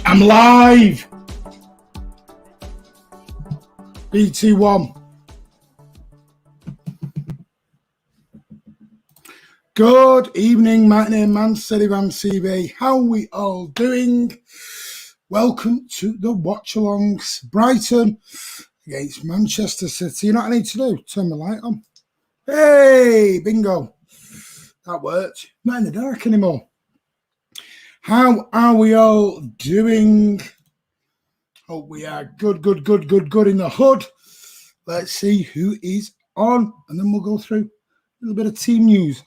I'm live. BT1. Good evening, my name mcfcfantv. How are we all doing? Welcome to the watch-alongs. Brighton against Manchester City. You know what I need to do? Turn the light on. Hey, bingo. That worked. Not in the dark anymore. How are we all doing? Hope we are good in the hood. Let's see who is on, and then we'll go through a little bit of team news.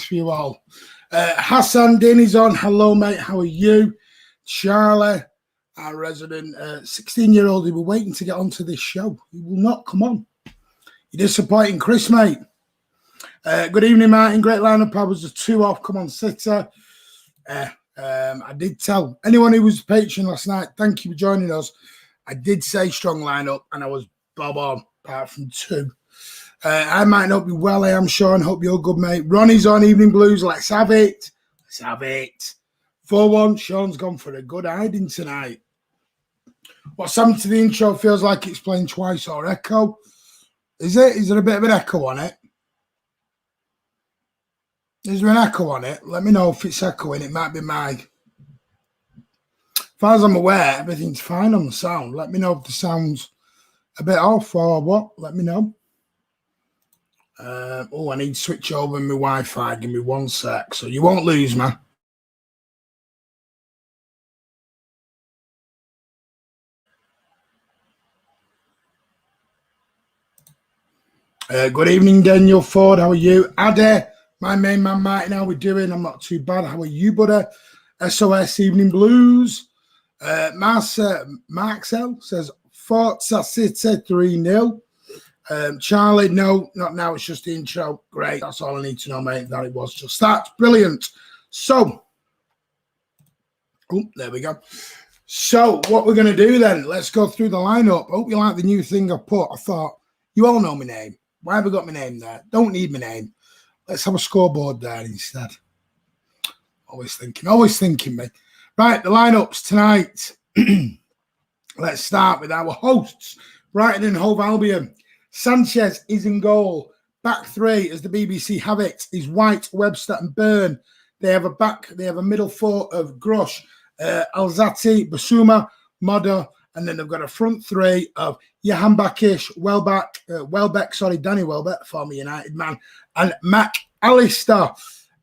For you all. Hassan Din is on. Hello, mate. How are you? Charlie, our resident 16-year-old who were waiting to get onto this show. He will not come on. You're disappointing Chris, mate. Good evening, Martin. Great lineup. I was just 2 off. Come on, Sitter. I did tell anyone who was a patron last night, thank you for joining us. I did say strong lineup, and I was bob on, apart from 2. I might not be well. I am Sean. Hope you're good, mate. Ronnie's on Evening Blues. Let's have it. 4-1. Sean's gone for a good hiding tonight. What's happened to the intro? Feels like it's playing twice or echo. Is it? Is there a bit of an echo on it? Is there an echo on it? Let me know if it's echoing. It might be as far as I'm aware, everything's fine on the sound. Let me know if the sound's a bit off or what. Let me know. I need to switch over my Wi-Fi. Give me 1 sec. So you won't lose me. Good evening, Daniel Ford. How are you? Ade. My main man, Martin, how we doing? I'm not too bad. How are you, buddy? SOS Evening Blues. Marcel says, Forza City 3-0. Charlie, no, not now. It's just the intro. Great. That's all I need to know, mate. That it was just that. Brilliant. So, there we go. So, what we're going to do then, let's go through the lineup. Hope you like the new thing I put. I thought, you all know my name. Why have I got my name there? Don't need my name. Let's have a scoreboard there instead. Always thinking, mate. Right, the lineups tonight. Let's start with our hosts. Brighton and Hove Albion. Sanchez is in goal. Back 3, as the BBC have it, is White, Webster and Byrne. They have a middle 4 of Grush, Alzati, Basuma, Moda, and then they've got a front 3 of Jahan Bakish, Danny Welbeck, former United man, and Mac Allister.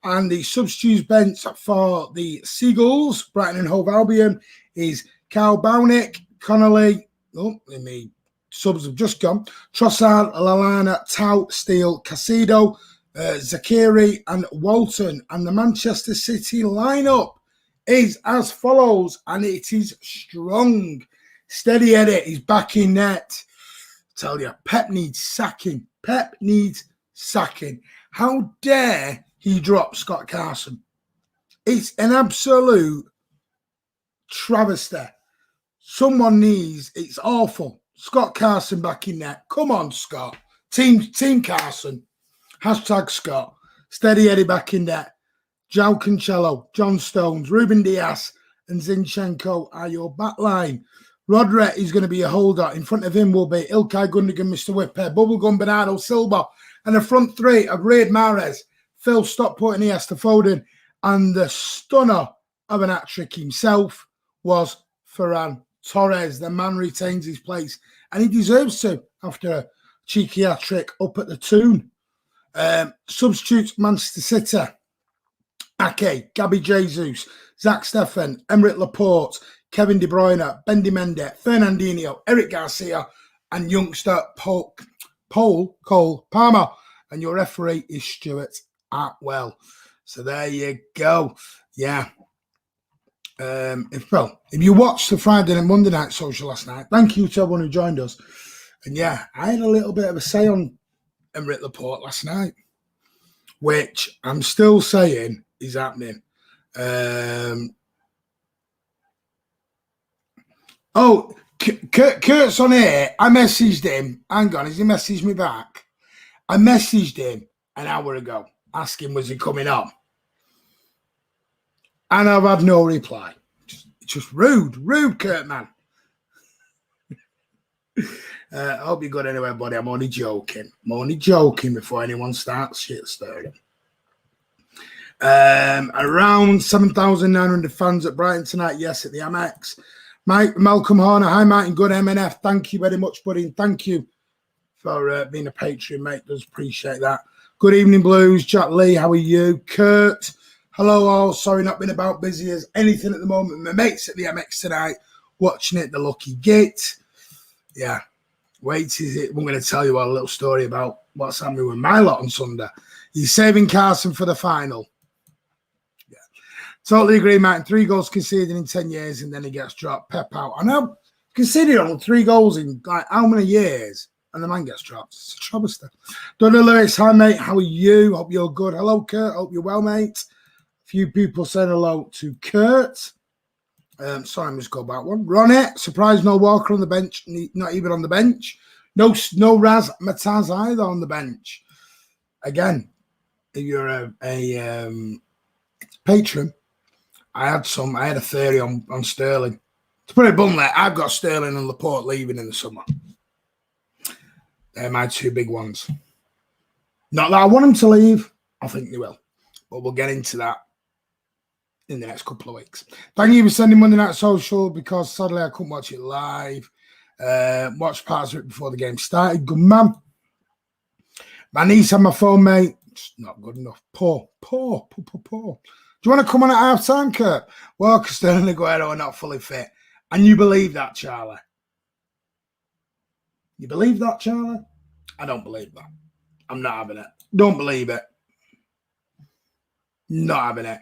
And the substitutes bench for the Seagulls, Brighton and Hove Albion, is Carl Bownick, Connolly, subs have just gone, Trossard, Lallana, Tau, Steele, Casido, Zakiri and Walton. And the Manchester City lineup is as follows, and it is strong. Steady Eddie is back in net. Tell you, Pep needs sacking. How dare he drop Scott Carson? It's an absolute travesty. It's awful. Scott Carson back in net. Come on, Scott. Team Carson. Hashtag Scott. Steady Eddie back in net. João Cancelo, John Stones, Ruben Dias and Zinchenko are your back line. Rodri is going to be a holder. In front of him will be Ilkay Gundogan, Mr. Whipper, Bubblegum, Bernardo Silva, and the front 3 of Riyad Mahrez, Phil Stockport, and Iniesta Foden. And the stunner of an hat-trick himself was Ferran Torres. The man retains his place, and he deserves to after a cheeky hat-trick up at the Toon. Substitutes Manchester City. Ake, Gabby Jesus, Zach Steffen, Emerick Laporte, Kevin De Bruyne, Bendy Mendy, Fernandinho, Eric Garcia, and youngster Paul Cole Palmer. And your referee is Stuart Atwell. So there you go. Yeah. If you watched the Friday and Monday night social last night, thank you to everyone who joined us. And yeah, I had a little bit of a say on Emerick Laporte last night, which I'm still saying is happening. Kurt's on here. I messaged him. Hang on, has he messaged me back? I messaged him an hour ago, asking was he coming on. And I've had no reply. Just rude, Kurt, man. I hope you're good anyway, buddy. I'm only joking. Before anyone starts shit stirring. Around 7,900 fans at Brighton tonight. Yes, at the Amex. Malcolm Horner. Hi, Martin. Good MNF. Thank you very much, buddy. And thank you for being a patron, mate. Does appreciate that. Good evening, Blues. Jack Lee, how are you? Kurt. Hello all. Sorry not been about busy as anything at the moment. My mates at the MX tonight watching it. The lucky git. Yeah. Wait, I'm going to tell you a little story about what's happening with my lot on Sunday. He's saving Carson for the final. Yeah. Totally agree, Martin. 3 goals conceded in 10 years and then he gets dropped. Pep out. I know. Conceded on 3 goals in like how many years? And the man gets dropped. It's a travesty. Donald Lewis, hi, mate. How are you? Hope you're good. Hello, Kurt. Hope you're well, mate. Few people said hello to Kurt. Sorry, I'm just go back one. Ronette, surprised no Walker on the bench, not even on the bench. No Raz Mataz either on the bench. Again, if you're a patron, I had a theory on Sterling. To put it bluntly, I've got Sterling and Laporte leaving in the summer. They're my 2 big ones. Not that I want them to leave. I think they will. But we'll get into that in the next couple of weeks. Thank you for sending Monday Night Social because sadly I couldn't watch it live. Watched parts of it before the game started. Good man. My niece had my phone, mate. It's not good enough. Poor. Do you want to come on at half time, Kurt? Walker, Sterling and Aguero are not fully fit. And you believe that, Charlie? You believe that, Charlie? I don't believe that. I'm not having it. Don't believe it. Not having it.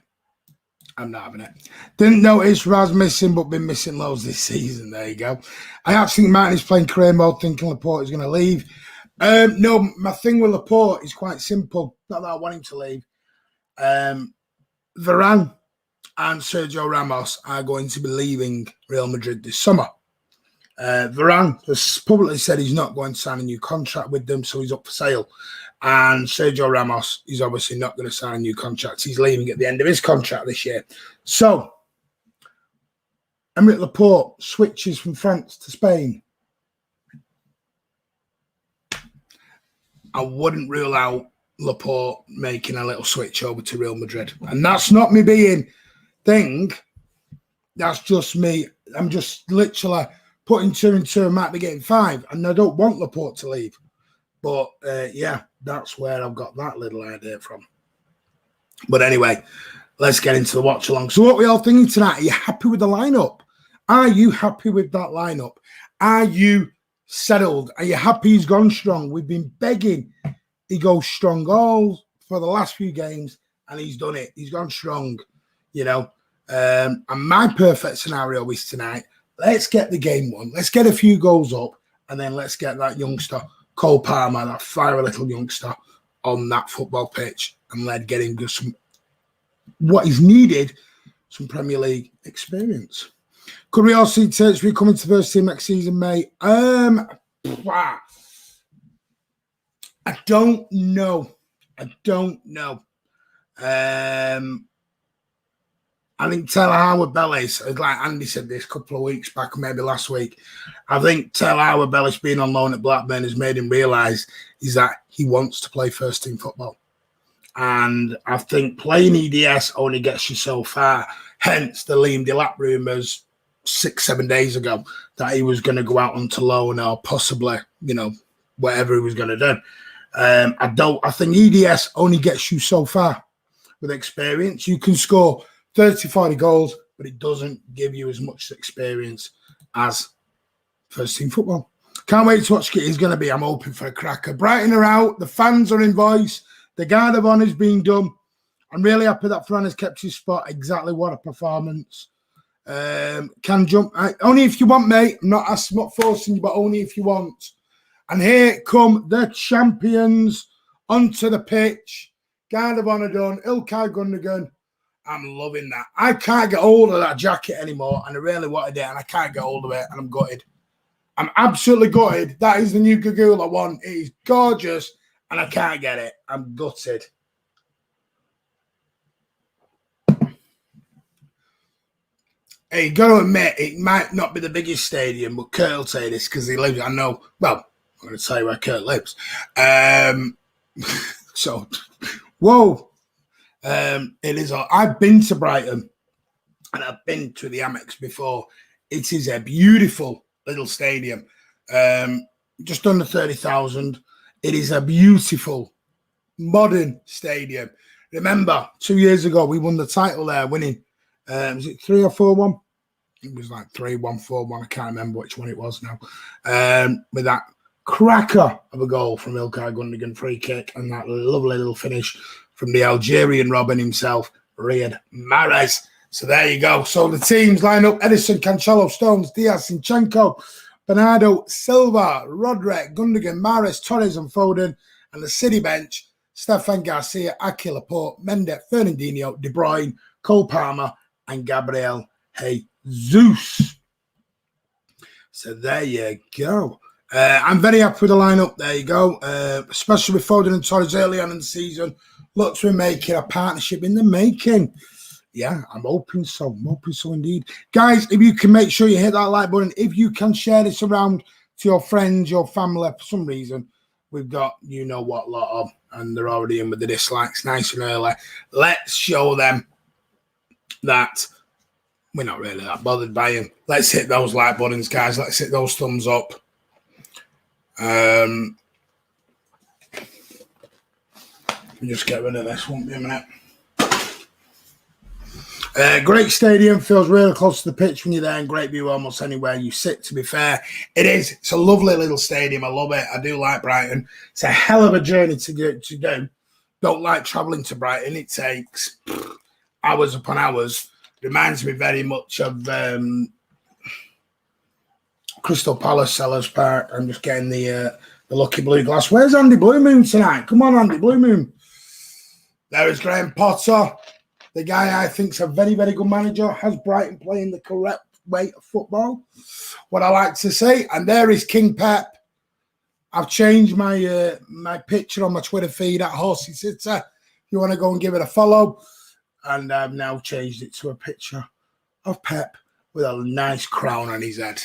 I'm not having it. Didn't notice Raz missing, but been missing loads this season. There you go. I actually think Martin is playing career mode, thinking Laporte is going to leave. No, my thing with Laporte is quite simple. Not that I want him to leave. Varane and Sergio Ramos are going to be leaving Real Madrid this summer. Varane has publicly said he's not going to sign a new contract with them, so he's up for sale. And Sergio Ramos is obviously not going to sign a new contract. He's leaving at the end of his contract this year. So, Emerick Laporte switches from France to Spain. I wouldn't rule out Laporte making a little switch over to Real Madrid. And that's not me being thing. That's just me. I'm just literally putting 2 and 2 and might be getting 5. And I don't want Laporte to leave. But, yeah, that's where I've got that little idea from. But anyway, let's get into the watch along. So what are we all thinking tonight? Are you happy with the lineup? Are you happy with that lineup? Are you settled? Are you happy he's gone strong? We've been begging he goes strong all for the last few games, and he's done it. He's gone strong, you know. And my perfect scenario is tonight, let's get the game won. Let's get a few goals up, and then let's get that youngster, Cole Palmer, that fiery little youngster, on that football pitch and let get him just some, what is needed, some Premier League experience. Could we all see Tertiary coming to first team next season, mate? I don't know. I think Taylor Howard-Bellis, like Andy said this a couple of weeks back, maybe last week, I think Taylor Howard-Bellis being on loan at Blackburn has made him realise is that he wants to play first-team football. And I think playing EDS only gets you so far. Hence the Liam Delap rumours 6-7 days ago that he was going to go out onto loan or possibly, you know, whatever he was going to do. I think EDS only gets you so far with experience. You can score 30, 40 goals, but it doesn't give you as much experience as first team football. Can't wait to watch it. It's going to be, I'm hoping for a cracker. Brighton are out. The fans are in voice. The guard of honour is being done. I'm really happy that Fran has kept his spot. Exactly what a performance. Can jump. Only if you want, mate. I'm not forcing you, but only if you want. And here come the champions onto the pitch. Guard of honour done. Ilkay Gundogan. I'm loving that. I can't get hold of that jacket anymore, and I really wanted it, and I can't get hold of it, and I'm gutted. I'm absolutely gutted. That is the new Gagul I want. It is gorgeous, and I can't get it. I'm gutted. Hey, you got to admit, it might not be the biggest stadium, but Kurt will say this because he lives, I know, well, I'm going to tell you where Kurt lives. So, whoa. It is. I've been to Brighton and I've been to the Amex before. It is a beautiful little stadium. Just under 30,000. It is a beautiful, modern stadium. Remember, 2 years ago, we won the title there, winning. Was it 3 or 4-1? It was like 3-1, 4-1. I can't remember which one it was now. With that cracker of a goal from Ilkay Gundogan, free kick, and that lovely little finish from the Algerian Robin himself, Riyad Mahrez. So there you go. So the teams line up: Edison, Cancelo, Stones, Diaz, Zinchenko, Bernardo, Silva, Rodrick, Gundogan, Mahrez, Torres and Foden. And the City bench: Stefan Garcia, Aki Laporte, Mendes, Fernandinho, De Bruyne, Cole Palmer, and Gabriel Jesus. So there you go. I'm very happy with the lineup. There you go. Especially with Foden and Torres early on in the season. Look to be making a partnership in the making. Yeah, I'm hoping so. I'm hoping so indeed. Guys, if you can make sure you hit that like button. If you can share this around to your friends, your family, for some reason, we've got you know what lot of, and they're already in with the dislikes nice and early. Let's show them that we're not really that bothered by him. Let's hit those like buttons, guys. Let's hit those thumbs up. Just get rid of this. Won't be a minute. Great stadium. Feels really close to the pitch when you're there, and great view almost anywhere you sit, to be fair. It is. It's a lovely little stadium. I love it. I do like Brighton. It's a hell of a journey to do. Don't like travelling to Brighton. It takes hours upon hours. Reminds me very much of Crystal Palace, Sellers Park. I'm just getting the lucky blue glass. Where's Andy Blue Moon tonight? Come on, Andy Blue Moon. There is Graham Potter, the guy I think is a very, very good manager. Has Brighton playing the correct way of football? What I like to say. And there is King Pep. I've changed my my picture on my Twitter feed at Horsey Sitter. If you want to go and give it a follow. And I've now changed it to a picture of Pep with a nice crown on his head.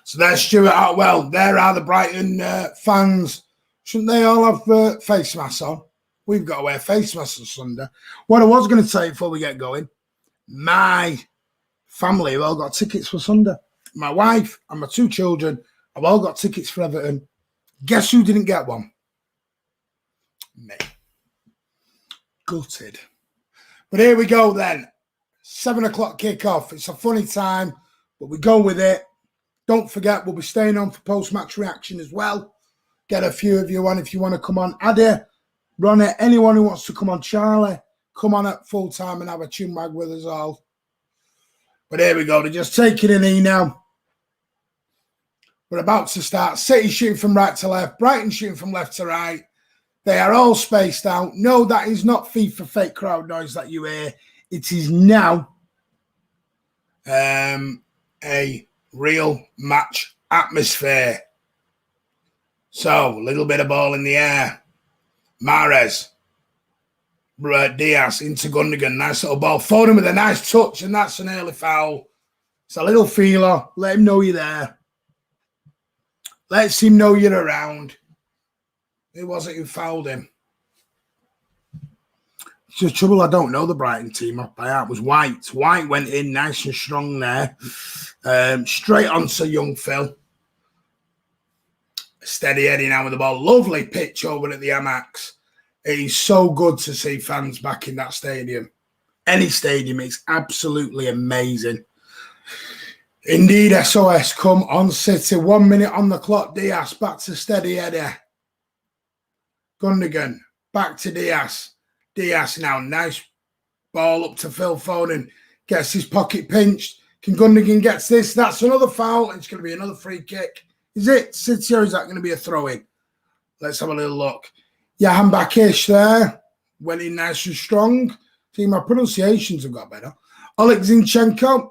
So there's Stuart Atwell. There are the Brighton fans. Shouldn't they all have face masks on? We've got to wear face masks on Sunday. What I was going to say before we get going, my family have all got tickets for Sunday. My wife and my 2 children have all got tickets for Everton. Guess who didn't get one? Me. Gutted. But here we go then. 7 o'clock kickoff. It's a funny time, but we go with it. Don't forget, we'll be staying on for post-match reaction as well. Get a few of you on if you want to come on. Addy, Ronnie, anyone who wants to come on, Charlie, come on at full time and have a chin wag with us all. But here we go. They're just taking an E now. We're about to start. City shooting from right to left. Brighton shooting from left to right. They are all spaced out. No, that is not FIFA fake crowd noise that you hear. It is now a real match atmosphere. So, a little bit of ball in the air. Mahrez. Diaz into Gundogan. Nice little ball. Foden with a nice touch, and that's an early foul. It's a little feeler. Let him know you're there. Let him know you're around. Who was it who fouled him? It's the trouble, I don't know the Brighton team off by heart. It was White. White went in nice and strong there. Straight on to young Phil. Steady Eddie now with the ball. Lovely pitch over at the Amex. It is so good to see fans back in that stadium. Any stadium, it's absolutely amazing. Indeed, SOS come on City. 1 minute on the clock. Diaz back to Steady Eddie. Gundogan back to Diaz. Diaz now. Nice ball up to Phil Foden. Gets his pocket pinched. Can Gundogan gets this? That's another foul. It's going to be another free kick. Is it City or is that going to be a throw-in? Let's have a little look. Jahan Bakish there. Went in nice and strong. See, my pronunciations have got better. Oleg Zinchenko.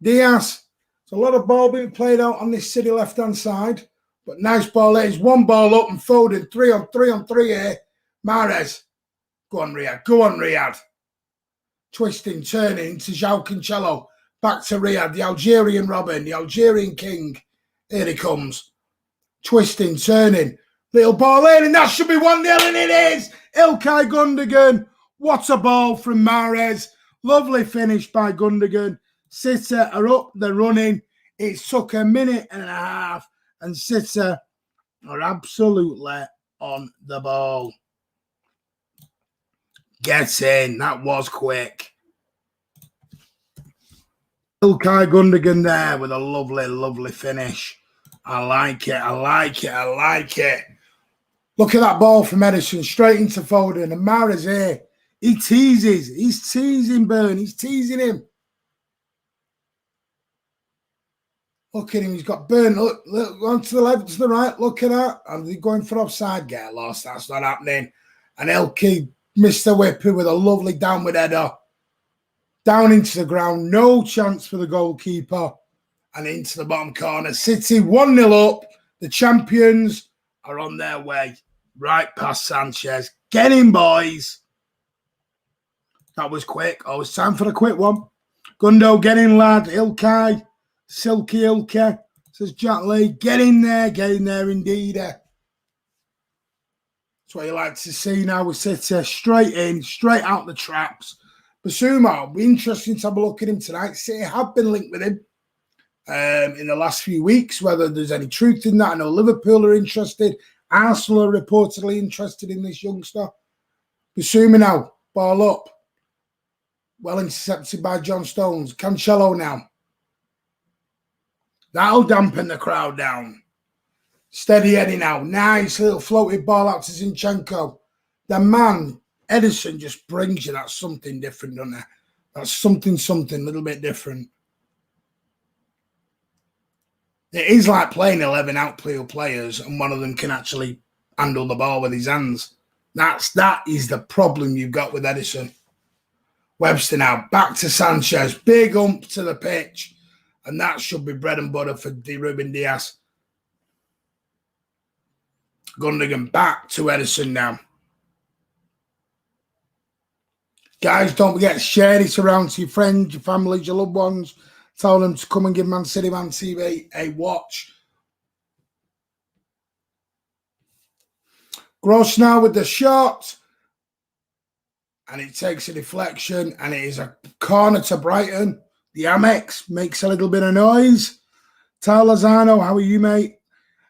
Diaz. There's a lot of ball being played out on this City left-hand side. But nice ball. There's one ball up and Foden. 3-on-3 here. Mahrez. Go on, Riyad. Go on, Riyad. Twisting, turning to João Cancelo. Back to Riyad. The Algerian Robin. The Algerian King. Here he comes. Twisting, turning. Little ball in, and that should be 1-0, and it is. Ilkay Gundogan. What a ball from Mahrez. Lovely finish by Gundogan. City are up, they're running. It took a minute and a half, and City are absolutely on the ball. Get in. That was quick. Ilkay Gundogan there with a lovely, lovely finish. I like it. I like it. I like it. Look at that ball from Edison straight into Foden. And Mahrez here. He teases. He's teasing Burn. He's teasing him. Look at him. He's got Burn. Look, on to the left, to the right. Look at that. Are they going for offside? Get lost. That's not happening. And Ilkay missed the whipper with a lovely downward header. Down into the ground. No chance for the goalkeeper. And into the bottom corner. City 1-0 up. The champions are on their way. Right past Sanchez. Get in, boys. That was quick. Oh, it's time for a quick one. Gundo, get in, lad. Ilkay. Silky Ilkay. Says Jack Lee. Get in there. Get in there, indeed. That's what you like to see now with City. Straight in. Straight out the traps. Basuma, it'll be interesting to have a look at him tonight. City have been linked with him in the last few weeks. Whether there's any truth in that. I know Liverpool are interested. Arsenal are reportedly interested in this youngster. Basuma now. Ball up. Well intercepted by John Stones. Cancelo now. That'll dampen the crowd down. Steady Eddie now. Nice little floated ball out to Zinchenko. The man, Edison, just brings you that something different, doesn't it? That's something, a little bit different. It is like playing 11 outfield players and one of them can actually handle the ball with his hands. That is the problem you've got with Edison. Webster now, back to Sanchez. Big ump to the pitch. And that should be bread and butter for Ruben Diaz. Gundogan back to Edison now. Guys, don't forget to share this around to your friends, your families, your loved ones. Tell them to come and give Man City Man TV a watch. Gross now with the shot. And it takes a deflection. And it is a corner to Brighton. The Amex makes a little bit of noise. Tal Lozano, how are you, mate?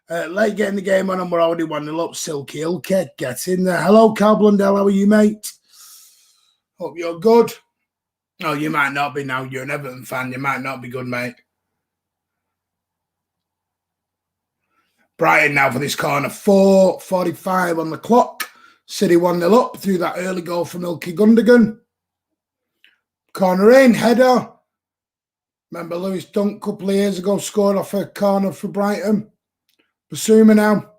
Late getting the game on and we're already 1-0 up. Silky Ilkay, get in there. Hello, Cal Blundell, how are you, mate? Hope you're good. Oh, you might not be now. You're an Everton fan. You might not be good, mate. Brighton now for this corner. 4:45 on the clock. City 1-0 up through that early goal from Ilkay Gundogan. Corner in, header. Remember Lewis Dunk a couple of years ago scored off a corner for Brighton. Basuma now.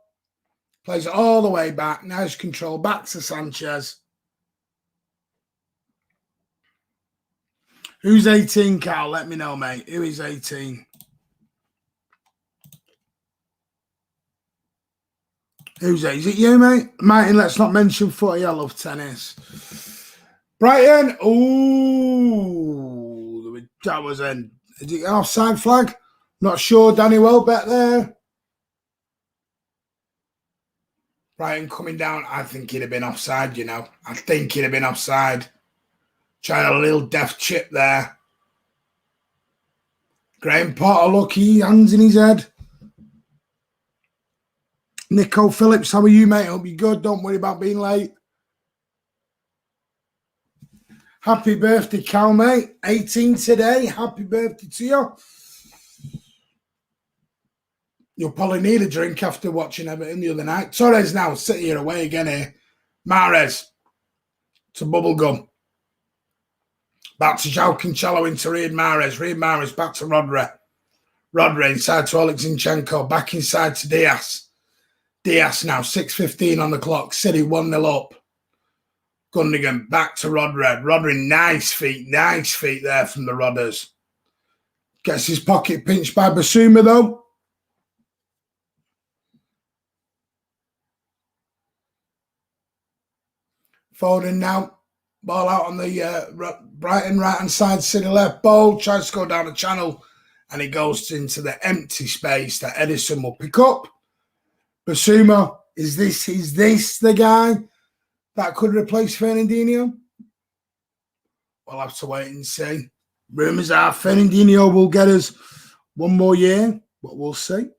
Plays it all the way back. Nice control. Back to Sanchez. Who's 18, Carl? Let me know, mate. Who is 18? Who's that? Is it you, mate? Martin, let's not mention footy. I love tennis. Brighton. Ooh. That was an offside flag. Not sure. Danny Welbeck there. Brighton coming down. I think he'd have been offside, you know. I think he'd have been offside. Trying a little deft chip there. Graham Potter, look, he hands in his head. Nico Phillips, how are you, mate? Hope you're good. Don't worry about being late. Happy birthday, Cal, mate. 18 today. Happy birthday to you. You'll probably need a drink after watching Everton the other night. Torres now sitting here away again here. Mahrez to Bubblegum. Back to João Cancelo into Riyad Mahrez. Riyad Mahrez back to Rodri. Rodri inside to Alex Zinchenko. Back inside to Diaz. Diaz now 6:15 on the clock. City 1-0 up. Gundogan back to Rodri. Rodri, nice feet there from the Rodders. Gets his pocket pinched by Basuma though. Foden now. Ball out on the Brighton right-hand side, City left. Ball tries to go down the channel and it goes into the empty space that Edison will pick up. Basuma, is this the guy that could replace Fernandinho? We'll have to wait and see. Rumours are Fernandinho will get us one more year, but we'll see.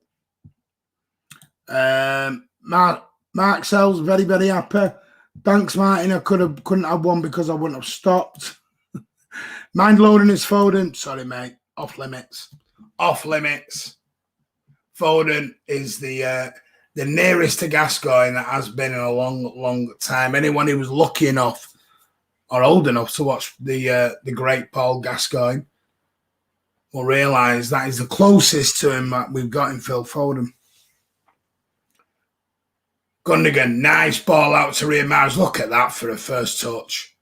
Mark Sells, very, very happy. Thanks, Martin. I couldn't have one because I wouldn't have stopped. Mind loading his Foden. Sorry, mate. Off limits. Off limits. Foden is the nearest to Gascoigne that has been in a long, long time. Anyone who was lucky enough or old enough to watch the great Paul Gascoigne will realise that is the closest to him that we've got in Phil Foden. Gundogan, nice ball out to Riyad Mahrez. Look at that for a first touch.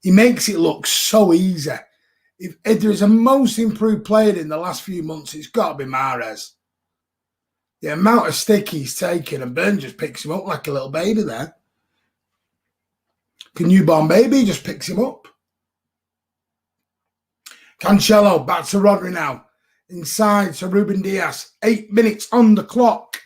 He makes it look so easy. If there is a most improved player in the last few months, it's got to be Mahrez. The amount of stick he's taken, and Burn just picks him up like a little baby there. A newborn baby just picks him up. Cancelo, back to Rodri now. Inside to Ruben Diaz. 8 minutes on the clock.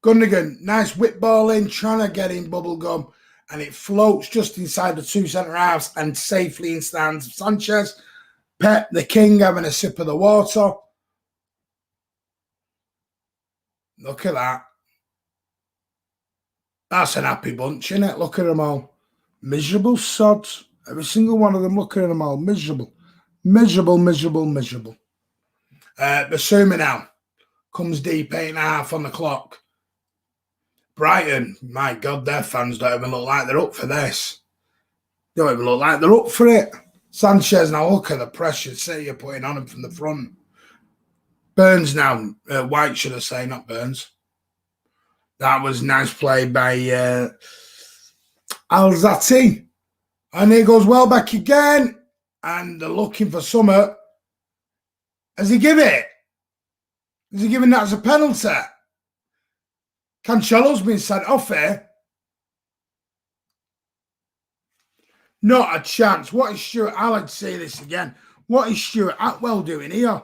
Gundogan, nice whip ball in, trying to get in Bubblegum, and it floats just inside the two centre-halves and safely into the hands of Sanchez. Pep, the king, having a sip of the water. Look at that. That's an happy bunch, isn't it? Look at them all. Miserable sods. Every single one of them, look at them all. Miserable. Miserable, miserable, miserable. Basuma now. Comes deep, 8.5 on the clock. Brighton, my God, their fans don't even look like they're up for this. They don't even look like they're up for it. Sanchez, now look at the pressure City you're putting on him from the front. Burns now, White should I say, not Burns. That was nice play by Alzati. And he goes well back again. And they're looking for Summer. Has he given it? Is he giving that as a penalty? Cancelo's been sent off here. Not a chance. What is Stuart? I'll like to say this again. What is Stuart Atwell doing here?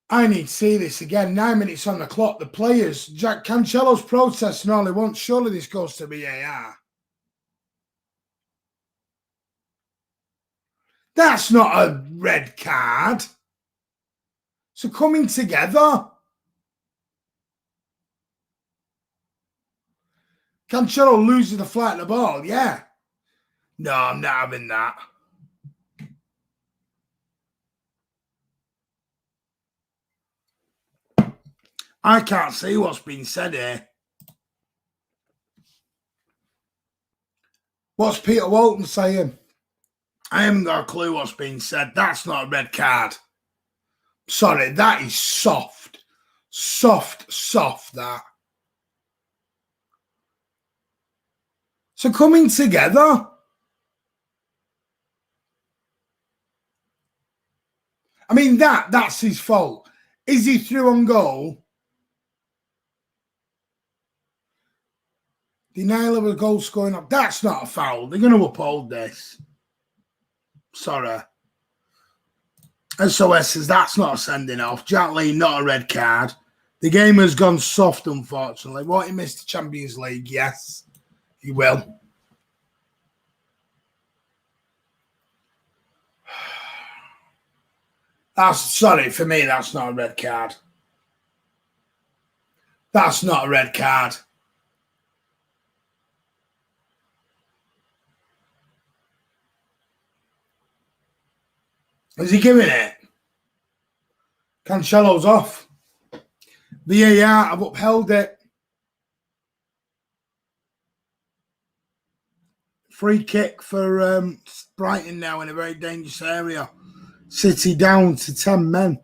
I need to see this again. 9 minutes on the clock. The players, Jack Cancelo's protesting all he wants. Surely this goes to VAR. That's not a red card. So coming together. Cancelo loses the flight of the ball, yeah. No, I'm not having that. I can't see what's been said here. What's Peter Walton saying? I haven't got a clue what's been said. That's not a red card. Sorry, that is soft. Soft, that. So coming together. I mean, that's his fault. Is he through on goal? Denial of a goal scoring up. That's not a foul. They're going to uphold this. Sorry. SOS says that's not a sending off. Jack Lee, not a red card. The game has gone soft, unfortunately. Won't he miss the Champions League? Yes, he will. Sorry, for me, that's not a red card. That's not a red card. Is he giving it? Cancelo's off. VAR, I've upheld it. Free kick for Brighton now in a very dangerous area. City down to 10 men.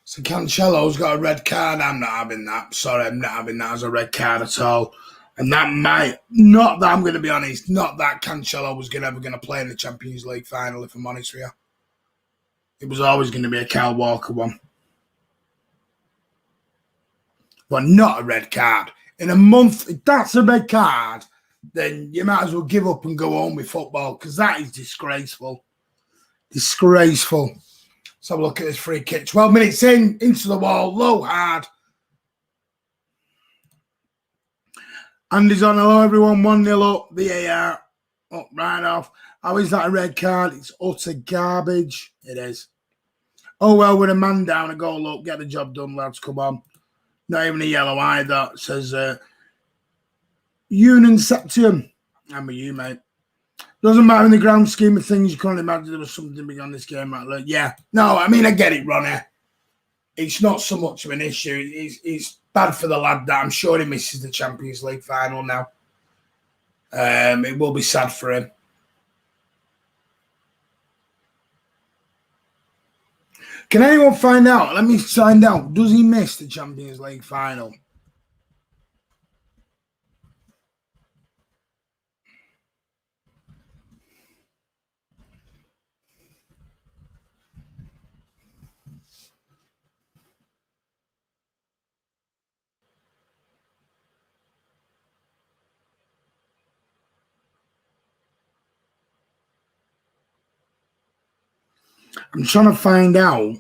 So Cancelo's got a red card. I'm not having that. Sorry, I'm not having that as a red card at all. And that might, not that I'm going to be honest, not that Cancelo was ever going to play in the Champions League final, if I'm honest with you. It was always going to be a Kyle Walker one. But not a red card. In a month, if that's a red card, then you might as well give up and go home with football, because that is disgraceful. Disgraceful. Let's have a look at this free kick. 12 minutes in, into the wall, low, hard. Andy's on. Hello, everyone. 1-0 up. VAR. Up right off. How is that a red card? It's utter garbage. It is. Oh, well, with a man down, a goal up. Get the job done, lads. Come on. Not even a yellow either. It says, Union Septium. I'm with you, mate. Doesn't matter in the grand scheme of things. You can't imagine there was something big on this game. Right? Yeah. No, I mean, I get it, Ronnie. It's not so much of an issue. It's bad for the lad that I'm sure he misses the Champions League final now. It will be sad for him. Can anyone find out? Let me find out. Does he miss the Champions League final? I'm trying to find out.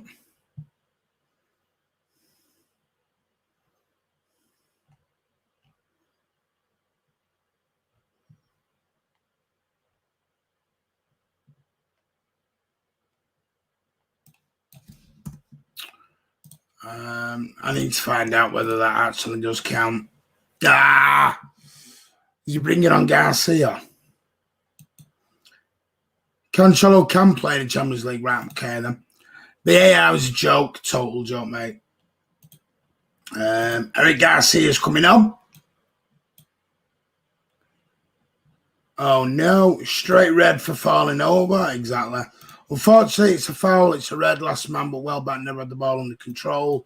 I need to find out whether that actually does count. You bring it on Garcia. Cancelo can play the Champions League, right? Okay, then. VAR is a joke, total joke, mate. Eric Garcia's coming on. Oh, no. Straight red for falling over. Exactly. Unfortunately, it's a foul. It's a red, last man, but Welbeck never had the ball under control.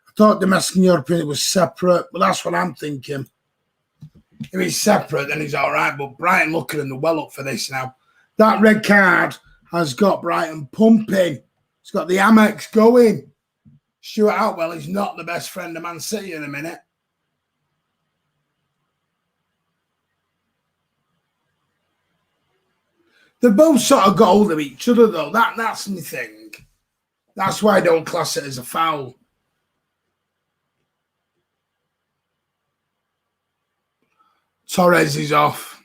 I thought domestic and European was separate, but that's what I'm thinking. If he's separate, then he's all right. But Brighton looking in the well up for this now. That red card has got Brighton pumping. It's got the Amex going. Stuart Outwell is not the best friend of Man City in a minute. They've both sort of got hold of each other, though. That's my thing. That's why I don't class it as a foul. Torres is off.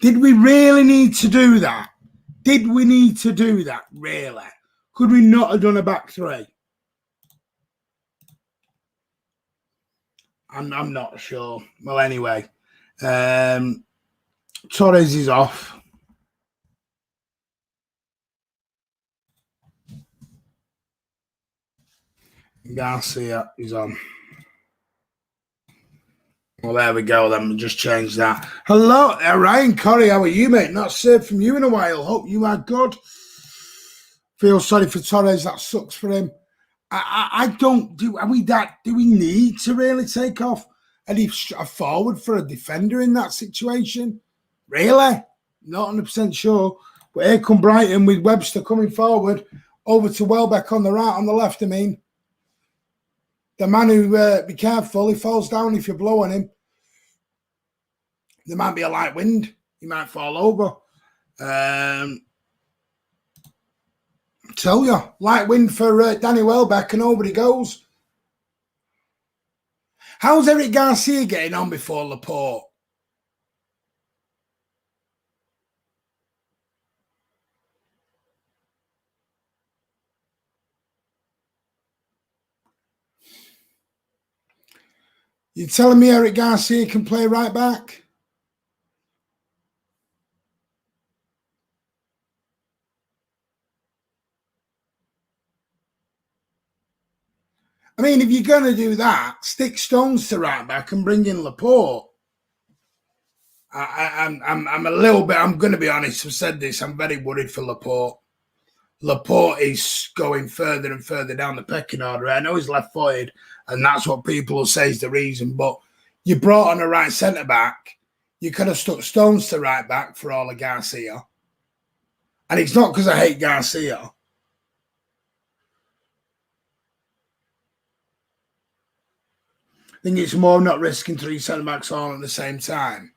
Did we really need to do that? Did we need to do that, really? Could we not have done a back three? I'm not sure. Well, anyway. Torres is off. Garcia is on. Well, there we go then. We'll just change that. Hello, Ryan Corrie. How are you, mate? Not saved from you in a while. Hope you are good. Feel sorry for Torres. That sucks for him. I don't do. Are we that? Do we need to really take off a forward for a defender in that situation? Really? Not 100% sure. But here come Brighton with Webster coming forward over to Welbeck on the right, on the left. I mean, the man who be careful. He falls down if you blow on him. There might be a light wind. He might fall over. Tell you, light wind for Danny Welbeck and nobody goes. How's Eric Garcia getting on before Laporte? You telling me Eric Garcia can play right back? I mean, if you're going to do that, stick Stones to right back and bring in Laporte. I'm a little bit, I'm going to be honest, I've said this, I'm very worried for Laporte. Laporte is going further and further down the pecking order. I know he's left-footed, and that's what people will say is the reason, but you brought on a right centre-back. You could have stuck Stones to right back for all of Garcia. And it's not because I hate Garcia. I think it's more not risking 3 centre-backs all at the same time.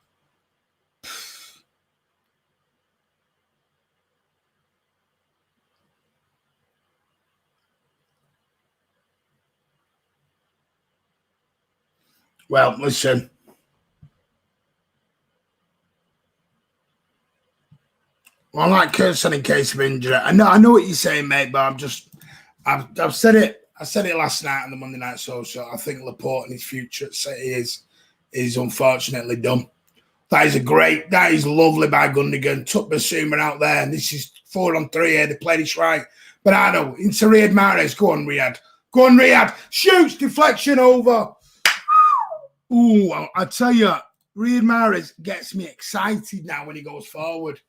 Well, listen. Well, I like Hudson in case of injury. I know what you're saying, mate, but I've said it. I said it last night on the Monday Night Social. I think Laporte and his future at City is unfortunately done. That is lovely by Gundogan. Took Basuma out there, and this is 4-on-3 here. They played it right. Bernardo into Riyad Mahrez. Go on, Riyad. Go on, Riyad. Shoots, deflection over. Ooh, I tell you, Riyad Mahrez gets me excited now when he goes forward.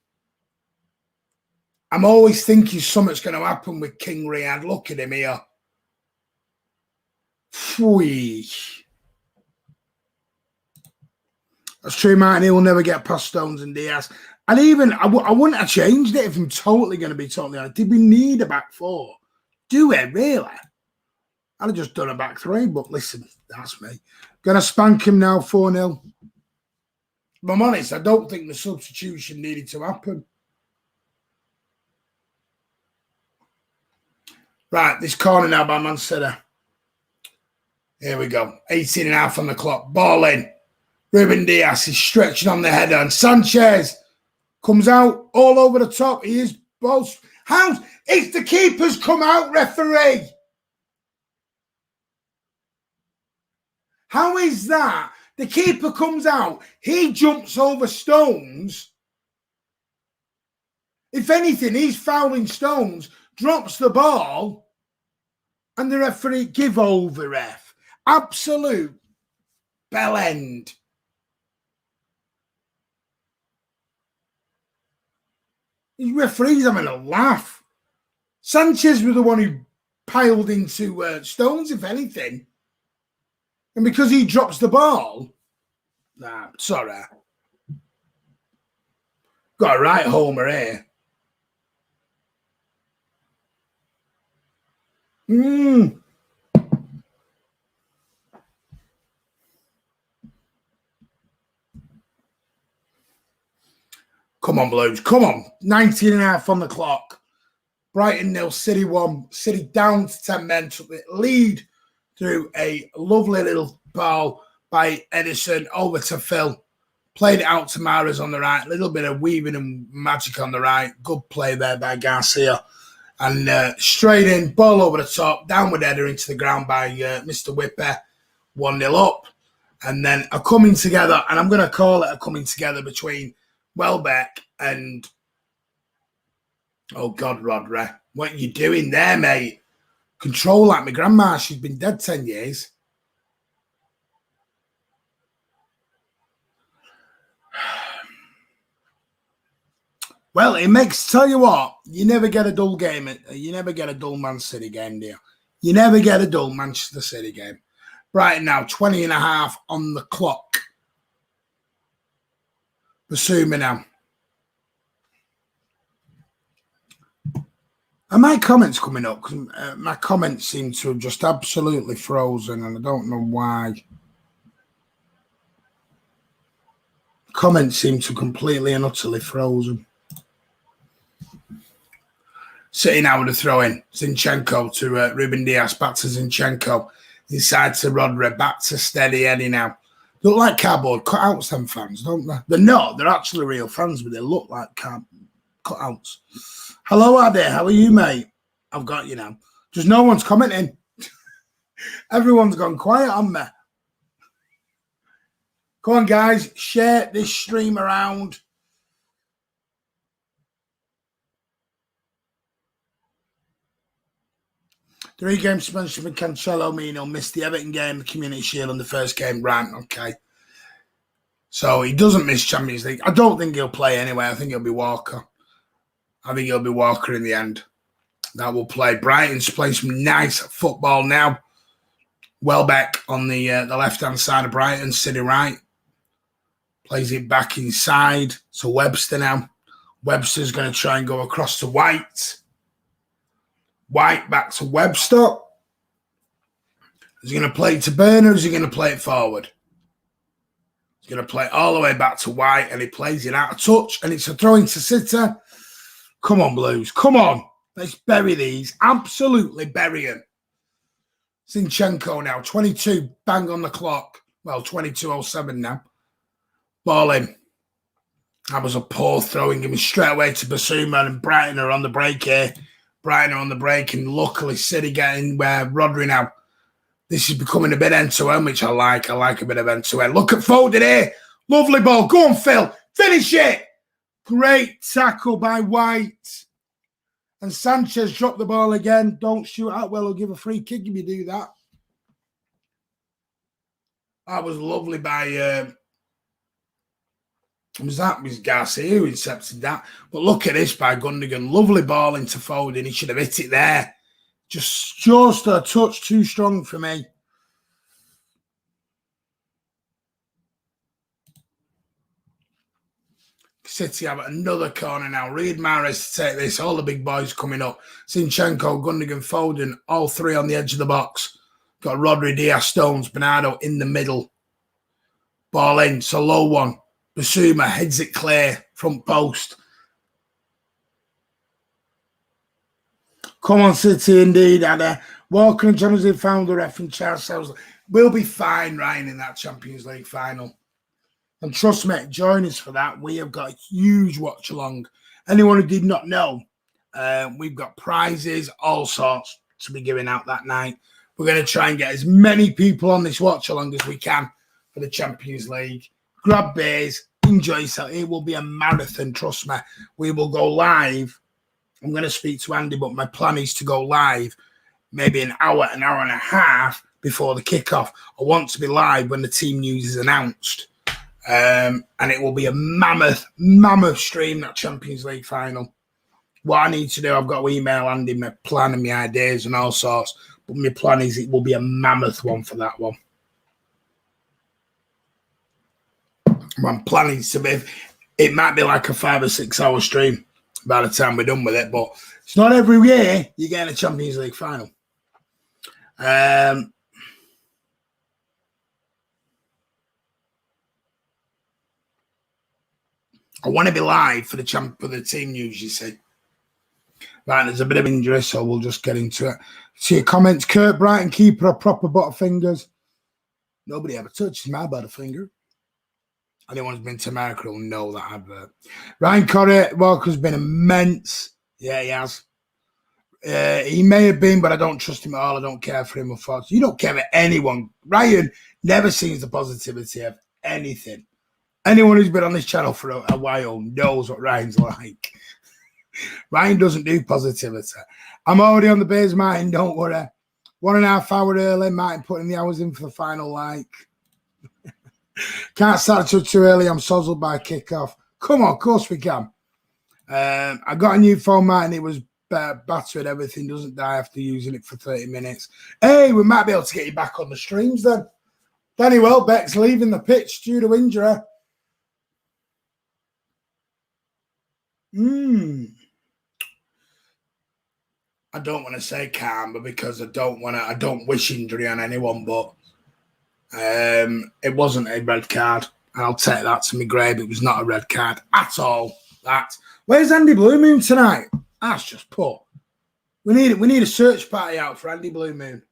I'm always thinking something's going to happen with King Riyad. Look at him here. Phew. That's true, Martin. He will never get past Stones and Diaz. And even, I wouldn't have changed it if I'm totally going to be totally honest. Did we need a back four? Do we, really? I'd have just done a back three, but listen, that's me. Going to spank him now 4-0. If I'm honest, I don't think the substitution needed to happen. Right, this corner now by Man City. Here we go. 18.5 on the clock. Ball in. Ruben Diaz is stretching on the header. And Sanchez comes out all over the top. He is both. How? It's the keeper's come out, referee. How is that? The keeper comes out. He jumps over Stones. If anything, he's fouling Stones, drops the ball, and the referee give over, ref. Absolute bell end. The referee's having a laugh. Sanchez was the one who piled into Stones, if anything. And because he drops the ball, nah, sorry. Got a right homer here. Come on, Blues. Come on. 19.5 on the clock. Brighton 0, City 1. City down to 10 men. Took the lead through a lovely little ball by Edison over to Phil. Played it out to Mahrez on the right. A little bit of weaving and magic on the right. Good play there by Garcia. And straight in, ball over the top, downward header into the ground by Mr. Whipper. 1-0 up. And then a coming together, and I'm going to call it a coming together between Welbeck and, oh God, Rodri. What are you doing there, mate? Control like my grandma. She's been dead 10 years. Well, it makes, tell you what, you never get a dull game. You never get a dull Man City game, do you? You never get a dull Manchester City game. Brighton now, 20.5 on the clock. Basuma now. Are my comments coming up? Because my comments seem to have just absolutely frozen, and I don't know why. Comments seem to completely and utterly frozen. City now with a throw in. Zinchenko to Ruben Dias, back to Zinchenko. Inside to Rodri, back to Steady Eddie now. Look like cardboard cutouts, them fans, don't they? They're not. They're actually real fans, but they look like cutouts. Hello, Adi. How are you, mate? I've got you now. Just no one's commenting. Everyone's gone quiet on me. Come on, guys. Share this stream around. Three-game suspension for Cancelo mean he'll miss the Everton game, the Community Shield, and the first game. Right, okay. So he doesn't miss Champions League. I don't think he'll play anyway. I think he'll be Walker. I think he'll be Walker in the end. That will play. Brighton's playing some nice football now. Welbeck on the left-hand side of Brighton, sitting right. Plays it back inside. So Webster now. Webster's going to try and go across to White. White back to Webster. Is he going to play it to Burner or is he going to play it forward? He's going to play it all the way back to White and he plays it out of touch and it's a throw into City. Come on, Blues. Come on. Let's bury these. Absolutely bury them. Zinchenko now. 22. Bang on the clock. Well, 22:07 now. Ball in. That was a poor throwing. Give me straight away to Basuma and Brighton are on the break here. Brighton are on the break and luckily City getting where Rodri now. This is becoming a bit end-to-end, which I like. I like a bit of end-to-end. Look at Foden here. Lovely ball. Go on, Phil. Finish it. Great tackle by White. And Sanchez dropped the ball again. Don't shoot out well or give a free kick if you do that. That was lovely by... was Garcia who intercepted that. But look at this by Gundogan. Lovely ball into Foden. He should have hit it there. Just a touch too strong for me. City have another corner now. Riyad Mahrez to take this. All the big boys coming up. Zinchenko, Gundogan, Foden, all three on the edge of the box. Got Rodri, Diaz, Stones, Bernardo in the middle. Ball in. It's a low one. Basuma heads it clear. Front post. Come on, City, indeed, Ada. Walker and Champions League found the ref and Charles Sells. We'll be fine, Ryan, in that Champions League final. And trust me, join us for that. We have got a huge watch-along. Anyone who did not know, we've got prizes, all sorts to be giving out that night. We're going to try and get as many people on this watch-along as we can for the Champions League. Grab beers, enjoy yourself. It will be a marathon, trust me. We will go live. I'm going to speak to Andy, but my plan is to go live maybe an hour and a half before the kickoff. I want to be live when the team news is announced. And it will be a mammoth stream, that Champions League final. What I need to do, I've got to email Andy my plan and my ideas and all sorts. But my plan is it will be a mammoth one for that one. I'm planning to be, it might be like a 5 or 6 hour stream by the time we're done with it, but it's not every year you get a Champions League final. I want to be live for the team news, you see. Right, there's a bit of injury, so we'll just get into it. See your comments. Kurt Brighton, keeper of proper butterfingers. Nobody ever touches my butterfinger. Anyone who's been to America will know that advert. Ryan Corrie, Walker's been immense. Yeah, he has. He may have been, but I don't trust him at all. I don't care for him, unfortunately. You don't care for anyone. Ryan never sees the positivity of anything. Anyone who's been on this channel for a while knows what Ryan's like. Ryan doesn't do positivity. I'm already on the base, Martin, don't worry. 1.5 hours early, Martin putting the hours in for the final like. Can't start too early. I'm sozzled by kickoff. Come on, of course we can. I got a new phone, Martin. It was battered. Everything doesn't die after using it for 30 minutes. Hey, we might be able to get you back on the streams then. Danny Welbeck's leaving the pitch due to injury. I don't want to say karma because I don't wish injury on anyone, but it wasn't a red card. And I'll take that to my grave. It was not a red card at all. Where's Andy Blooming tonight? That's just poor. We need a search party out for Andy Blue Moon.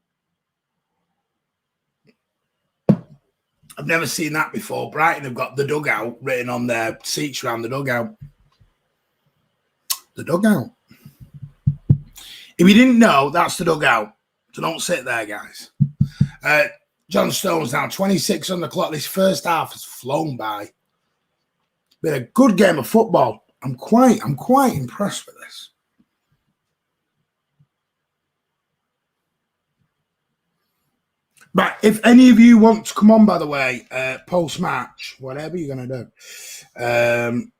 I've never seen that before. Brighton have got the dugout written on their seats around the dugout. The dugout. If you didn't know, that's the dugout. So don't sit there, guys. John Stone's now 26 on the clock. This first half has flown by. Been a good game of football. I'm quite impressed with this. But if any of you want to come on, by the way, post-match, whatever you're going to do,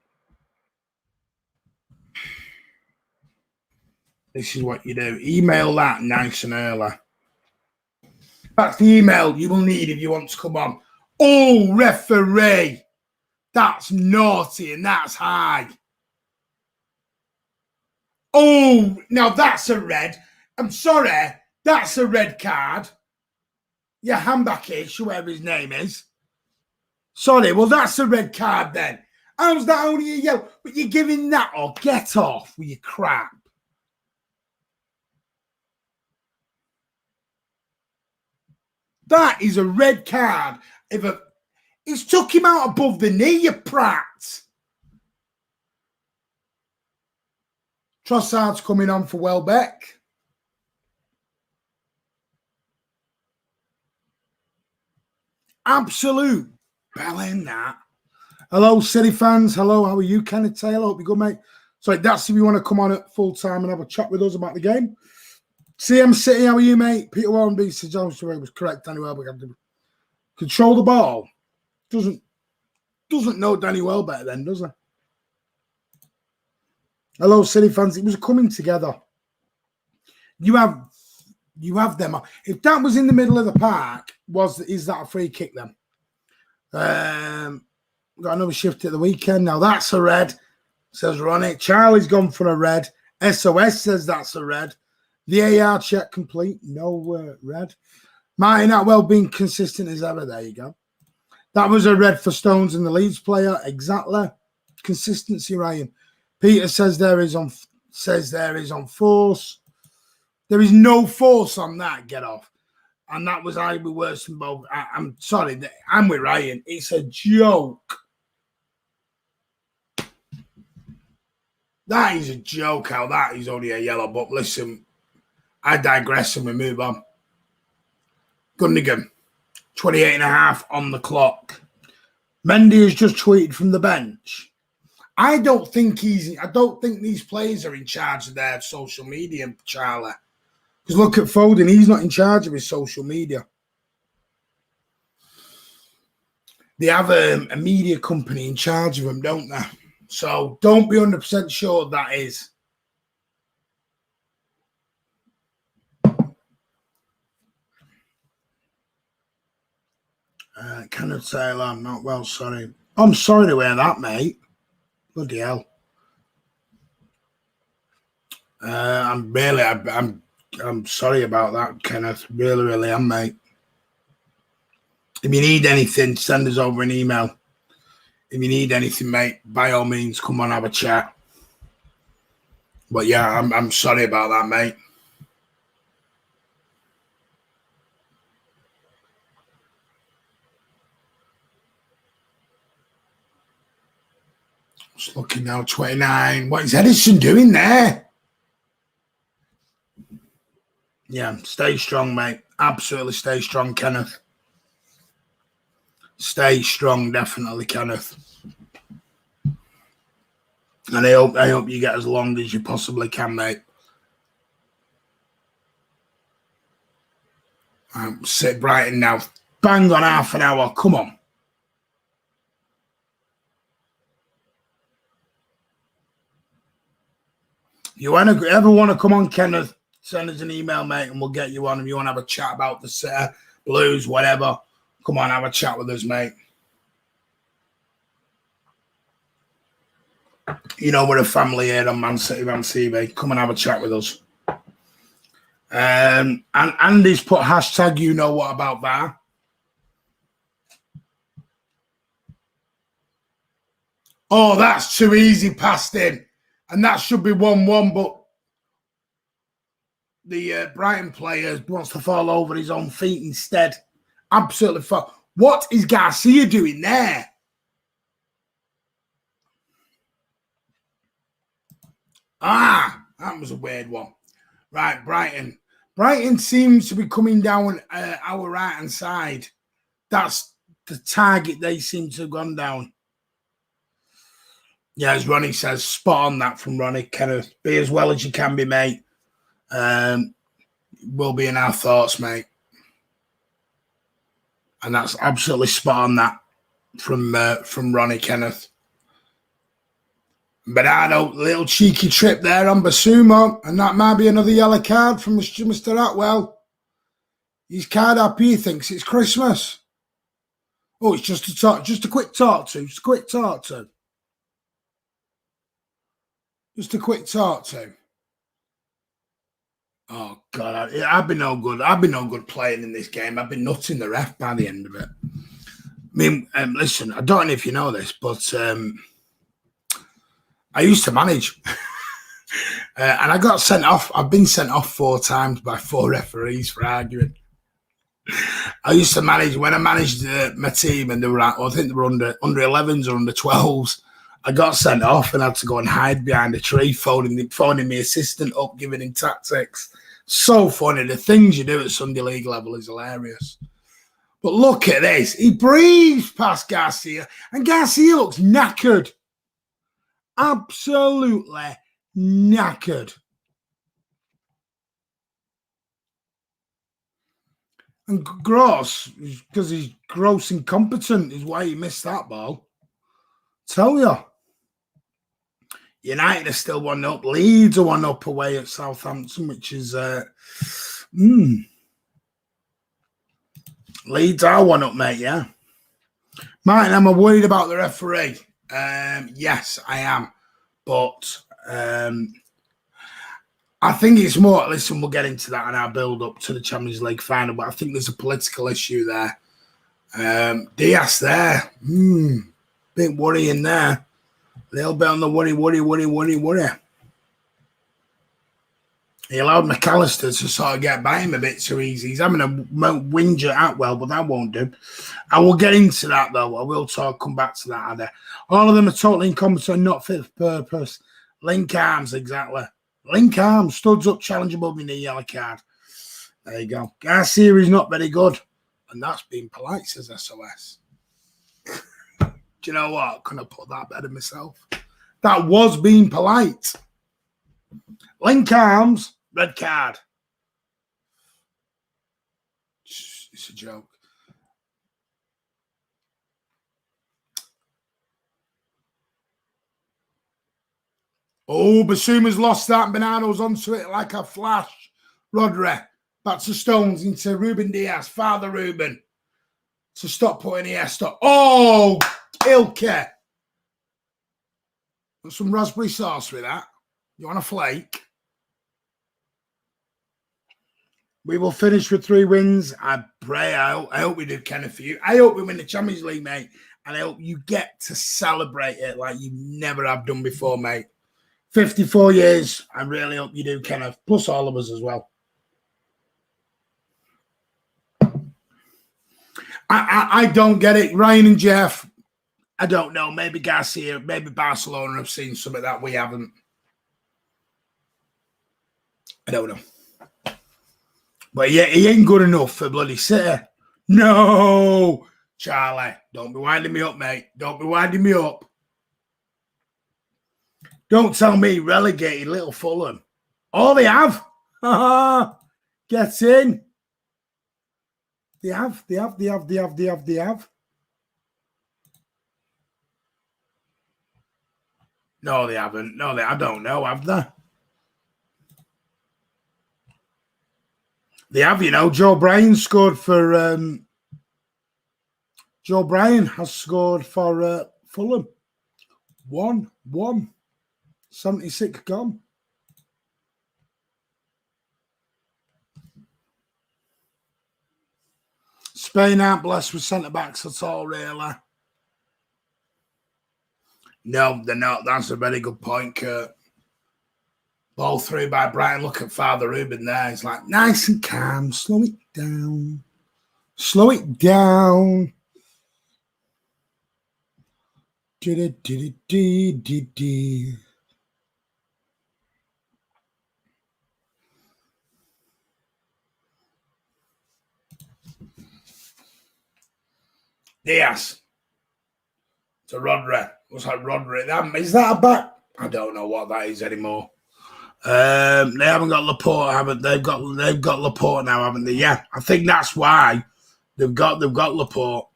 this is what you do. Email that nice and early. That's the email you will need if you want to come on. Oh, referee. That's naughty and that's high. Oh, now that's a red. I'm sorry. That's a red card. Yeah, Hambakish, whoever his name is. Sorry, well, that's a red card then. How's that only a yellow? But you're giving that off. Get off with your crap. That is a red card. It's took him out above the knee, you prat. Trossard's coming on for Welbeck. Absolute belling that. Hello, City fans. Hello, how are you, Kenneth Taylor? Hope you're good, mate. So that's if you want to come on at full time and have a chat with us about the game. CM City, how are you, mate? Peter Warren B. Sir John Stewart was correct. Danny Welbeck had to control the ball. Doesn't know Danny Welbeck then, does he? Hello, City fans. It was coming together. You have them. If that was in the middle of the park, is that a free kick then? Got another shift at the weekend. Now that's a red, says Ronnie. Charlie's gone for a red. SOS says that's a red. The AR check complete. No red. Martin Atwell being consistent as ever. There you go. That was a red for Stones and the Leeds player. Exactly. Consistency, Ryan. Peter says there is on force. There is no force on that. Get off. And that was arguably worse than both. I'm sorry. I'm with Ryan. It's a joke. That is a joke how that is only a yellow. But listen, I digress and we move on. Gundogan, 28 and a half on the clock. Mendy has just tweeted from the bench. I don't think these players are in charge of their social media, Charlie. Because look at Foden, he's not in charge of his social media. They have a media company in charge of them, don't they? So don't be 100% sure that is. Kenneth Taylor, I'm not well, sorry. I'm sorry to hear that, mate. Bloody hell. I'm sorry about that, Kenneth. Really, really am, mate. If you need anything, send us over an email. If you need anything, mate, by all means, come on, have a chat. But yeah, I'm sorry about that, mate. Just looking now, 29. What is Edison doing there? Yeah, stay strong, mate. Absolutely stay strong, Kenneth. Stay strong, definitely, Kenneth. And I hope you get as long as you possibly can, mate. Sit Brighton now. Bang on half an hour. Come on. You ever want to come on, Kenneth, send us an email, mate, and we'll get you on. If you want to have a chat about the Blues, whatever, come on, have a chat with us, mate. You know, we're a family here on Man City Van TV. Come and have a chat with us. And Andy's put hashtag you know what about that. Oh, that's too easy past him. And that should be 1-1, but the Brighton player wants to fall over his own feet instead. Absolutely fall. What is Garcia doing there? Ah, that was a weird one. Right, Brighton. Brighton seems to be coming down our right-hand side. That's the target they seem to have gone down. Yeah, as Ronnie says, spot on that from Ronnie. Kenneth, be as well as you can be, mate. Will be in our thoughts, mate. And that's absolutely spot on that from Ronnie, Kenneth. Bernardo, little cheeky trip there on Basuma, and that might be another yellow card from Mr. Atwell. He's card happy, he thinks it's Christmas. Oh, it's just a quick talk to. Just a quick talk to. Oh God, I've been no good. I've been no good playing in this game. I've been nutting the ref by the end of it. I mean, listen, I don't know if you know this, but I used to manage, and I got sent off. I've been sent off 4 times by 4 referees for arguing. I used to manage when I managed my team, and they were I think they were under 11s or under 12s. I got sent off and had to go and hide behind a tree, phoning my assistant up, giving him tactics. So funny. The things you do at Sunday League level is hilarious. But look at this. He breathes past Garcia, and Garcia looks knackered. Absolutely knackered. And Gross, because he's gross incompetent, is why he missed that ball. Tell you. United are still 1-up. Leeds are 1-up away at Southampton, which is Leeds are 1-up, mate, yeah. Martin, am I worried about the referee? Yes, I am. But I think it's more, listen, we'll get into that in our build-up to the Champions League final, but I think there's a political issue there. Diaz there. Bit worrying there. A little bit on the worry. He allowed McAllister to sort of get by him a bit too easy. He's having a whinge at Atwell, but that won't do. I will get into that, though. I will come back to that. Either. All of them are totally incompetent and not fit for purpose. Link arms, exactly. Link arms, studs up, challenge above me, yellow card. There you go. Garcia is not very good. And that's being polite, says SOS. Do you know what? Couldn't have put that better myself. That was being polite. Link arms, red card. It's a joke. Oh, Basuma's lost that. And Bernardo's onto it like a flash. Rodri back to Stones into Ruben Diaz. Father Ruben to stop putting Iniesta. Oh, Ilke. Got some raspberry sauce with that. You want a flake? We will finish with 3 wins. I pray. I hope we do, Kenneth, for you. I hope we win the Champions League, mate. And I hope you get to celebrate it like you never have done before, mate. 54 years. I really hope you do, Kenneth. Plus all of us as well. I don't get it. Ryan and Jeff, I don't know. Maybe Garcia, maybe Barcelona have seen something that we haven't. I don't know. But yeah, he ain't good enough for bloody City. No, Charlie. Don't be winding me up, mate. Don't be winding me up. Don't tell me relegated little Fulham. Oh, they have. Get in. They have. No, they haven't. No, I don't know. Have they? They have, you know. Joe Bryan scored for... Joe Bryan has scored for Fulham. 1-1. 76 gone. Spain aren't blessed with centre-backs at all, really. No, they're not. That's a very good point, Kurt. Ball through by Brighton. Look at Father Ruben there. He's like, nice and calm. Slow it down. Slow it down. Diaz to Rodri. Looks like Rodri. Is that a back? I don't know what that is anymore. They haven't got Laporte, haven't they? They've got Laporte now, haven't they? Yeah, I think that's why they've got Laporte.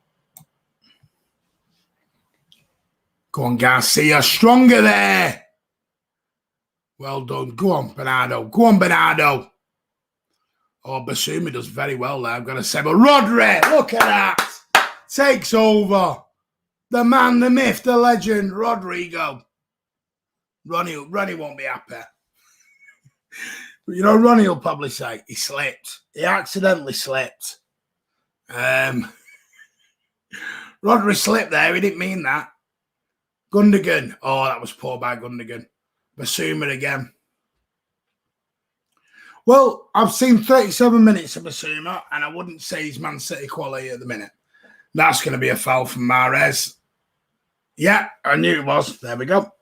Go on, Garcia, stronger there. Well done. Go on, Bernardo. Go on, Bernardo. Oh, Basuma does very well there, I've got to say. But Rodri, look at that. Takes over. The man, the myth, the legend, Rodrigo. Ronnie won't be happy. But you know, Ronnie will probably say he slipped. He accidentally slipped. Rodri slipped there. He didn't mean that. Gundogan. Oh, that was poor by Gundogan. Basuma again. Well, I've seen 37 minutes of Basuma, and I wouldn't say he's Man City quality at the minute. That's going to be a foul from Mahrez. Yeah, I knew it was. There we go.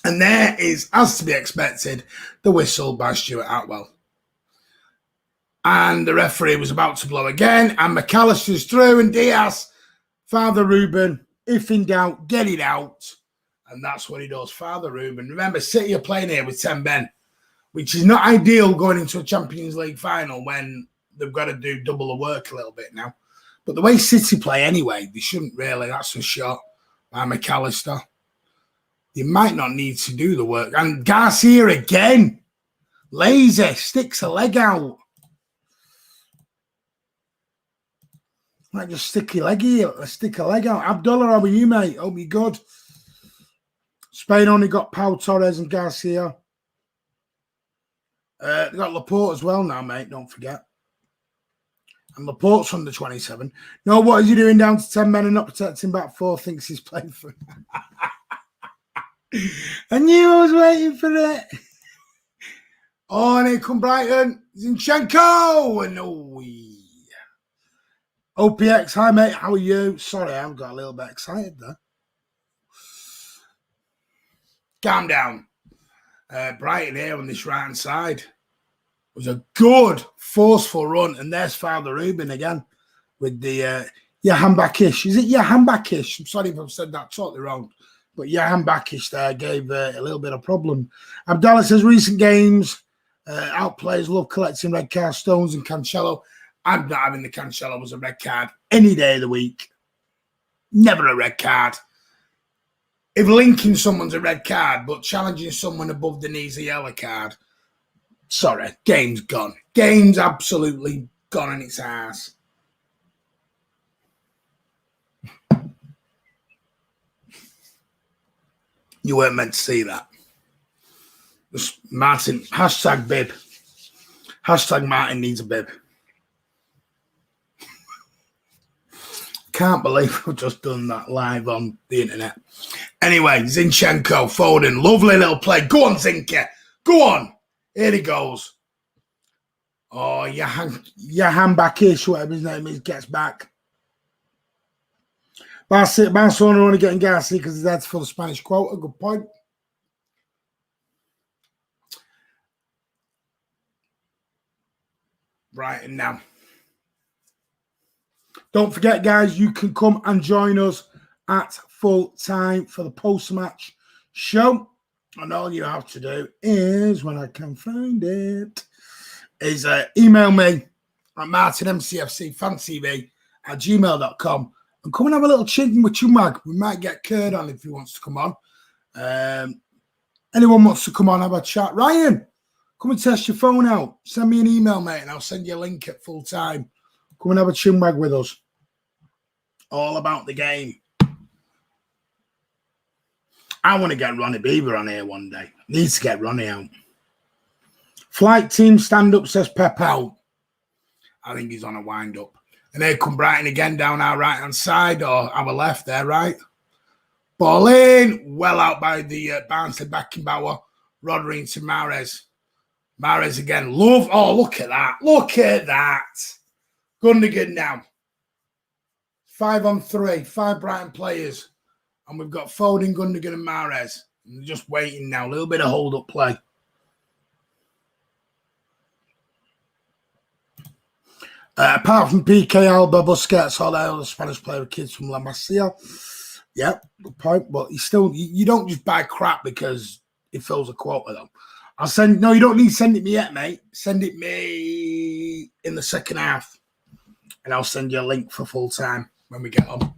And there is, as to be expected, the whistle by Stuart Atwell. And the referee was about to blow again, and McAllister's through, and Diaz, Father Ruben, if in doubt, get it out. And that's what he does, Father Ruben. Remember, City are playing here with 10 men, which is not ideal going into a Champions League final when they've got to do double the work a little bit now. But the way City play anyway, they shouldn't really. That's a shot by McAllister. You might not need to do the work. And Garcia again. Lazy. Sticks a leg out. Might just stick a leg out. Abdullah, how are you, mate? Hope you're good. Spain only got Pau Torres and Garcia. They got Laporte as well now, mate. Don't forget. And Laporte's under 27. No, what is he doing down to 10 men and not protecting back four? Thinks he's playing for. I knew I was waiting for it. Oh, and here come Brighton. Zinchenko. And OPX, hi, mate. How are you? Sorry, I got a little bit excited there. Calm down. Brighton here on this right-hand side. It was a good, forceful run. And there's Father Ruben again with the Yahan-Bakish. Is it Yahan-Bakish? I'm sorry if I've said that totally wrong. But Yahan-Bakish there gave a little bit of problem. Abdallah says recent games, outplayers love collecting red card Stones and Cancelo. I'm not having the Cancelo as a red card any day of the week. Never a red card. If linking someone's a red card, but challenging someone above the knees a yellow card, sorry, game's gone. Game's absolutely gone in its ass. You weren't meant to see that. Just Martin, hashtag bib. Hashtag Martin needs a bib. Can't believe I've just done that live on the internet. Anyway, Zinchenko, Foden, lovely little play. Go on, Zinke. Go on. Here he goes. Oh, Yahan-Bakish, whatever his name is, gets back. Barcelona only getting Garcia because he's had for the Spanish quota. Good point. Brighton now. Don't forget, guys, you can come and join us at full time for the post-match show. And all you have to do is, when I can find it, is email me at martinmcfcfantv@gmail.com and come and have a little chin with Chumag. We might get Kurd on if he wants to come on. Anyone wants to come on, have a chat. Ryan, come and test your phone out. Send me an email, mate, and I'll send you a link at full time. Come and have a chinwag with us. All about the game. I want to get Ronnie Beaver on here one day. Needs to get Ronnie out. Flight team stand up, says Pep out. I think he's on a wind up. And here come Brighton again down our right hand side or our left there, right? Ball in. Well out by the Barnsley Beckenbauer. Rodri into Mahrez. Mahrez again. Love. Oh, look at that. Look at that. Gundogan now. 5-on-3. 5 Brighton players. And we've got Foden, Gundogan and Mahrez. And they're just waiting now. A little bit of hold-up play. Apart from PK, Alba, Busquets, all the other Spanish player kids from La Masia. Yeah, good point. But you don't just buy crap because it fills a quota, though. No, you don't need to send it me yet, mate. Send it me in the second half. And I'll send you a link for full time when we get on.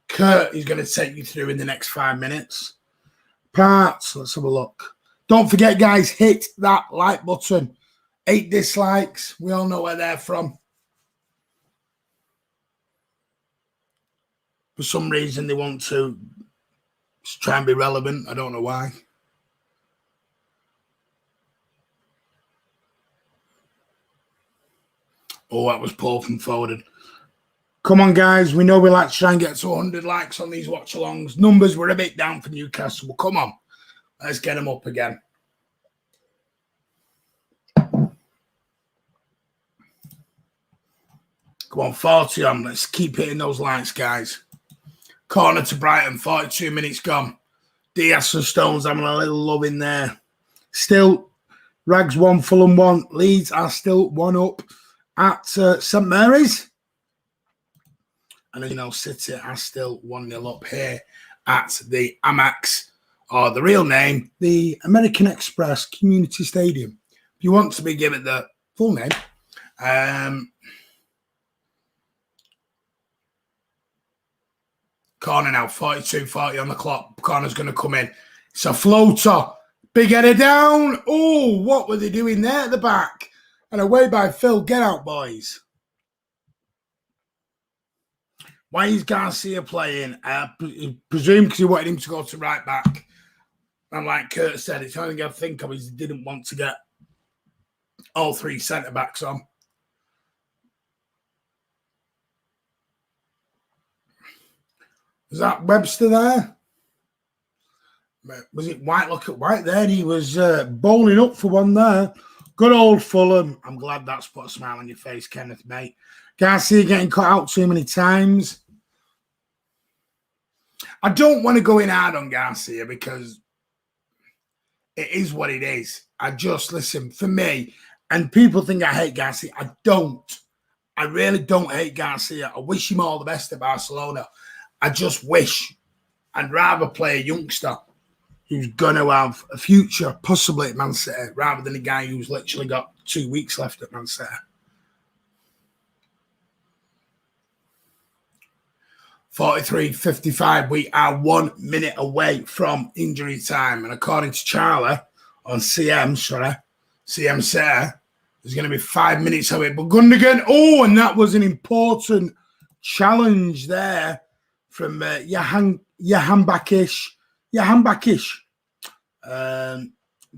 Kurt is going to take you through in the next 5 minutes. Parts, let's have a look. Don't forget, guys, hit that like button. 8 dislikes. We all know where they're from. For some reason, they want to try and be relevant. I don't know why. Oh, that was Paul from Foden. Come on, guys. We know we like to try and get to 100 likes on these watch-alongs. Numbers were a bit down for Newcastle. Well, come on. Let's get them up again. Come on, 40 on. Let's keep hitting those likes, guys. Corner to Brighton. 42 minutes gone. Diaz and Stones having a little love in there. Still, Rags 1, Fulham 1. Leeds are still 1 up at St Mary's. And as you know, City are still 1-0 up here at the Amex, or the real name, the American Express Community Stadium. If you want to be given the full name, corner now, 42-40 on the clock. Corner's going to come in. It's a floater. Big header down. Oh, what were they doing there at the back? And away by Phil. Get out, boys. Why is Garcia playing? I presume because he wanted him to go to right back. And like Kurt said, it's only thing I think of is he didn't want to get all 3 centre-backs on. Was that Webster there? Was it White? Look at White there. He was bowling up for one there. Good old Fulham. I'm glad that's put a smile on your face, Kenneth, mate. Garcia getting cut out too many times. I don't want to go in hard on Garcia because it is what it is. Listen, for me, and people think I hate Garcia. I don't. I really don't hate Garcia. I wish him all the best at Barcelona. I just wish I'd rather play a youngster who's going to have a future, possibly at Man City, rather than a guy who's literally got 2 weeks left at Man City. 43-55, we are 1 minute away from injury time. And according to Charlie on CM City, there's going to be 5 minutes of it. But Gundogan, and that was an important challenge there from Jahan Bakish.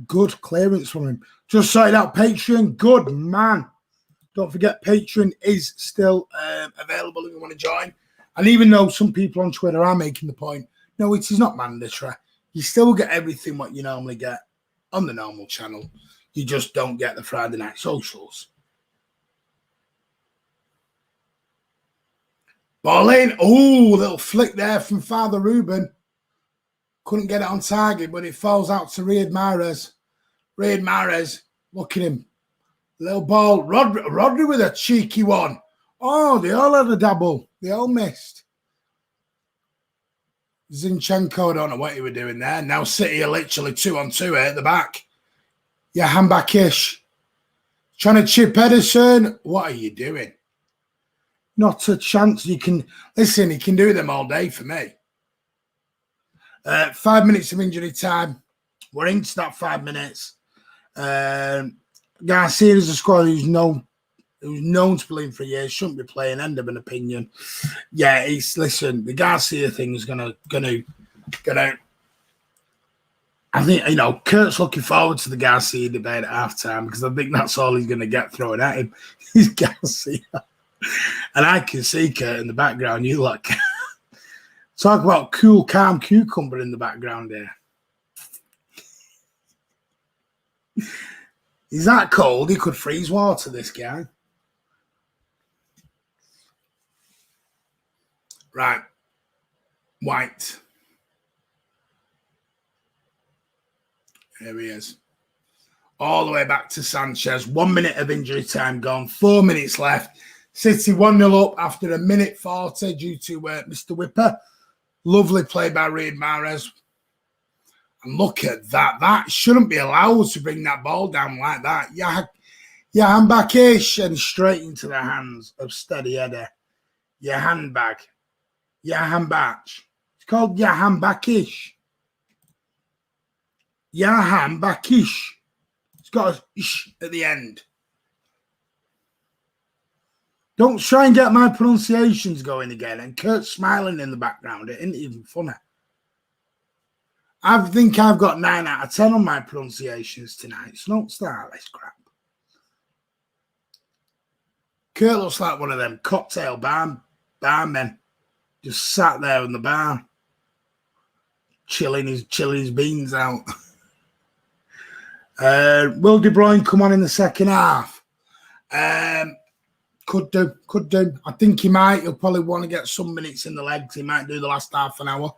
Good clearance from him. Just sorted out Patreon. Good man. Don't forget, Patreon is still available if you want to join. And even though some people on Twitter are making the point, no, it is not mandatory. You still get everything what you normally get on the normal channel. You just don't get the Friday night socials. Ball in. Oh, little flick there from Father Ruben. Couldn't get it on target, but it falls out to Riyad Mahrez. Riyad Mahrez, look at him. Little ball. Rodri with a cheeky one. Oh, they all had a double. They all missed. Zinchenko, I don't know what he was doing there. Now City are literally 2-on-2 at the back. Jahan Bakish. Trying to chip Edison. What are you doing? Not a chance. You can listen, he can do them all day for me. 5 minutes of injury time. We're into that 5 minutes. Garcia is a squad who's known to play for years, shouldn't be playing, end of an opinion. Yeah, the Garcia thing is gonna I think, Kurt's looking forward to the Garcia debate at halftime because I think that's all he's gonna get thrown at him. He's Garcia. And I can see Kurt in the background. You look. Talk about cool, calm cucumber in the background there. He's that cold, he could freeze water, this guy. Right. White. Here he is. All the way back to Sanchez. 1 minute of injury time gone. 4 minutes left. City 1-0 up after a minute 40 due to Mr. Whipper. Lovely play by Riyad Mahrez. And look at that. That shouldn't be allowed to bring that ball down like that. Your back-ish and straight into the hands of Steady Eddie. Your handbag. Your handbatch. It's called your handback-ish. Your handback-ish. It's got a ish at the end. Don't try and get my pronunciations going again. And Kurt's smiling in the background. It isn't even funny. I think I've got 9 out of 10 on my pronunciations tonight. So don't start this crap. Kurt looks like one of them cocktail barmen. Just sat there in the bar. Chilling his beans out. Will De Bruyne come on in the second half? Could do. I think he might. He'll probably want to get some minutes in the legs. He might do the last half an hour.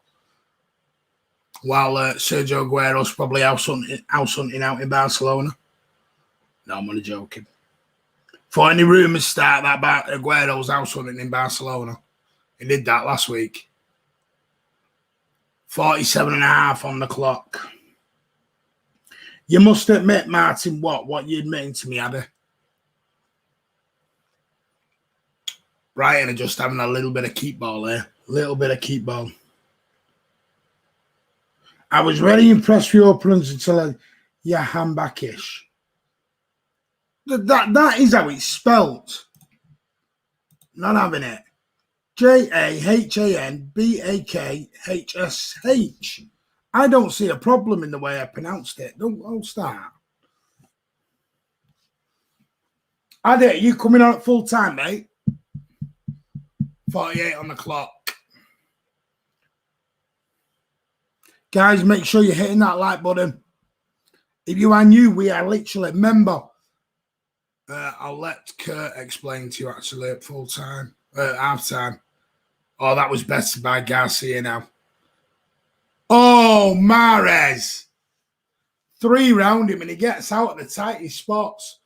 While Sergio Aguero's probably house hunting out in Barcelona. No, I'm only joking. For any rumours start that about Aguero's house hunting in Barcelona. He did that last week. 47.5 on the clock. You must admit, Martin, what you admitting to me, Addy? Brighton are just having a little bit of keep ball there. A little bit of keep ball. I was very impressed with your opponents until Handback-ish. That is how it's spelt. Not having it. Jahanbaksh. I don't see a problem in the way I pronounced it. Don't start. Addy, you coming on at full time, mate? 48 on the clock. Guys, make sure you're hitting that like button. If you are new, we are literally, remember, I'll let Kurt explain to you actually at full time, half time. Oh, that was better by Garcia now. Oh, Mahrez. 3 round him and he gets out at the tightest spots.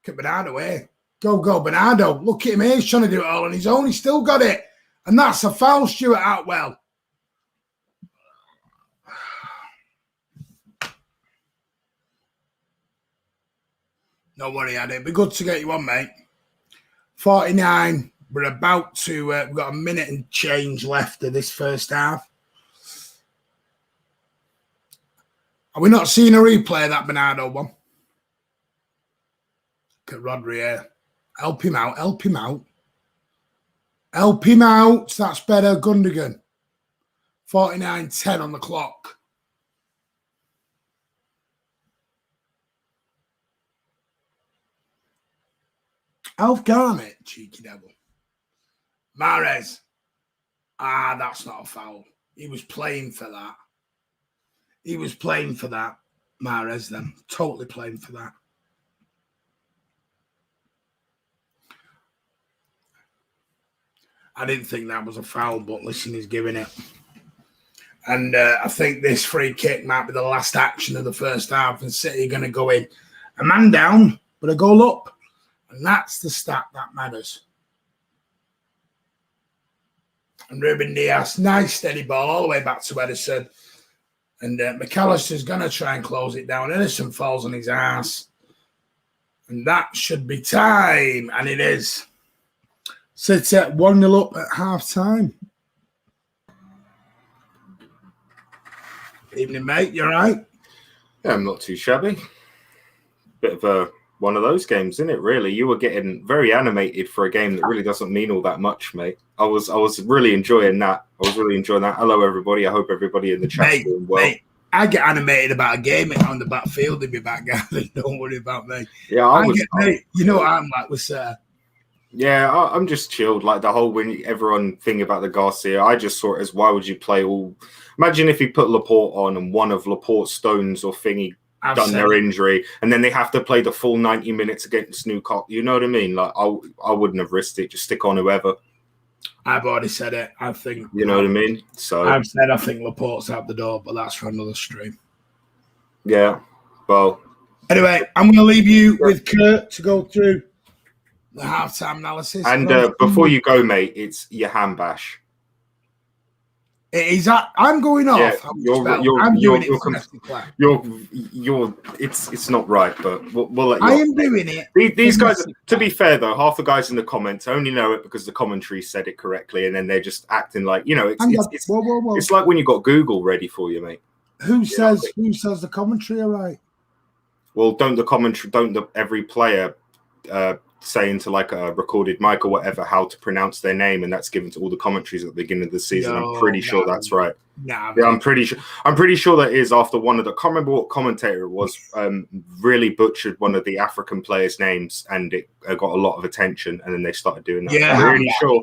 Look at Bernardo here. Go, Bernardo. Look at him here. He's trying to do it all on his own. He's still got it. And that's a foul, Stuart Atwell. Don't worry, Addy. It'd be good to get you on, mate. 49. We're about to, we've got a minute and change left of this first half. Are we not seeing a replay of that Bernardo one? Look at Rodri here. Help him out. Help him out. Help him out. That's better. Gundogan. 49-10 on the clock. Alf Garnett, cheeky devil. Mahrez. That's not a foul. He was playing for that. He was playing for that, Mahrez, then. Totally playing for that. I didn't think that was a foul, but listen, he's giving it. And I think this free kick might be the last action of the first half, and City are going to go in. A man down, but a goal up. And that's the stat that matters. And Ruben Dias, nice steady ball all the way back to Edison. And McAllister's going to try and close it down. Edison falls on his ass. And that should be time. And it is. City at 1-0 up at half time. Evening, mate. You all right? Yeah, I'm not too shabby. Bit of one of those games, isn't it, really? You were getting very animated for a game that really doesn't mean all that much, mate. I was really enjoying that. Hello, everybody. I hope everybody in the chat's doing well. Mate, I get animated about a game on the backfield in my back garden. Don't worry about me. Yeah, you know what I'm like with Yeah, I'm just chilled. Like the whole everyone thing about the Garcia, I just saw it as why would you play all? Imagine if he put Laporte on and one of Laporte's stones or thingy done their injury, and then they have to play the full 90 minutes against Newcastle. You know what I mean? Like, I wouldn't have risked it. Just stick on whoever. I've already said it. I think. You know what I mean? So I've said I think Laporte's out the door, but that's for another stream. Yeah. Well. Anyway, I'm going to leave you with Kurt to go through the halftime analysis. And before you go, mate, it's your hand bash. I'm going off. It's not right, but we'll let you. I am doing it. These guys, to be fair though, half the guys in the comments only know it because the commentary said it correctly, and then they're just acting like, you know, it's like when you got Google ready for you, mate. Who says the commentary are right? Well, don't every player say into like a recorded mic or whatever how to pronounce their name, and that's given to all the commentaries at the beginning of the season. I'm pretty sure that's right. I'm pretty sure that is after one of the, I can't remember what commentator it was, really butchered one of the African players' names, and it got a lot of attention, and then they started doing that. Yeah, I'm really sure.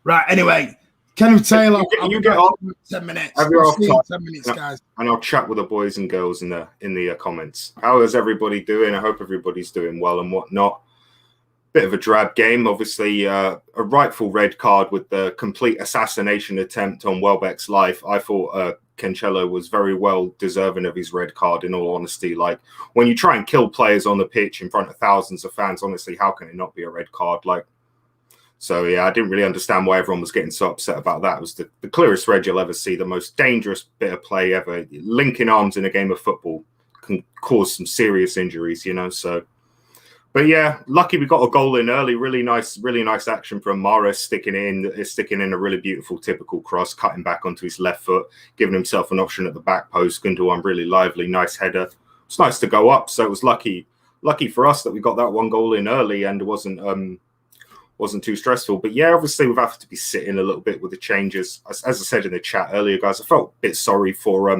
Right. Anyway, Kenneth Taylor, you get off 10 minutes. Have your off 10 minutes, guys. And I'll chat with the boys and girls in the comments. How is everybody doing? I hope everybody's doing well and whatnot. Bit of a drab game, obviously. A rightful red card with the complete assassination attempt on Welbeck's life. I thought Cancelo was very well deserving of his red card, in all honesty. Like, when you try and kill players on the pitch in front of thousands of fans, honestly, how can it not be a red card? Like, so, yeah, I didn't really understand why everyone was getting so upset about that. It was the clearest red you'll ever see, the most dangerous bit of play ever. Linking arms in a game of football can cause some serious injuries, you know. So, but yeah, lucky we got a goal in early. Really nice action from Mahrez, sticking in a really beautiful typical cross, cutting back onto his left foot, giving himself an option at the back post. Gundogan really lively, nice header. It's nice to go up. So it was lucky for us that we got that one goal in early, and it wasn't too stressful. But yeah, obviously we've had to be sitting a little bit with the changes. As I said in the chat earlier, guys, I felt a bit sorry for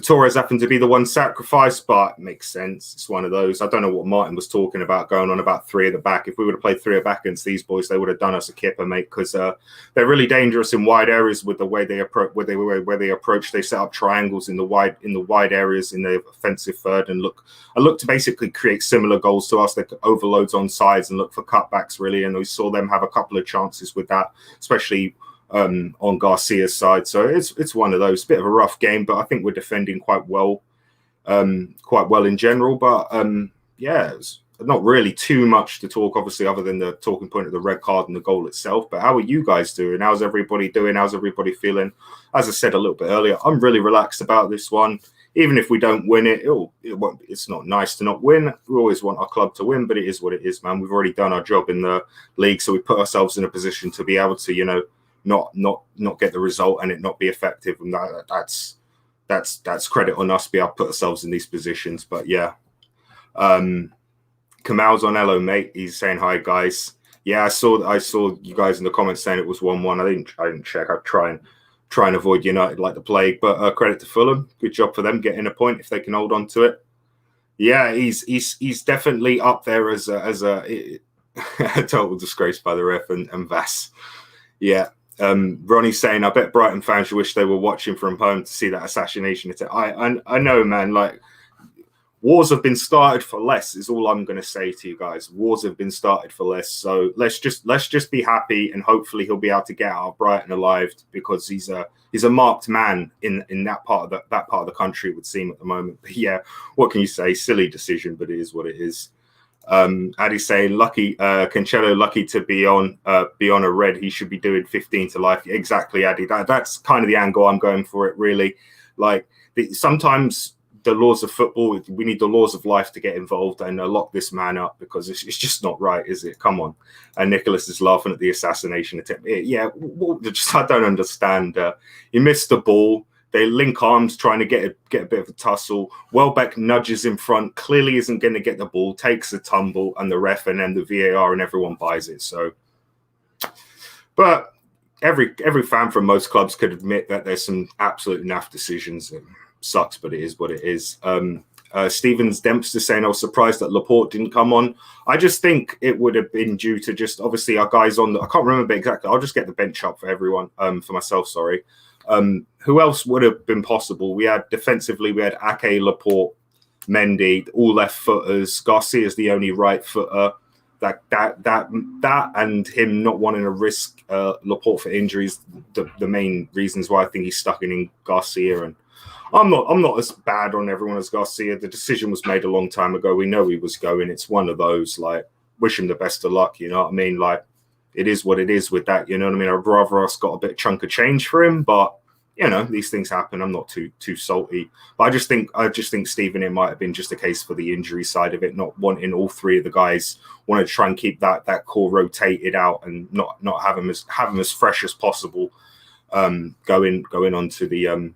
Torres having to be the one sacrificed, but it makes sense. It's one of those. I don't know what Martin was talking about, going on about three at the back. If we would have played three at the back against these boys, they would have done us a kipper, mate, because they're really dangerous in wide areas with the way they approach. Where they approach, they set up triangles in the wide areas in the offensive third, and look to basically create similar goals to us. They overloads on sides and look for cutbacks, really. And we saw them have a couple of chances with that, especially on Garcia's side. So it's one of those, bit of a rough game, but I think we're defending quite well in general. But yeah, it's not really too much to talk, obviously, other than the talking point of the red card and the goal itself. But how are you guys doing? How's everybody doing? How's everybody feeling? As I said a little bit earlier, I'm really relaxed about this one. Even if we don't win it's not nice to not win. We always want our club to win, but it is what it is, man. We've already done our job in the league, so we put ourselves in a position to be able to, you know, not get the result and it not be effective, and that's credit on us, be able to put ourselves in these positions. But yeah, Kamal's on hello, mate. He's saying hi, guys. Yeah, I saw you guys in the comments saying it was 1-1. I didn't check. I try and avoid United like the plague, but credit to Fulham. Good job for them getting a point if they can hold on to it. Yeah, he's definitely up there as a total disgrace by the ref and Vass. Yeah. Ronnie's saying, I bet Brighton fans wish they were watching from home to see that assassination attack. I know, man. Like, wars have been started for less is all I'm going to say to you guys. Wars have been started for less. So let's just be happy, and hopefully he'll be able to get out of Brighton alive, because he's a marked man in that part of the country, it would seem, at the moment. But yeah, what can you say? Silly decision, but it is what it is. Addy's saying, Cancelo lucky to be on a red. He should be doing 15 to life. Exactly, Addy. That's kind of the angle I'm going for it, really. Like, sometimes the laws of football, we need the laws of life to get involved and lock this man up, because it's just not right, is it? Come on. And Nicholas is laughing at the assassination attempt. I don't understand. He missed the ball. They link arms, trying to get a bit of a tussle. Welbeck nudges in front, clearly isn't going to get the ball, takes a tumble, and the ref and then the VAR and everyone buys it. So, but every fan from most clubs could admit that there's some absolute naff decisions. It sucks, but it is what it is. Stevens Dempster saying, I was surprised that Laporte didn't come on. I just think it would have been due to just, obviously, our guys on I can't remember exactly. I'll just get the bench up for everyone, for myself, sorry. Who else would have been possible? We had defensively, we had Ake, Laporte, Mendy, all left footers. Garcia's the only right footer. That and him not wanting to risk Laporte for injuries, the main reasons why I think he's stuck in Garcia. And I'm not as bad on everyone as Garcia. The decision was made a long time ago. We know he was going. It's one of those, like, wish him the best of luck. You know what I mean? Like, it is what it is with that. You know what I mean? I'd rather us got a bit of chunk of change for him, but you know, these things happen. I'm not too salty. But I just think Stephen, it might have been just a case for the injury side of it, not wanting all three of the guys, wanted to try and keep that core rotated out and not have them as fresh as possible, going onto the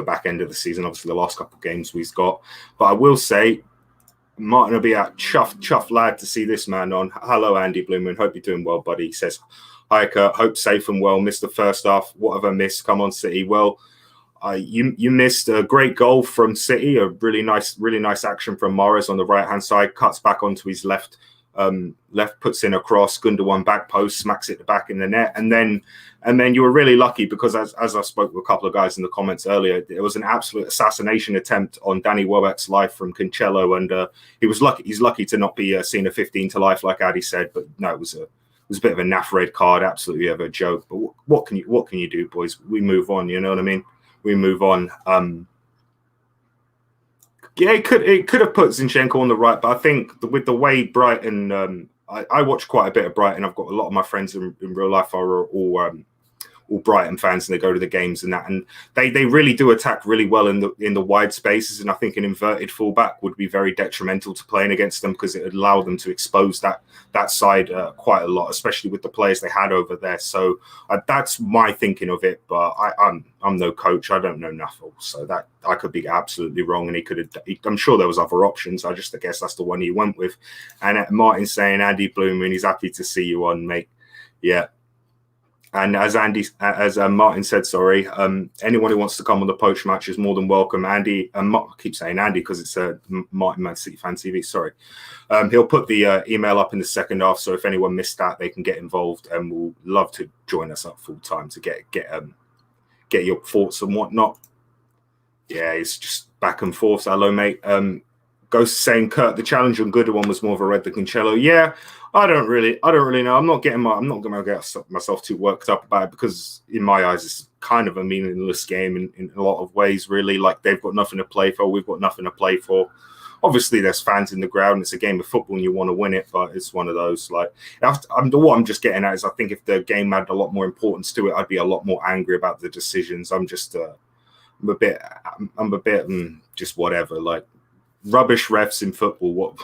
back end of the season. Obviously, the last couple of games we've got. But I will say, Martin will be a chuff lad to see this man on. Hello, Andy Bloomman. Hope you're doing well, buddy. He says, hi, Kurt. Hope safe and well. Missed the first half. What have I missed? Come on, City. Well, you missed a great goal from City. A really nice action from Morris on the right-hand side. Cuts back onto his left, puts in a cross. Gundogan back post, smacks it back in the net. And then you were really lucky because as I spoke with a couple of guys in the comments earlier, it was an absolute assassination attempt on Danny Welbeck's life from Cancelo. And he was lucky. He's lucky to not be seen a 15 to life, like Addy said. But no, it was a bit of a naff red card, absolutely of a joke. But what can you do, boys? We move on. You know what I mean? We move on. Yeah, it could have put Zinchenko on the right, but I think with the way Brighton, I watch quite a bit of Brighton. I've got a lot of my friends in real life are all Brighton fans, and they go to the games and that, and they really do attack really well in the wide spaces. And I think an inverted fullback would be very detrimental to playing against them because it would allow them to expose that side quite a lot, especially with the players they had over there. So that's my thinking of it. But I'm no coach. I don't know nothing, so that I could be absolutely wrong. And he could have. I'm sure there was other options. I guess that's the one he went with. And Martin saying Andy Blooming, he's happy to see you on, mate. Yeah. And as Martin said, sorry, anyone who wants to come on the poach match is more than welcome. Andy, I keep saying Andy because it's Martin McFcFantv. Sorry, he'll put the email up in the second half. So if anyone missed that, they can get involved, and we'll love to join us up full time to get your thoughts and whatnot. Yeah, it's just back and forth. Hello, mate. Ghost saying, Kurt, the challenge on Gundogan was more of a red than Cancelo. Yeah, I don't really know. I'm not going to get myself too worked up about it because in my eyes, it's kind of a meaningless game in a lot of ways, really. Like, they've got nothing to play for. We've got nothing to play for. Obviously, there's fans in the ground. It's a game of football and you want to win it, but it's one of those. Like, what I'm just getting at is I think if the game had a lot more importance to it, I'd be a lot more angry about the decisions. I'm a bit just whatever. Like, rubbish refs in football.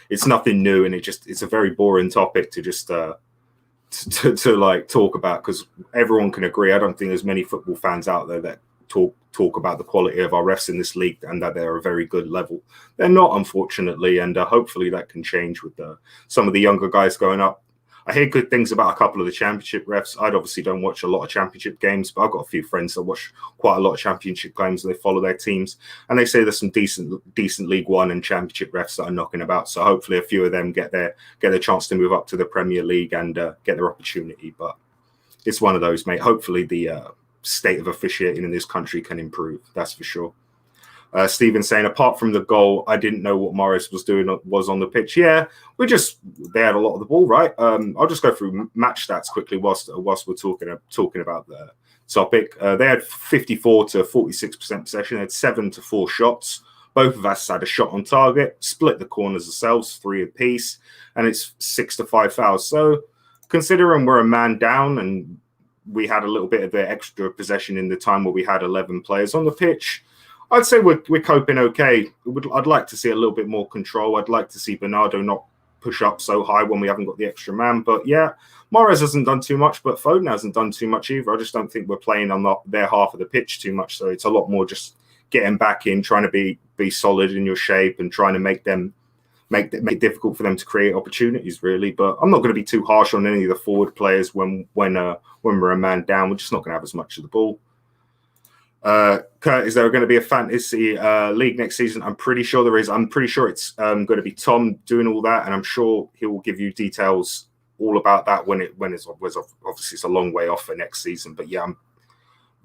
It's nothing new, and it's a very boring topic to just to like talk about because everyone can agree. I don't think there's many football fans out there that talk about the quality of our refs in this league and that they're a very good level. They're not, unfortunately, and hopefully that can change with some of the younger guys going up. I hear good things about a couple of the championship refs. I obviously don't watch a lot of championship games, but I've got a few friends that watch quite a lot of championship games and they follow their teams. And they say there's some decent League One and championship refs that are knocking about. So hopefully a few of them get their chance to move up to the Premier League and get their opportunity. But it's one of those, mate. Hopefully the state of officiating in this country can improve. That's for sure. Stephen saying, apart from the goal, I didn't know what Morris was doing on the pitch. Yeah, they had a lot of the ball, right? I'll just go through match stats quickly whilst we're talking about the topic. They had 54 to 46% possession. They had 7 to 4 shots. Both of us had a shot on target, split the corners ourselves, 3 apiece, and it's 6 to 5 fouls. So considering we're a man down and we had a little bit of the extra possession in the time where we had 11 players on the pitch, I'd say we're coping okay. I'd like to see a little bit more control. I'd like to see Bernardo not push up so high when we haven't got the extra man. But yeah, Morris hasn't done too much, but Foden hasn't done too much either. I just don't think we're playing on their half of the pitch too much. So it's a lot more just getting back in, trying to be solid in your shape and trying to make it difficult for them to create opportunities, really. But I'm not going to be too harsh on any of the forward players when we're a man down. We're just not going to have as much of the ball. Kurt, is there going to be a fantasy league next season? I'm pretty sure there is. I'm pretty sure it's going to be Tom doing all that, and I'm sure he will give you details all about that when it's obviously it's a long way off for next season. But yeah,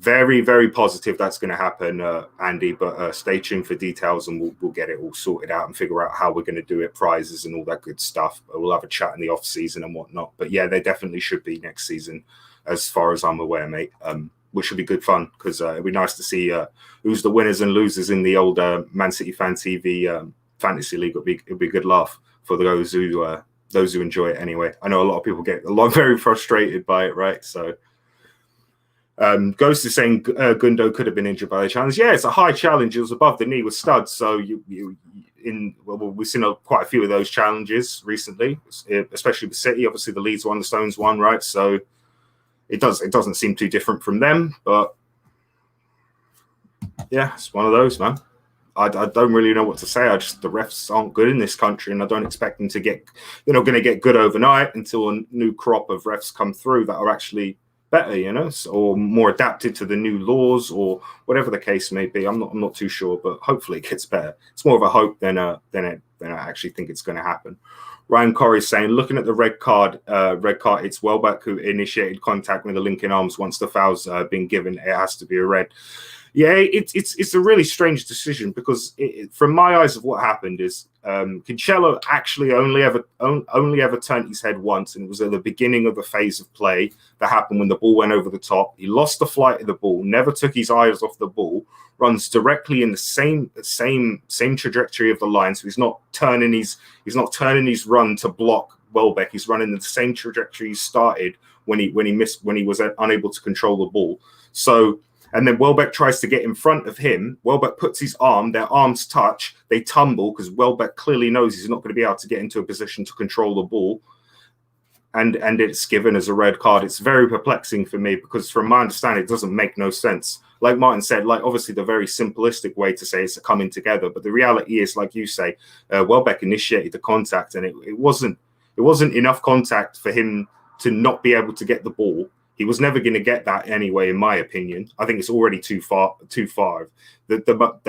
very, very positive that's going to happen, Andy. But stay tuned for details, and we'll get it all sorted out and figure out how we're going to do it, prizes and all that good stuff. We'll have a chat in the off season and whatnot. But yeah, they definitely should be next season, as far as I'm aware, mate. Which should be good fun, because it'd be nice to see who's the winners and losers in the old Man City Fan TV Fantasy League. It'd be a good laugh for those who enjoy it anyway. I know a lot of people get very frustrated by it, right? So. Ghost is saying Gundo could have been injured by the challenge. Yeah, it's a high challenge. It was above the knee with studs. So we've seen quite a few of those challenges recently, especially with City. Obviously, the Leeds one, the Stones one, right? So it doesn't seem too different from them. But yeah, it's one of those, man. I don't really know what to say. The refs aren't good in this country, and I don't expect them to get. They're not going to get good overnight until a new crop of refs come through that are actually better, or more adapted to the new laws, or whatever the case may be. I'm not too sure, but hopefully it gets better. It's more of a hope than I actually think it's going to happen. Ryan Corey is saying, looking at the red card, it's Welbeck who initiated contact with the link in arms. Once the foul's been given, it has to be a red. Yeah, it's a really strange decision, because from my eyes of what happened is Cancelo actually only ever turned his head once, and it was at the beginning of the phase of play that happened when the ball went over the top. He lost the flight of the ball, never took his eyes off the ball, runs directly in the same trajectory of the line. So he's not turning his run to block Welbeck. He's running the same trajectory he started when he was unable to control the ball. So. And then Welbeck tries to get in front of him. Welbeck puts his arm, their arms touch, they tumble, because Welbeck clearly knows he's not going to be able to get into a position to control the ball. And it's given as a red card. It's very perplexing for me, because from my understanding, it doesn't make no sense. Like Martin said, obviously the very simplistic way to say it's a coming together. But the reality is, like you say, Welbeck initiated the contact, and it wasn't enough contact for him to not be able to get the ball. He was never going to get that anyway, in my opinion. I think it's already too far. The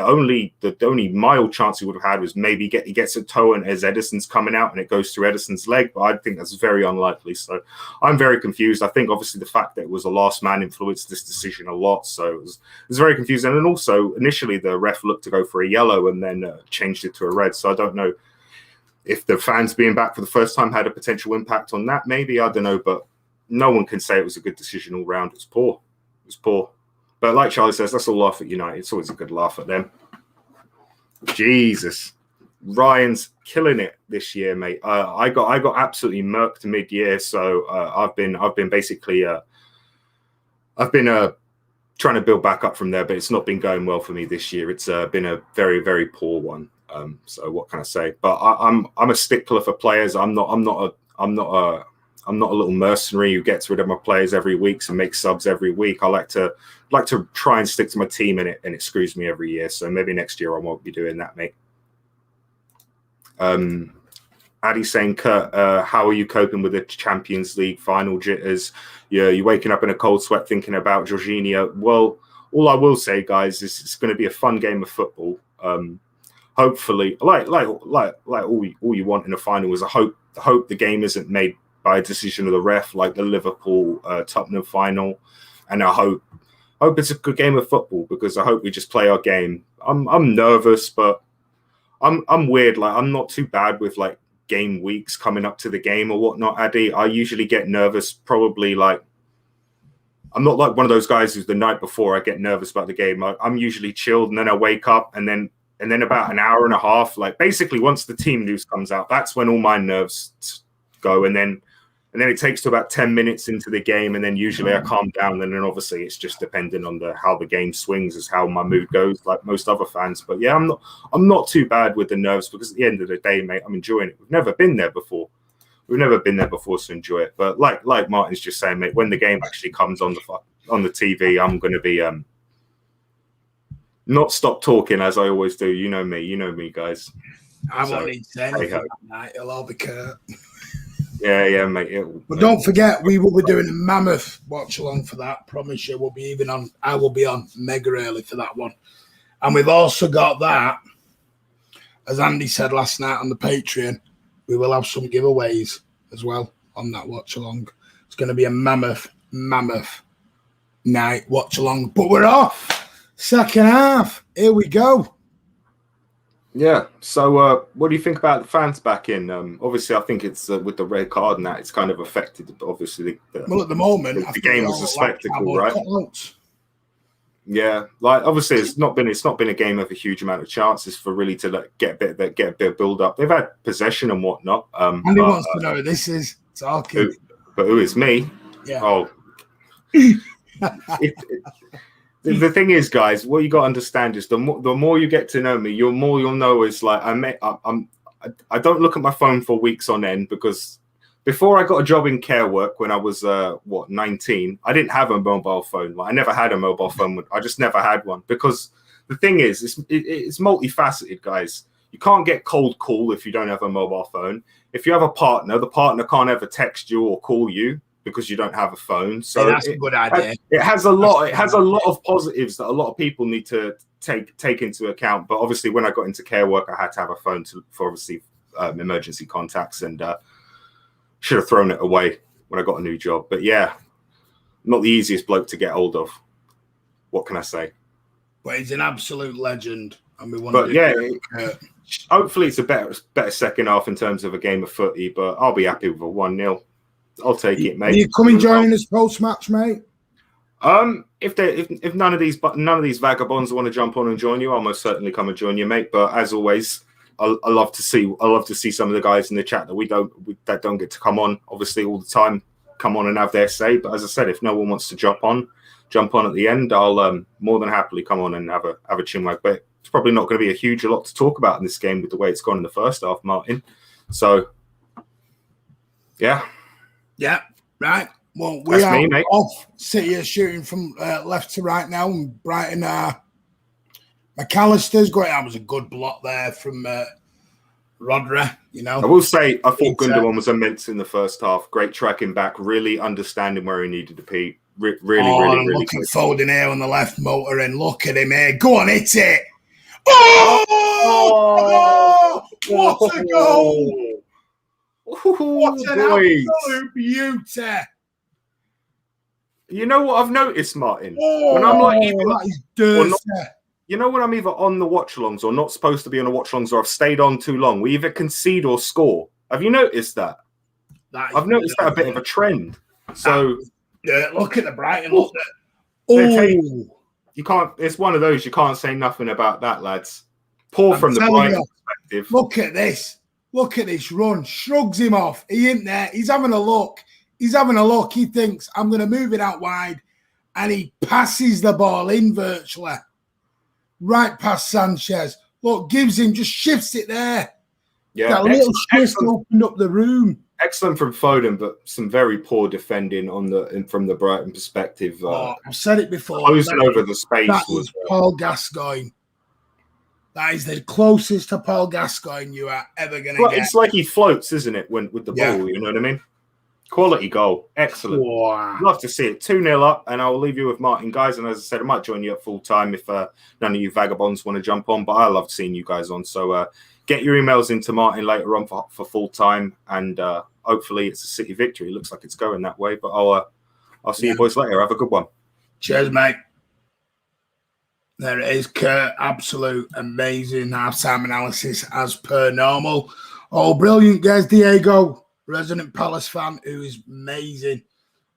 only mild chance he would have had was maybe he gets a toe in as Edison's coming out and it goes through Edison's leg, but I think that's very unlikely. So I'm very confused. I think obviously the fact that it was a last man influenced this decision a lot. So it was very confusing. And also initially the ref looked to go for a yellow and then changed it to a red. So I don't know if the fans being back for the first time had a potential impact on that. Maybe, I don't know, but no one can say it was a good decision all round. It was poor. But like Charlie says, that's a laugh at United. It's always a good laugh at them. Jesus. Ryan's killing it this year, mate. I got absolutely murked mid-year, so I've been basically trying to build back up from there, but it's not been going well for me this year. It's been a very, very poor one. So what can I say? But I'm a stickler for players. I'm not a little mercenary who gets rid of my players every week and makes subs every week. I like to try and stick to my team, and it screws me every year. So maybe next year I won't be doing that, mate. Addy saying, Kurt, how are you coping with the Champions League final jitters? You're waking up in a cold sweat thinking about Jorginho. Well, all I will say, guys, is it's going to be a fun game of football. Hopefully, like all you want in a final is I hope the game isn't made by a decision of the ref, like the Liverpool Tottenham final, and I hope it's a good game of football, because I hope we just play our game. I'm nervous, but I'm weird. Like, I'm not too bad with like game weeks coming up to the game or whatnot, Addy. I usually get nervous probably like, I'm not like one of those guys who's the night before I get nervous about the game. I'm usually chilled, and then I wake up, and then about an hour and a half, like basically once the team news comes out, that's when all my nerves go, and then it takes to about 10 minutes into the game, and then usually I calm down, and then obviously it's just dependent on how the game swings is how my mood goes, like most other fans. But yeah, I'm not too bad with the nerves, because at the end of the day, mate, I'm enjoying it. We've never been there before, so enjoy it. But like Martin's just saying, mate, when the game actually comes on the TV, I'm going to be not stop talking as I always do. You know me, guys. I won't need to say anything that night. It'll all be Kurt. Yeah, mate. But don't forget, we will be doing a mammoth watch along for that. Promise you, I will be on mega early for that one. And we've also got that, as Andy said last night on the Patreon, we will have some giveaways as well on that watch along. It's going to be a mammoth night watch along. But we're off. Second half. Here we go. Yeah. So, what do you think about the fans back in? Obviously, I think it's with the red card and that it's kind of affected. Obviously, well, at the moment, the game was a spectacle, right? Cutouts. Yeah, like obviously it's not been a game of a huge amount of chances for really to get a bit of build up. They've had possession and whatnot. Andy wants to know who this is talking. Who is me? Yeah. Oh. The thing is, guys, what you got to understand is the more you get to know me, the more you'll know is like I don't look at my phone for weeks on end, because before I got a job in care work when I was 19, I didn't have a mobile phone. Like, I never had a mobile phone. I just never had one, because the thing is, it's multifaceted, guys. You can't get cold call if you don't have a mobile phone. If you have a partner, the partner can't ever text you or call you because you don't have a phone. So that's a good idea. It has a lot of positives that a lot of people need to take into account. But obviously, when I got into care work, I had to have a phone for obviously emergency contacts, and should have thrown it away when I got a new job. But yeah, not the easiest bloke to get hold of. What can I say? But he's an absolute legend. Hopefully it's a better second half in terms of a game of footy, but I'll be happy with a 1-0. I'll take it, mate. Are you coming joining us post-match, mate? If none of these vagabonds want to jump on and join you, I'll most certainly come and join you, mate. But as always, I love to see some of the guys in the chat that don't get to come on, obviously, all the time, come on and have their say. But as I said, if no one wants to jump on at the end, I'll more than happily come on and have a chinwag. But it's probably not going to be a lot to talk about in this game with the way it's gone in the first half, Martin. So, yeah. Yeah, right. Well, we are off. City are shooting from left to right now, and Brighton are. McAllister's going. That was a good block there from Rodri. You know, I will say I thought Gundogan was immense in the first half. Great tracking back, really understanding where he needed to be. Really looking forward in here on the left motor, and look at him here. Go on, hit it! Oh! What a goal! What an absolute beauty! You know what I've noticed, Martin? When I'm like, when I'm either on the watch-alongs or not supposed to be on the watch-alongs, or I've stayed on too long, we either concede or score. Have you noticed that? I've noticed that a bit of a trend. So look at the Brighton. Look at you can't. It's one of those you can't say nothing about that, lads. Poor from the Brighton perspective. Look at this. Look at this run. Shrugs him off. He ain't there. He's having a look. He thinks, I'm going to move it out wide. And he passes the ball in virtually. Right past Sanchez. Look, gives him, just shifts it there. Yeah. That little shift opened up the room. Excellent from Foden, but some very poor defending from the Brighton perspective. I've said it before. Closing over the space was Paul Gascoigne. That is the closest to Paul Gascoigne you are ever going to get. It's like he floats, isn't it, with the ball, you know what I mean? Quality goal. Excellent. Wow. Love to see it. 2-0 up, and I'll leave you with Martin, guys. And as I said, I might join you at full time if none of you vagabonds want to jump on, but I love seeing you guys on. So get your emails into Martin later on for full time, and hopefully it's a City victory. It looks like it's going that way, but I'll see you boys later. Have a good one. Cheers, mate. There it is, Kurt. Absolute amazing half-time analysis as per normal. Oh, brilliant, guys. Diego, resident Palace fan, who is amazing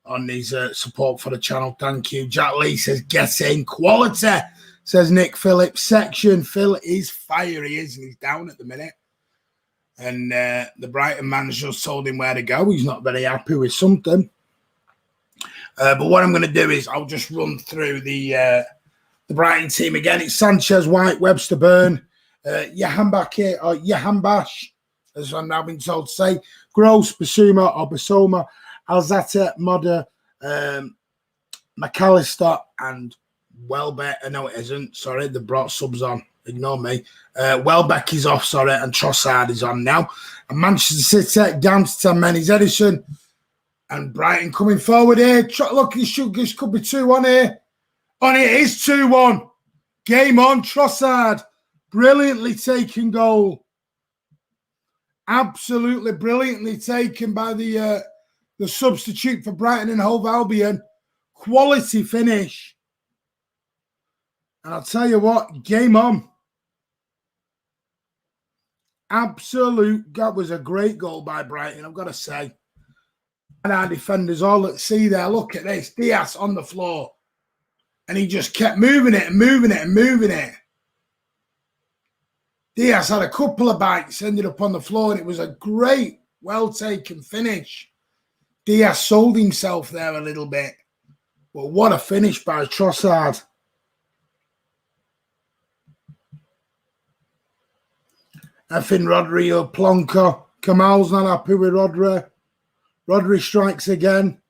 on his support for the channel. Thank you. Jack Lee says, get in. Quality, says Nick Phillips. Section. Phil is fiery, isn't he? He's down at the minute. And the Brighton manager just told him where to go. He's not very happy with something. But what I'm going to do is I'll just run through the Brighton team again. It's Sanchez, White, Webster, Byrne, Yahambash, as I'm now being told to say, Gross, Basuma, or Basoma, Alzate, Modder, McAllister, and Welbeck. No, it isn't. Sorry, they brought subs on. Ignore me. Welbeck is off, sorry, and Trossard is on now. And Manchester City, Gamston, Menes, Edison, and Brighton coming forward here. Look, this could be 2-1 here. And it is 2-1. Game on. Trossard. Brilliantly taken goal. Absolutely brilliantly taken by the substitute for Brighton and Hove Albion. Quality finish. And I'll tell you what, game on. Absolute, that was a great goal by Brighton, I've got to say. And our defenders all at sea there. Look at this. Diaz on the floor. And he just kept moving it and moving it and moving it. Diaz had a couple of bites, ended up on the floor, and it was a great, well-taken finish. Diaz sold himself there a little bit. But what a finish by Trossard. Effing Rodri or Plonker. Kamal's not happy with Rodri. Rodri strikes again.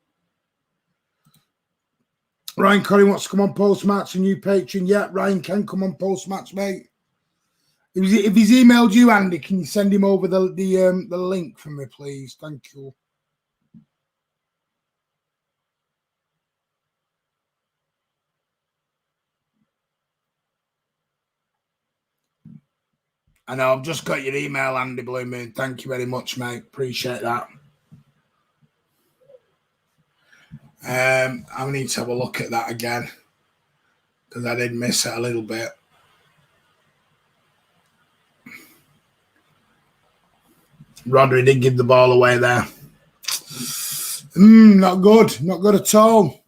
Ryan Curry wants to come on post-match, a new patron. Yeah, Ryan can come on post-match, mate. If he's emailed you, Andy, can you send him over the link for me, please? Thank you. I know, I've just got your email, Andy Blue Moon. Thank you very much, mate. Appreciate that. I need to have a look at that again because I did miss it a little bit. Rodri did give the ball away there. Not good. Not good at all.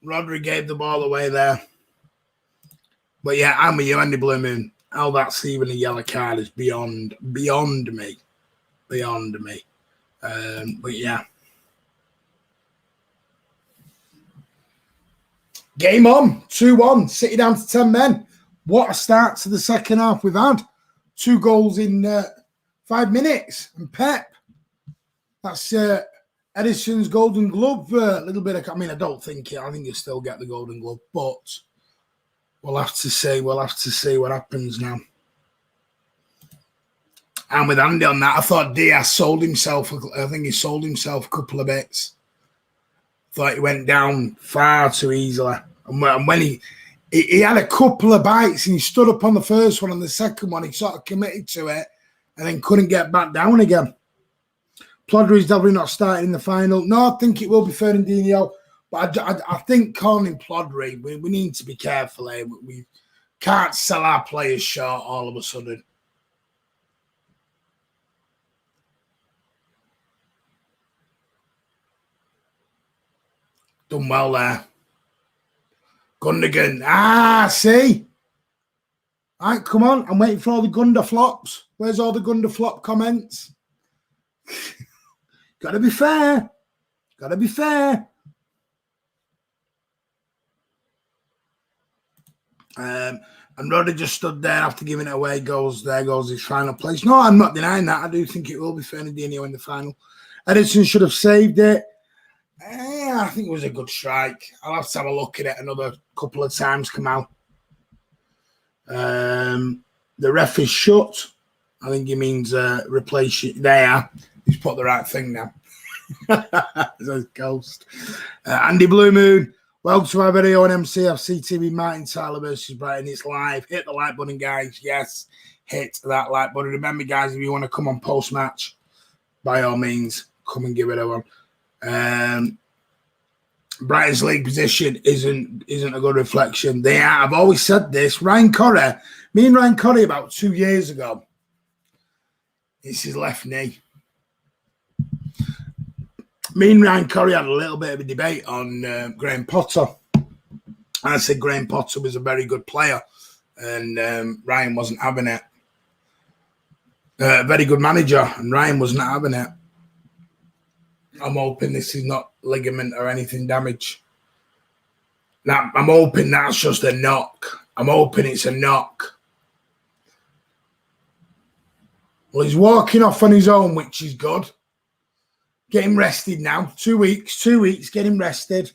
Rodri gave the ball away there. But yeah, I'm with you, Andy Blue Moon. How that's even a yellow card is beyond me. Beyond me. But yeah. Game on. 2-1. City down to 10 men. What a start to the second half we've had. 2 goals in 5 minutes. And Pep. That's Edison's Golden Glove. A little bit of... I mean, I don't think it. I think he'll still get the Golden Glove. But... we'll have to see. We'll have to see what happens now. And with Andy on that, I thought Diaz sold himself. I think he sold himself a couple of bits. Thought he went down far too easily. And when he had a couple of bites and he stood up on the first one and the second one, he sort of committed to it and then couldn't get back down again. Plodder is definitely not starting in the final. No, I think it will be Fernandinho. But I think calling him Plodry, we need to be careful here. We can't sell our players short all of a sudden. Done well there. Gundogan. See? All right, come on. I'm waiting for all the Gunda flops. Where's all the Gunda flop comments? Gotta be fair. Gotta be fair. And Roddy just stood there after giving it away. There goes his final place. No, I'm not denying that. I do think it will be Fernandinho in the final. Edison should have saved it. I think it was a good strike. I'll have to have a look at it another couple of times, come out. The ref is shut. I think he means replace it. There. He's put the right thing now. It's a ghost. Andy Blue Moon. Welcome to our video on MCFC TV. Martin Tyler versus Brighton. It's live. Hit the like button, guys. Yes, hit that like button. Remember, guys, if you want to come on post-match, by all means, come and give it a one. Brighton's league position isn't a good reflection. I've always said this. Ryan Curry, me and Ryan Curry about 2 years ago, it's his left knee. Me and Ryan Curry had a little bit of a debate on Graham Potter. I said Graham Potter was a very good player and Ryan wasn't having it. Very good manager, and Ryan was not having it. I'm hoping this is not ligament or anything damage. Now, I'm hoping that's just a knock. I'm hoping it's a knock. Well, he's walking off on his own, which is good. Get him rested now. 2 weeks, get him rested.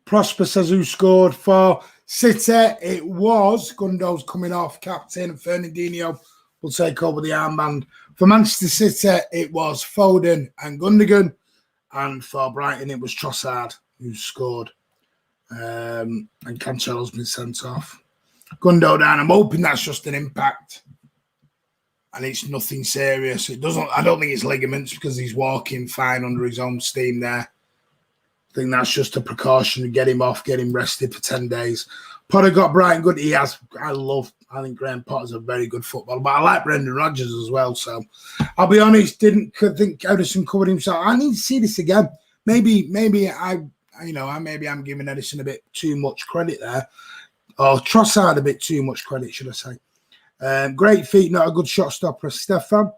Prosper says who scored for City. It was Gundo's coming off, captain, and Fernandinho will take over the armband. For Manchester City, it was Foden and Gundogan. And for Brighton, it was Trossard who scored. And Cancelo's been sent off. Gundo down. I'm hoping that's just an impact. and it's nothing serious. I don't think it's ligaments because he's walking fine under his own steam there. I think that's just a precaution to get him off, get him rested for 10 days. Potter got Brighton good. I think Graham Potter's a very good footballer, but I like Brendan Rodgers as well. So I'll be honest, didn't think Edison covered himself. I need to see this again. Maybe I'm giving Edison a bit too much credit there. Or Trossard a bit too much credit, should I say. Great feet, not a good shot stopper, Stefan.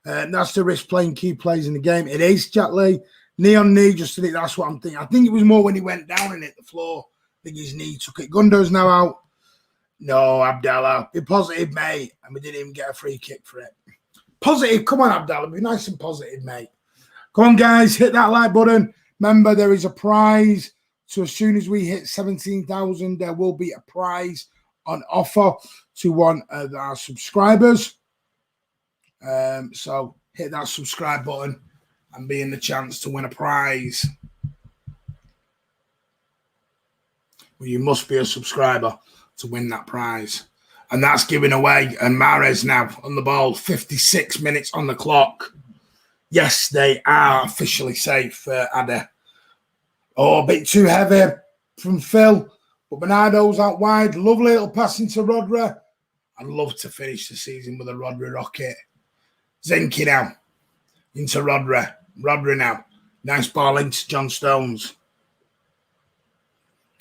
That's the risk playing key plays in the game. It is, Jack Lee. Knee on knee, just to think that's what I'm thinking. I think it was more when he went down and hit the floor. I think his knee took it. Gundo's now out. No, Abdallah. Be positive, mate. And we didn't even get a free kick for it. Positive. Come on, Abdallah. Be nice and positive, mate. Come on, guys. Hit that like button. Remember, there is a prize. So as soon as we hit 17,000, there will be a prize on offer to one of our subscribers. So hit that subscribe button and be in the chance to win a prize. Well, you must be a subscriber to win that prize. And that's given away. And Mahrez now on the ball, 56 minutes on the clock. Yes, they are officially safe, Ada. Oh, a bit too heavy from Phil. But Bernardo's out wide. Lovely little pass into Rodri. I'd love to finish the season with a Rodri rocket. Zenki now. Into Rodri. Rodri now. Nice ball into John Stones.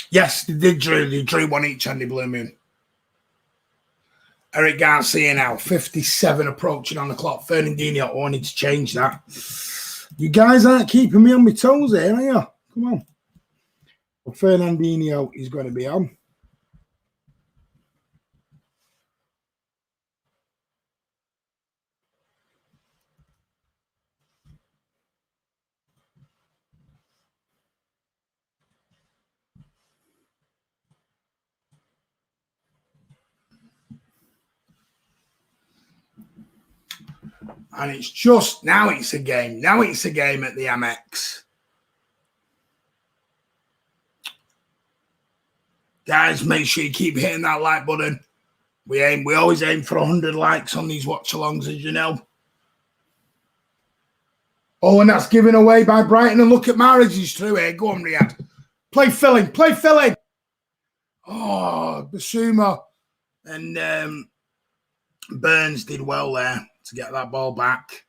Yes, they drew one each, Andy Blue Moon. Eric Garcia now, 57 approaching on the clock. Fernandinho, I need to change that. You guys aren't keeping me on my toes here, are you? Come on. Well, Fernandinho is going to be on. And it's just, now it's a game. Now it's a game at the Amex. Guys, make sure you keep hitting that like button. We always aim for 100 likes on these watch-alongs, as you know. Oh, and that's given away by Brighton. And look at Mahrez, he's through here. Go on, Riyadh. Play filling. Play filling. Oh, Basuma and Burns did well there to get that ball back.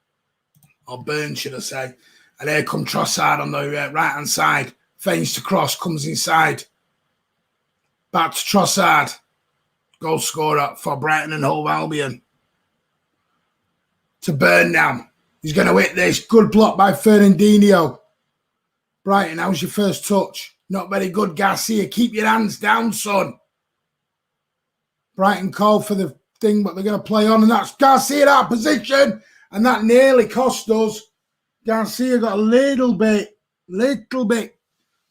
Or Burns, should I say. And here come Trossard on the right-hand side. Feigns to cross, comes inside. Back to Trossard. Goal scorer for Brighton and Hove Albion. To Burn now. He's going to hit this. Good block by Fernandinho. Brighton, how's your first touch? Not very good, Garcia. Keep your hands down, son. Brighton called for the thing, but they're going to play on, and that's Garcia out of position, and that nearly cost us. Garcia got a little bit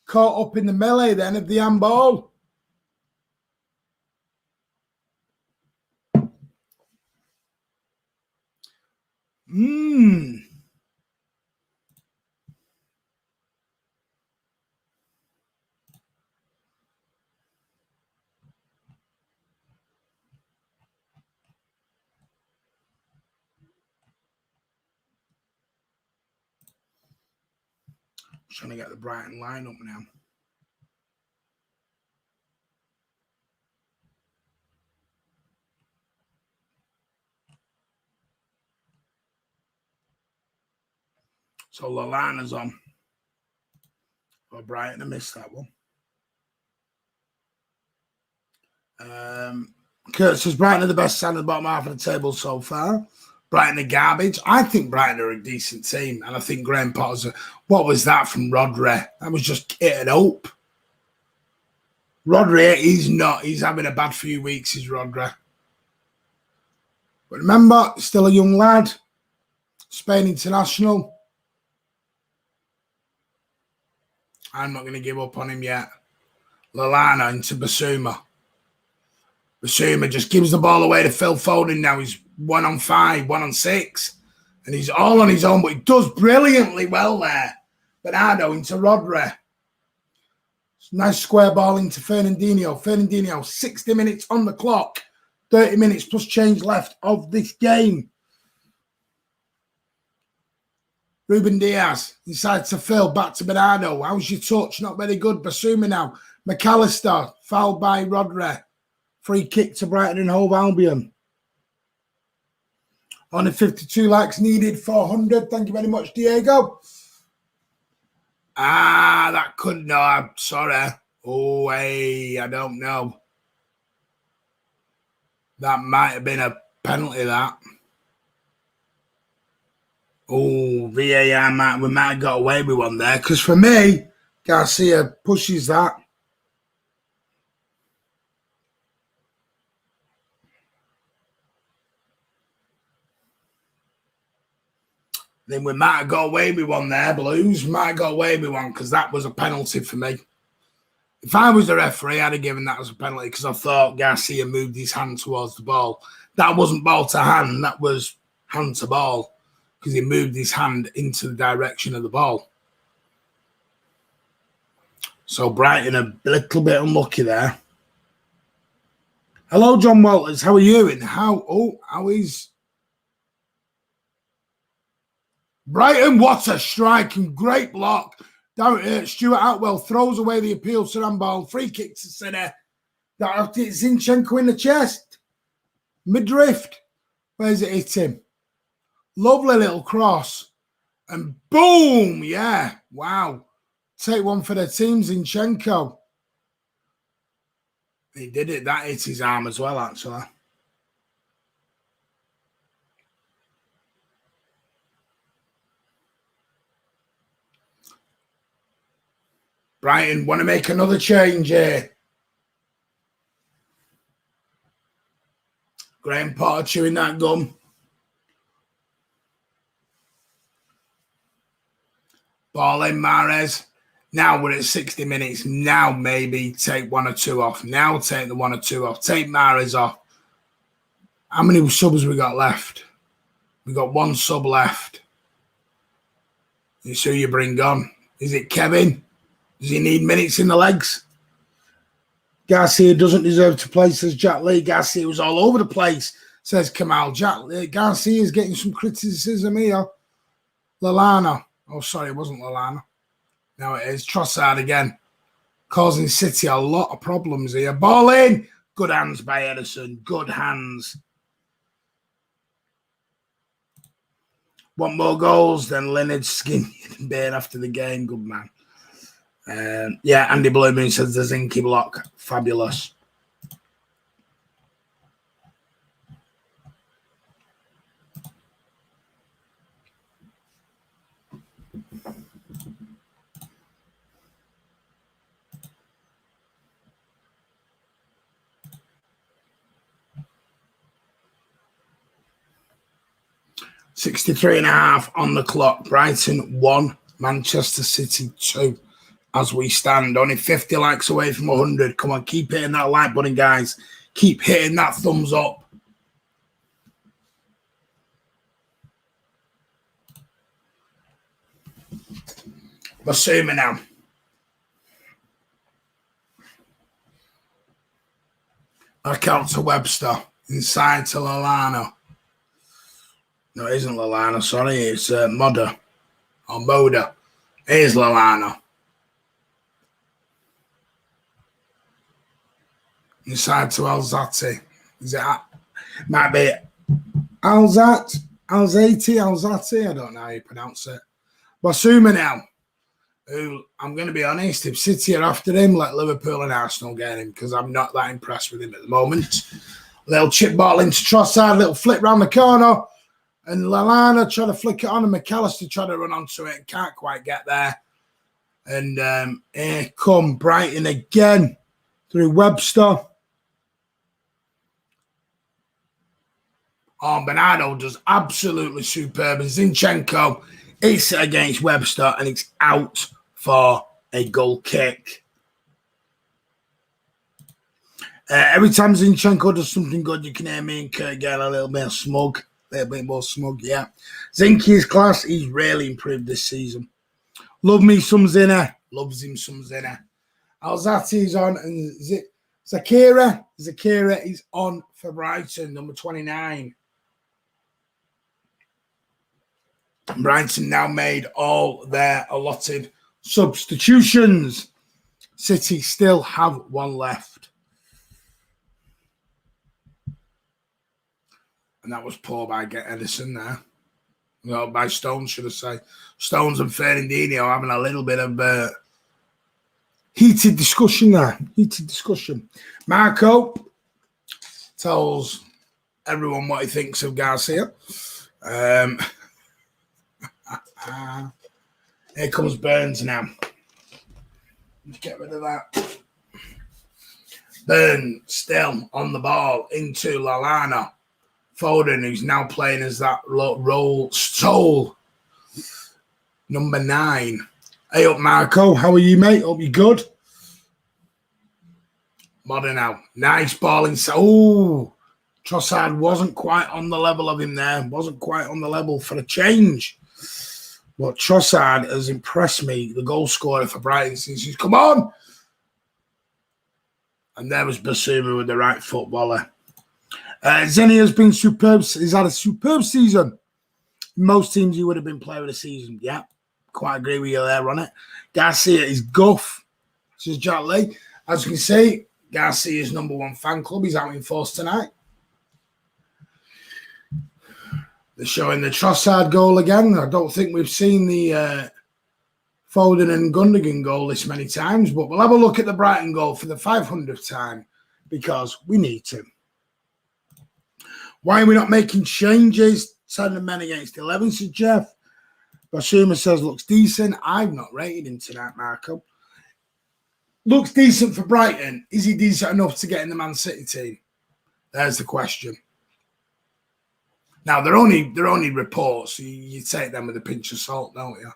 caught up in the melee then of the handball. Trying to get the Brighton lineup now. So Lallana's on. For Brighton, I missed that one. Kurt says Brighton are the best side of the bottom half of the table so far. Brighton are garbage. I think Brighton are a decent team. And I think Graham Potter's what was that from Rodri? That was just hit and hope. Rodri, he's having a bad few weeks, is Rodri. But remember, still a young lad. Spain international. I'm not going to give up on him yet. Lallana into Basuma. Basuma just gives the ball away to Phil Foden now. He's 1-on-5, 1-on-6. And he's all on his own, but he does brilliantly well there. Bernardo into Rodri. Nice square ball into Fernandinho. Fernandinho, 60 minutes on the clock. 30 minutes plus change left of this game. Ruben Diaz inside to Phil, back to Bernardo. How's your touch? Not very good. Basuma now. McAllister, fouled by Rodri. Free kick to Brighton and Hove Albion. Only 52 likes needed, 400. Thank you very much, Diego. That could no, I'm sorry. Oh, hey, I don't know. That might have been a penalty, that. Oh, VAR, we might have got away with one there. Because for me, Garcia pushes that. Then we might have got away with one there, Blues. Might have got away with one because that was a penalty for me. If I was the referee, I'd have given that as a penalty because I thought Garcia moved his hand towards the ball. That wasn't ball to hand. That was hand to ball because he moved his hand into the direction of the ball. So Brighton a little bit unlucky there. Hello, John Walters. How are you? And how is... Brighton, what a strike and great block. Stuart Atwell throws away the appeal to handball. Free kick to City. That hit Zinchenko in the chest. Midriff. Where's it hit him? Lovely little cross. And boom! Yeah. Wow. Take one for the team, Zinchenko. He did it. That hit his arm as well, actually. Brighton want to make another change here. Graham Potter chewing that gum. Ball in, Mahrez. Now we're at 60 minutes. Now maybe take one or two off. Now take the one or two off. Take Mahrez off. How many subs we got left? We got one sub left. It's who you bring on. Is it Kevin? Does he need minutes in the legs? Garcia doesn't deserve to play, says Jack Lee. Garcia was all over the place, says Kamal. Garcia is getting some criticism here. Lallana. Oh, sorry, it wasn't Lallana. Now it is. Trossard again. Causing City a lot of problems here. Ball in. Good hands by Edison. Good hands. Want more goals than Leonard Skinny and Bain after the game. Good man. Yeah, Andy Blooming says the Zinky block. Fabulous. $63.5 on the clock. Brighton 1, Manchester City 2. As we stand, only 50 likes away from 100. Come on, keep hitting that like button, guys. Keep hitting that thumbs up. Basuma now. Back out to Webster. Inside to Lallana. No, it isn't Lallana, sorry. It's Moda. Or Moda. Here's Lallana. Inside to Alzati. Is it? Might be Alzati. I don't know how you pronounce it. Basuma now. Who, I'm going to be honest, if City are after him, let Liverpool and Arsenal get him because I'm not that impressed with him at the moment. Little chip ball into Trossard, little flip round the corner. And Lallana trying to flick it on and McAllister trying to run onto it and can't quite get there. And here come Brighton again through Webster. Oh, Bernardo does absolutely superb. And Zinchenko hits it against Webster and it's out for a goal kick. Every time Zinchenko does something good, you can hear me and Kurt get a little bit smug. A little bit more smug, yeah. Zinky is class. He's really improved this season. Love me some Zinner. Loves him some Zinner. Alzati's on and Zakira is on for Brighton, number 29. Brighton now made all their allotted substitutions. City still have one left. And that was poor by Edison there. Well, by Stones, should I say. Stones and Fernandinho having a little bit of heated discussion there. Heated discussion. Marco tells everyone what he thinks of Garcia. Here comes Burns now. Let's get rid of that. Burns still on the ball into Lallana. Foden, who's now playing as that role soul. Number 9. Hey up, Marco. How are you, mate? Hope you're good. Modern now. Nice ball inside. Oh, Trossard wasn't quite on the level of him there. Wasn't quite on the level for a change. But Trossard has impressed me, the goal scorer for Brighton, since he's come on. And there was Basuma with the right footballer. Zenny has been superb. He's had a superb season. Most teams, he would have been player of the season. Yeah, quite agree with you there on it. Garcia is guff, says Jack Lee. As you can see, Garcia's number 1 fan club. He's out in force tonight. They're showing the Trossard goal again. I don't think we've seen the Foden and Gundogan goal this many times, but we'll have a look at the Brighton goal for the 500th time because we need to. Why are we not making changes? 10 men against 11, says Jeff. Basuma says, looks decent. I've not rated him tonight, Marco. Looks decent for Brighton. Is he decent enough to get in the Man City team? There's the question. Now, they're only reports. So you take them with a pinch of salt, don't you?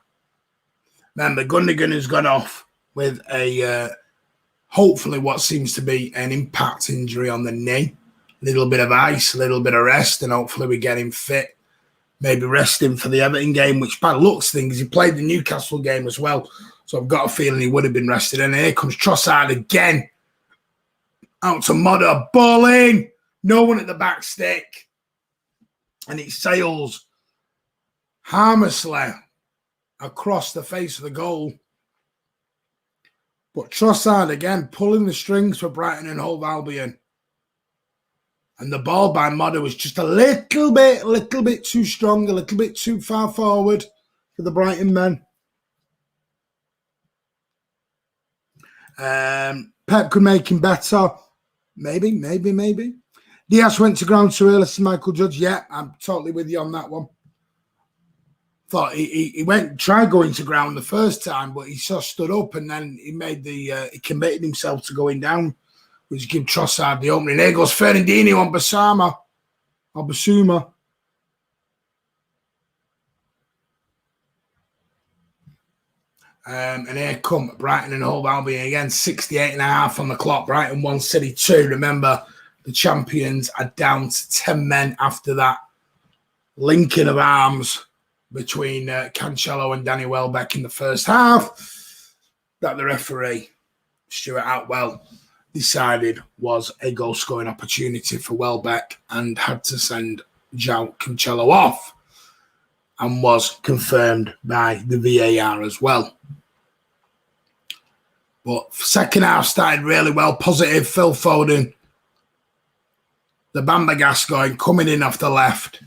Remember, Gundogan has gone off with a, hopefully what seems to be an impact injury on the knee. A little bit of ice, a little bit of rest, and hopefully we get him fit. Maybe rest him for the Everton game, which by looks things, he played the Newcastle game as well. So I've got a feeling he would have been rested. And here comes Trossard again. Out to Modder, ball in. No one at the back stick. And it sails harmlessly across the face of the goal. But Trossard again pulling the strings for Brighton and Hove Albion. And the ball by Modder was just a little bit too strong, a little bit too far forward for the Brighton men. Pep could make him better. Maybe. Diaz went to ground too early to Michael Judge. Yeah, I'm totally with you on that one. Thought he tried going to ground the first time, but he just stood up and then he committed himself to going down, which gave Trossard the opening. There goes Fernandinho on Basuma. And here come Brighton and Hove Albion again, 68.5 on the clock. Brighton 1, City 2. Remember, the champions are down to 10 men after that linking of arms between Cancelo and Danny Welbeck in the first half that the referee, Stuart Atwell, decided was a goal-scoring opportunity for Welbeck and had to send João Cancelo off, and was confirmed by the VAR as well. But second half started really well, positive. Phil Foden, the Bamba Gascoigne coming in off the left.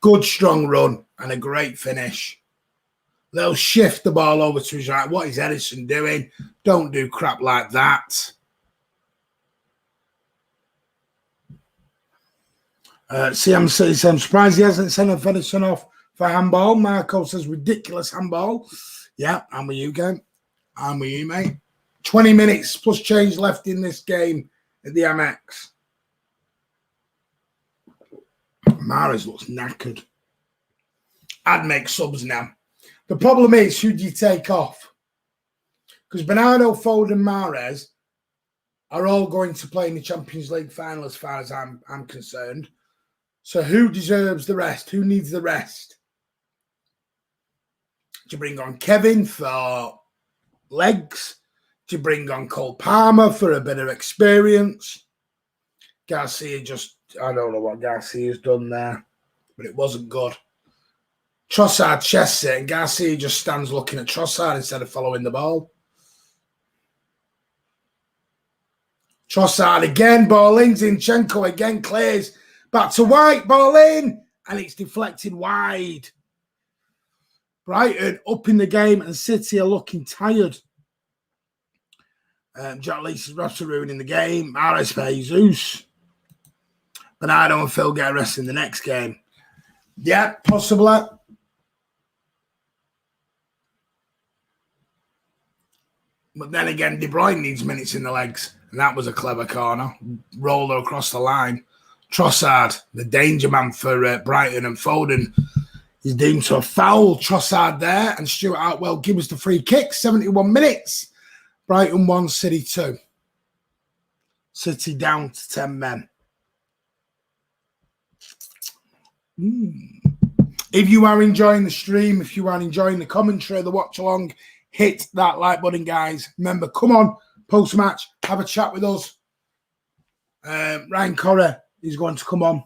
Good strong run and a great finish. They'll shift the ball over to his right. What is Edison doing? Don't do crap like that. CM says, I'm surprised he hasn't sent Edison off for handball. Marco says, ridiculous handball. Yeah, I'm with you, Ken. I'm with you, mate. 20 minutes plus change left in this game at the Amex. Mahrez looks knackered. I'd make subs now. The problem is, who do you take off? Because Bernardo, Foden, Mahrez are all going to play in the Champions League final as far as I'm concerned. So who deserves the rest? Who needs the rest? Do you bring on Kevin for legs? to bring on Cole Palmer for a bit of experience. Garcia I don't know what Garcia's done there, but it wasn't good. Trossard chests it, and Garcia just stands looking at Trossard instead of following the ball. Trossard again, ball in. Zinchenko again clears. Back to White, ball in. And it's deflected wide. Brighton up in the game, and City are looking tired. Jack Lee's refs are ruining the game. Mahrez for Jesus. Bernardo and Phil get a rest in the next game. Yeah, possibly. But then again, De Bruyne needs minutes in the legs. And that was a clever corner. Roller across the line. Trossard, the danger man for Brighton, and Foden is doomed to a foul. Trossard there, and Stuart Outwell gives us the free kick. 71 minutes. Brighton 1, City 2. City down to 10 men. If you are enjoying the stream, if you are enjoying the commentary, the watch along, hit that like button, guys. Remember, come on, post-match, have a chat with us. Ryan Corrie is going to come on.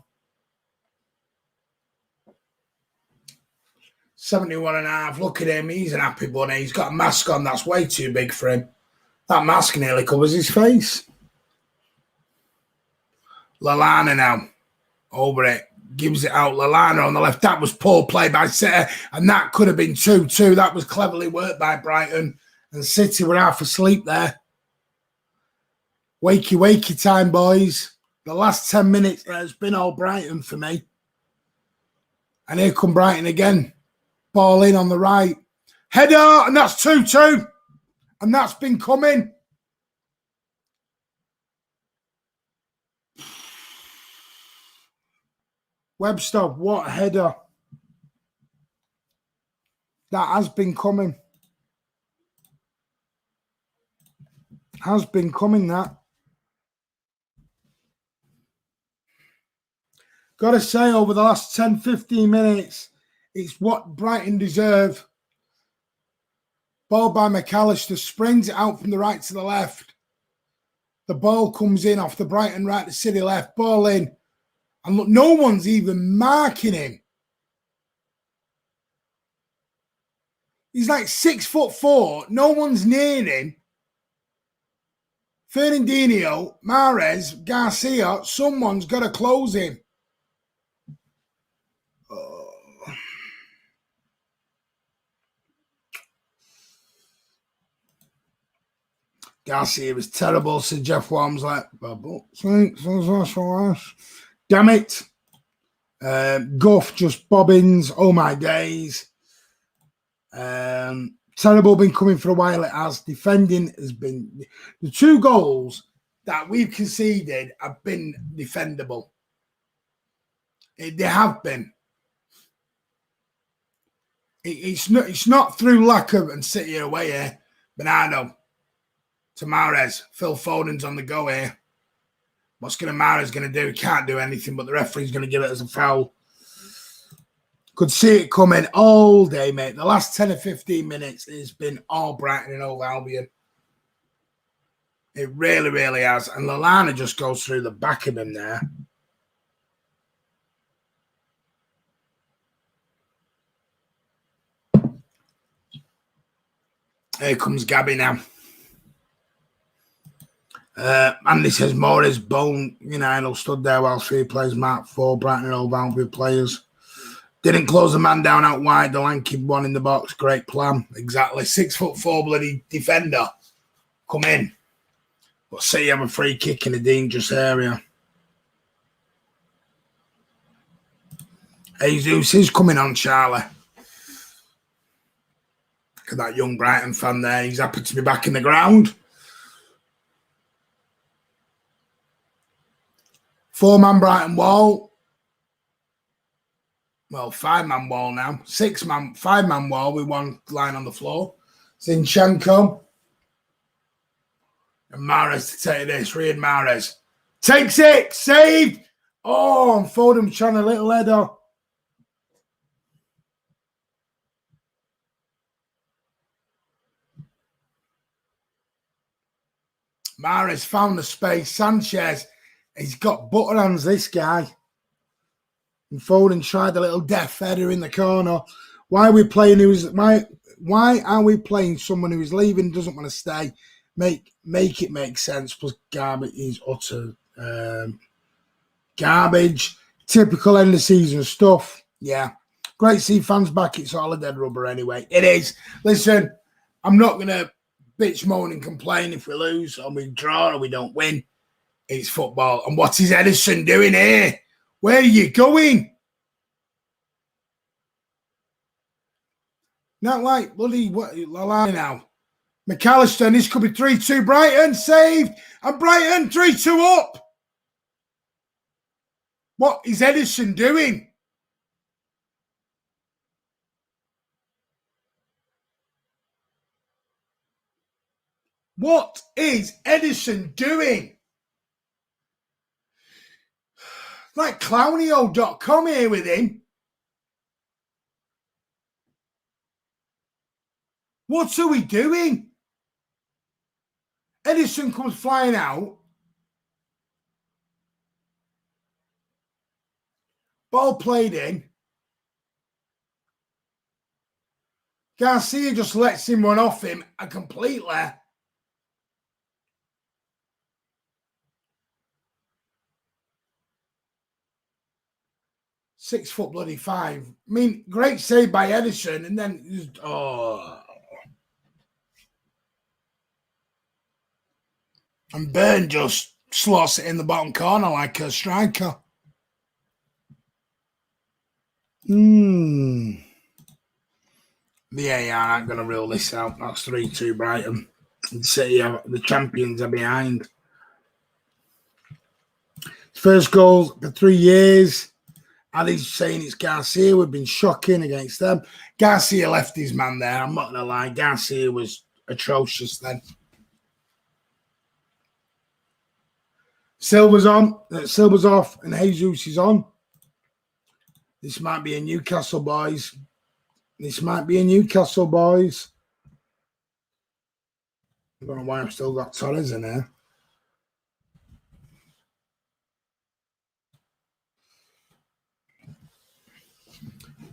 71.5. Look at him. He's an happy bunny. He's got a mask on that's way too big for him. That mask nearly covers his face. Lallana now. Over it. Gives it out. Lallana on the left. That was poor play by City. And that could have been 2-2. That was cleverly worked by Brighton. And City were half asleep there. Wakey, wakey time, boys. The last 10 minutes has been all Brighton for me. And here come Brighton again. Ball in on the right. Header, and that's 2-2. And that's been coming. Webster, what header. That has been coming. Has been coming, that. Got to say, over the last 10, 15 minutes, it's what Brighton deserve. Ball by McAllister, springs it out from the right to the left. The ball comes in off the Brighton right to City left. Ball in. And look, no one's even marking him. He's like 6'4". No one's near him. Fernandinho, Mahrez, Garcia, someone's got to close him. Garcia was terrible, said Jeff Walmsley. Damn it. Guff just bobbins. Oh, my days. Terrible, been coming for a while. It has. Defending has been... The 2 goals that we've conceded have been defendable. They have been. It's not through lack of... And City away here. Bernardo. To Mahrez. Phil Foden's on the go here. What's Mahrez going to do? He can't do anything, but the referee's going to give it as a foul. Could see it coming all day, mate. The last 10 or 15 minutes has been all Brighton and Hove Albion. It really, really has. And Lallana just goes through the back of him there. Here comes Gabby now. Andy says Morris bone, idle stood there while 3 players marked 4 Brighton and Hove Albion players. Didn't close the man down out wide. The lanky one in the box. Great plan. Exactly. 6'4" bloody defender. Come in. But say you have a free kick in a dangerous area. Jesus is coming on, Charlie. Look at that young Brighton fan there. He's happy to be back in the ground. 4-man Brighton wall. Well, 5-man wall now. 5-man wall with 1 line on the floor. Zinchenko. And Mahrez to take this. Riyad Mahrez. Takes it. Saved. Oh, and Foden trying a little header. Mahrez found the space. Sanchez, he's got butter hands, this guy. And Foden tried a little death header in the corner. Why are we playing why are we playing someone who is leaving, doesn't want to stay? Make it make sense. Plus garbage is utter garbage. Typical end of season stuff. Yeah. Great to see fans back. It's all a dead rubber anyway. It is. Listen, I'm not going to bitch, moan and complain if we lose or we draw or we don't win. It's football. And what is Edison doing here? Where are you going? Not like bloody what line now. McAllister, this could be 3-2 Brighton. Saved. And Brighton 3-2 up. What is Edison doing? What is Edison doing? Like clownio.com here with him. What are we doing? Edison comes flying out. Ball played in. Garcia just lets him run off him completely. 6 foot bloody 5. I mean, great save by Edison, and then just, and Byrne just slots it in the bottom corner like a striker. The AR aren't going to rule this out. That's 3-2 Brighton. City, the champions are behind. First goal for 3 years. Ali's saying it's Garcia. We've been shocking against them. Garcia left his man there. I'm not going to lie. Garcia was atrocious then. Silva's on. Silva's off. And Jesus is on. This might be a Newcastle, boys. This might be a Newcastle, boys. I don't know why I've still got Torres in here.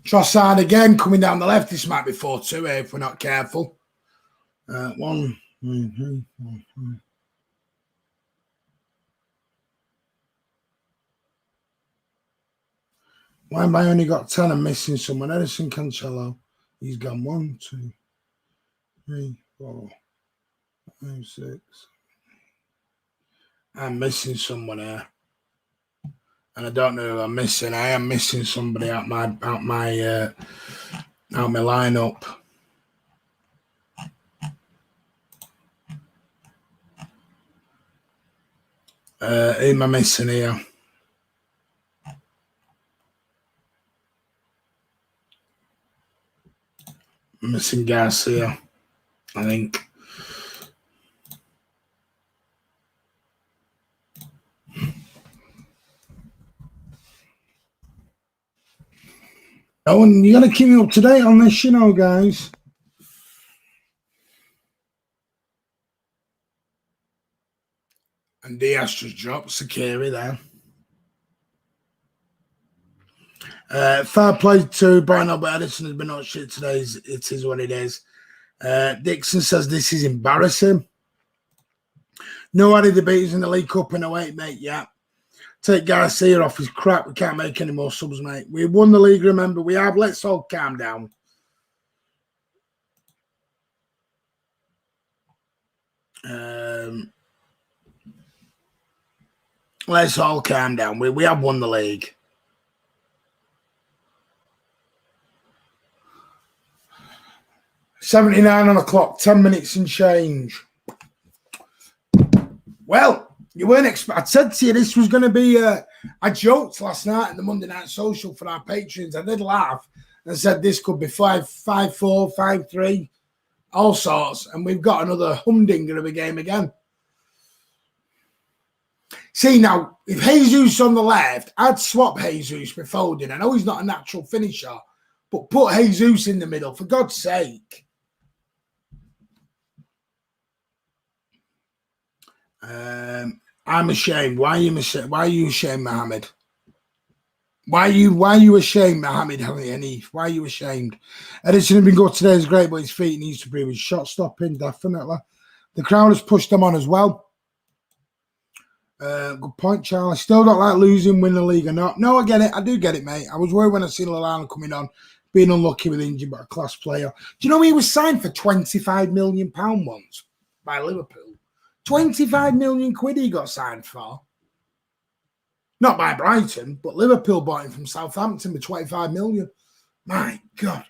Trossard again coming down the left. This might be 4-2 if we're not careful. 1, 2, 3, 4, 5. Why have I only got 10? I'm missing someone. Edison Cancelo. He's gone 1, 2, 3, 4, 5, 6. I'm missing someone here. And I don't know who I'm missing. I am missing somebody out my lineup. Who am I missing here? I'm missing Garcia, I think. Oh, and you got to keep me up to date on this, you know, guys. And Diaz just dropped Sakiri there. Fair play to Brian, but Edison has been not shit today. It is what it is. Dixon says this is embarrassing. No added debates in the League Cup in 08, mate. Yeah. Take Garcia off his crap. We can't make any more subs, mate. We won the league, remember. We have. Let's all calm down. Let's all calm down. We have won the league. $79 on the clock, 10 minutes and change. Well, you weren't expecting. I said to you this was going to be. I joked last night at the Monday Night Social for our patrons. I did laugh and said this could be 5-4, 5-3, all sorts. And we've got another humdinger of a game again. See, now, if Jesus on the left, I'd swap Jesus with Foden. I know he's not a natural finisher, but put Jesus in the middle, for God's sake. I'm ashamed. Why are you ashamed, Mohammed? Why are you ashamed, Mohammed Hanif? Why are you ashamed? Edison has been good today. Is great, but his feet needs to improve his shot stopping, definitely. The crowd has pushed them on as well. Good point, Charlie. Still don't like losing, win the league or not. No, I get it. I do get it, mate. I was worried when I seen Lallana coming on, being unlucky with injury, but a class player. Do you know he was signed for £25 million once by Liverpool? 25 million quid he got signed for. Not by Brighton, but Liverpool bought him from Southampton with 25 million. My God.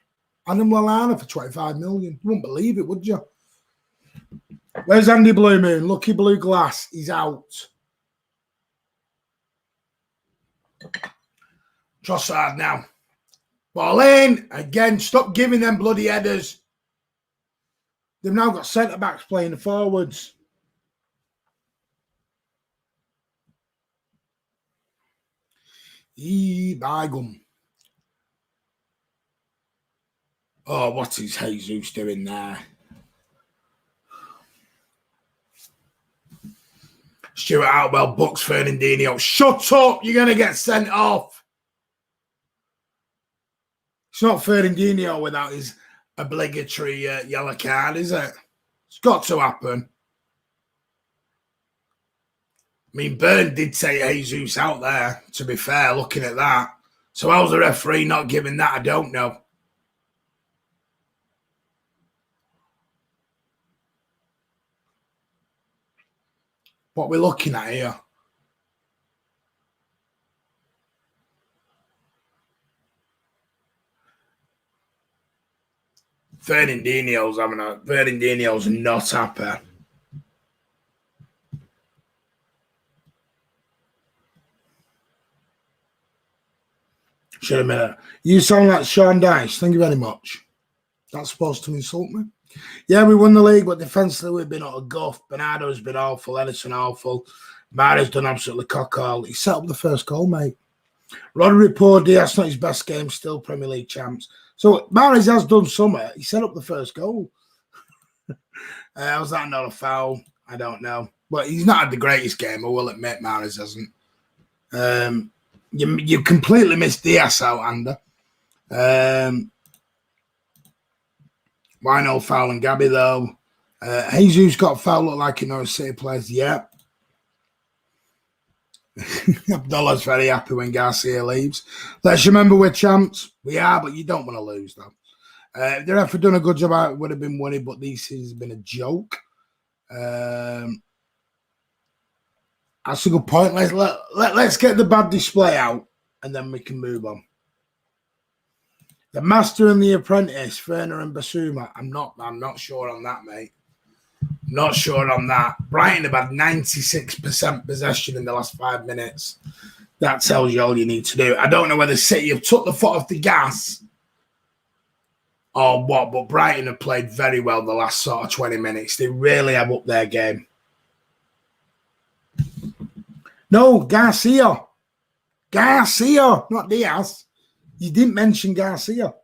Adam Lallana for 25 million. You wouldn't believe it, would you? Where's Andy Blue Moon? Lucky Blue Glass. He's out. Trossard now. Ball in. Again, stop giving them bloody headers. They've now got centre-backs playing the forwards. Bygum. Oh, what is Jesus doing there? Stuart Outwell books Fernandinho. Shut up! You're going to get sent off. It's not Fernandinho without his obligatory yellow card, is it? It's got to happen. I mean, Byrne did take Jesus out there, to be fair, looking at that. So how's the referee not giving that? I don't know. What we're looking at here. Fernandinho's not happy. Should have minute. You sound like Sean Dyche. Thank you very much. That's supposed to insult me. Yeah, we won the league, but defensively we've been out of guff. Bernardo's been awful. Edison awful. Mari's done absolutely cock all. He set up the first goal, mate. Rodri poor Diaz, not his best game, still Premier League champs. So Mahrez has done something. He set up the first goal. Was that not a foul? I don't know. But he's not had the greatest game, I will admit. Mahrez hasn't. You completely missed Diaz out, Ander. Why no foul and Gabby, though? Jesus got foul, look like he knows City players. Yeah. Abdullah's very happy when Garcia leaves. Let's remember we're champs. We are, but you don't want to lose, though. If the ref had done a good job, it would have been winning, but this has been a joke. That's a good point. Let's get the bad display out, and then we can move on. The Master and the Apprentice, Werner and Basuma. I'm not sure on that, mate. Not sure on that. Brighton have had 96% possession in the last 5 minutes. That tells you all you need to do. I don't know whether City have took the foot off the gas or what, but Brighton have played very well the last sort of 20 minutes. They really have upped their game. No, Garcia. Garcia, not Diaz. You didn't mention Garcia.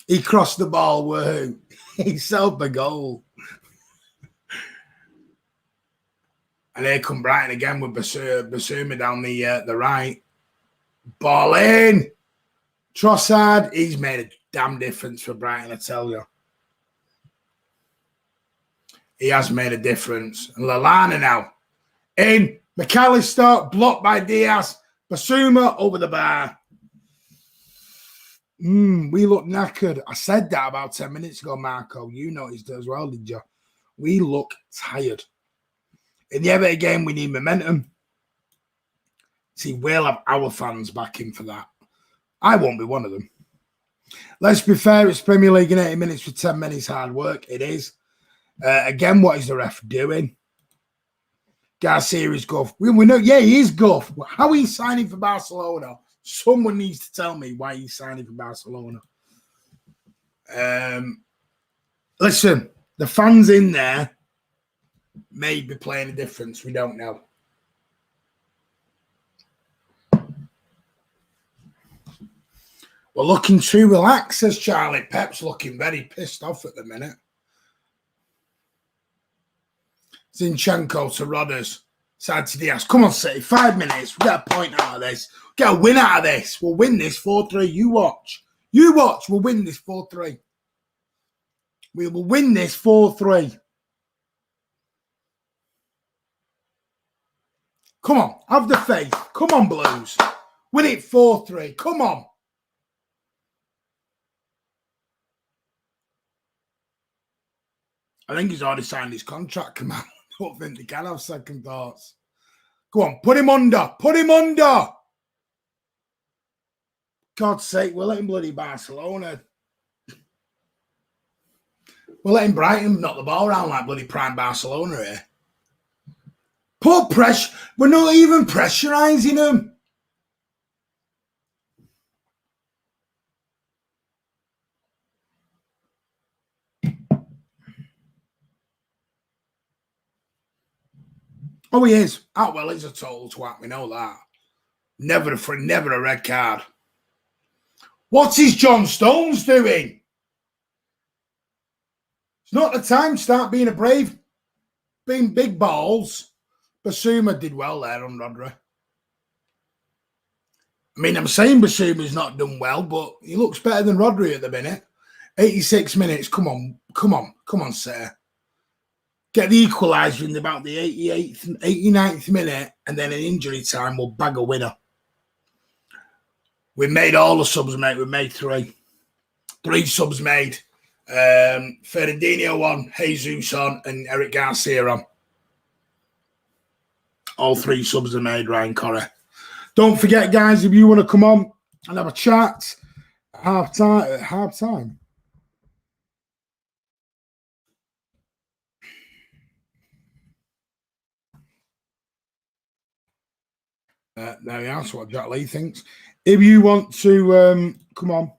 He crossed the ball. Woohoo. He set a goal. And here come Brighton again with Basuma down the right. Ball in. Trossard, he's made a damn difference for Brighton, I tell you. He has made a difference. And Lallana now. In. McAllister, blocked by Diaz. Basuma over the bar. We look knackered. I said that about 10 minutes ago, Marco. You noticed it as well, did you? We look tired. In the Everton game, we need momentum. See, we'll have our fans back in for that. I won't be one of them. Let's be fair, it's Premier League in 80 minutes for 10 minutes hard work. It is. Again, what is the ref doing? Garcia is guff. We know, yeah, he is guff. How are he signing for Barcelona? Someone needs to tell me why he's signing for Barcelona. Listen, the fans in there may be playing a difference. We don't know. We're looking too relaxed, says Charlie. Pep's looking very pissed off at the minute. Zinchenko to Rodgers. Side to Diaz. Come on, City. 5 minutes. We'll get a point out of this. Get a win out of this. We'll win this 4-3. You watch. You watch. We'll win this 4-3. We will win this 4-3. Come on. Have the faith. Come on, Blues. Win it 4-3. Come on. I think he's already signed his contract, come on. I don't think they can have second thoughts. Go on, put him under. Put him under. God's sake, we're letting bloody Barcelona. We're letting Brighton knock the ball around like bloody prime Barcelona here. Put pressure. We're not even pressurising them. Oh, he is. Oh, well, he's a total twat. We know that. Never a red card. What is John Stones doing? It's not the time to start being brave, being big balls. Basuma did well there on Rodri. I mean, I'm saying Basuma's not done well, but he looks better than Rodri at the minute. 86 minutes. Come on, sir. Get the equaliser in about the 89th minute, and then in injury time, we'll bag a winner. We made all the subs, mate. We made 3. 3 subs made. Fernandinho on, Jesus on, and Eric Garcia on. All 3 subs are made, Ryan Corrie. Don't forget, guys, if you want to come on and have a chat at half time. There we are. That's what Jack Lee thinks. If you want to come on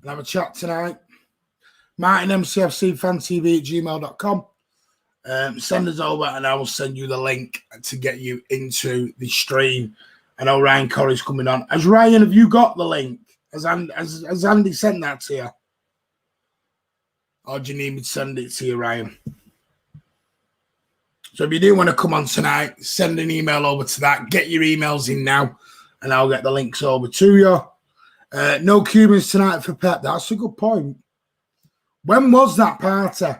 and have a chat tonight, Martin mcfcfantv at gmail.com. Send us over and I will send you the link to get you into the stream. I know Ryan Corrie's coming on. Ryan, have you got the link? Has Andy sent that to you? Or do you need me to send it to you, Ryan? So if you do want to come on tonight, send an email over to that. Get your emails in now, and I'll get the links over to you. No Cubans tonight for Pep. That's a good point. When was that party?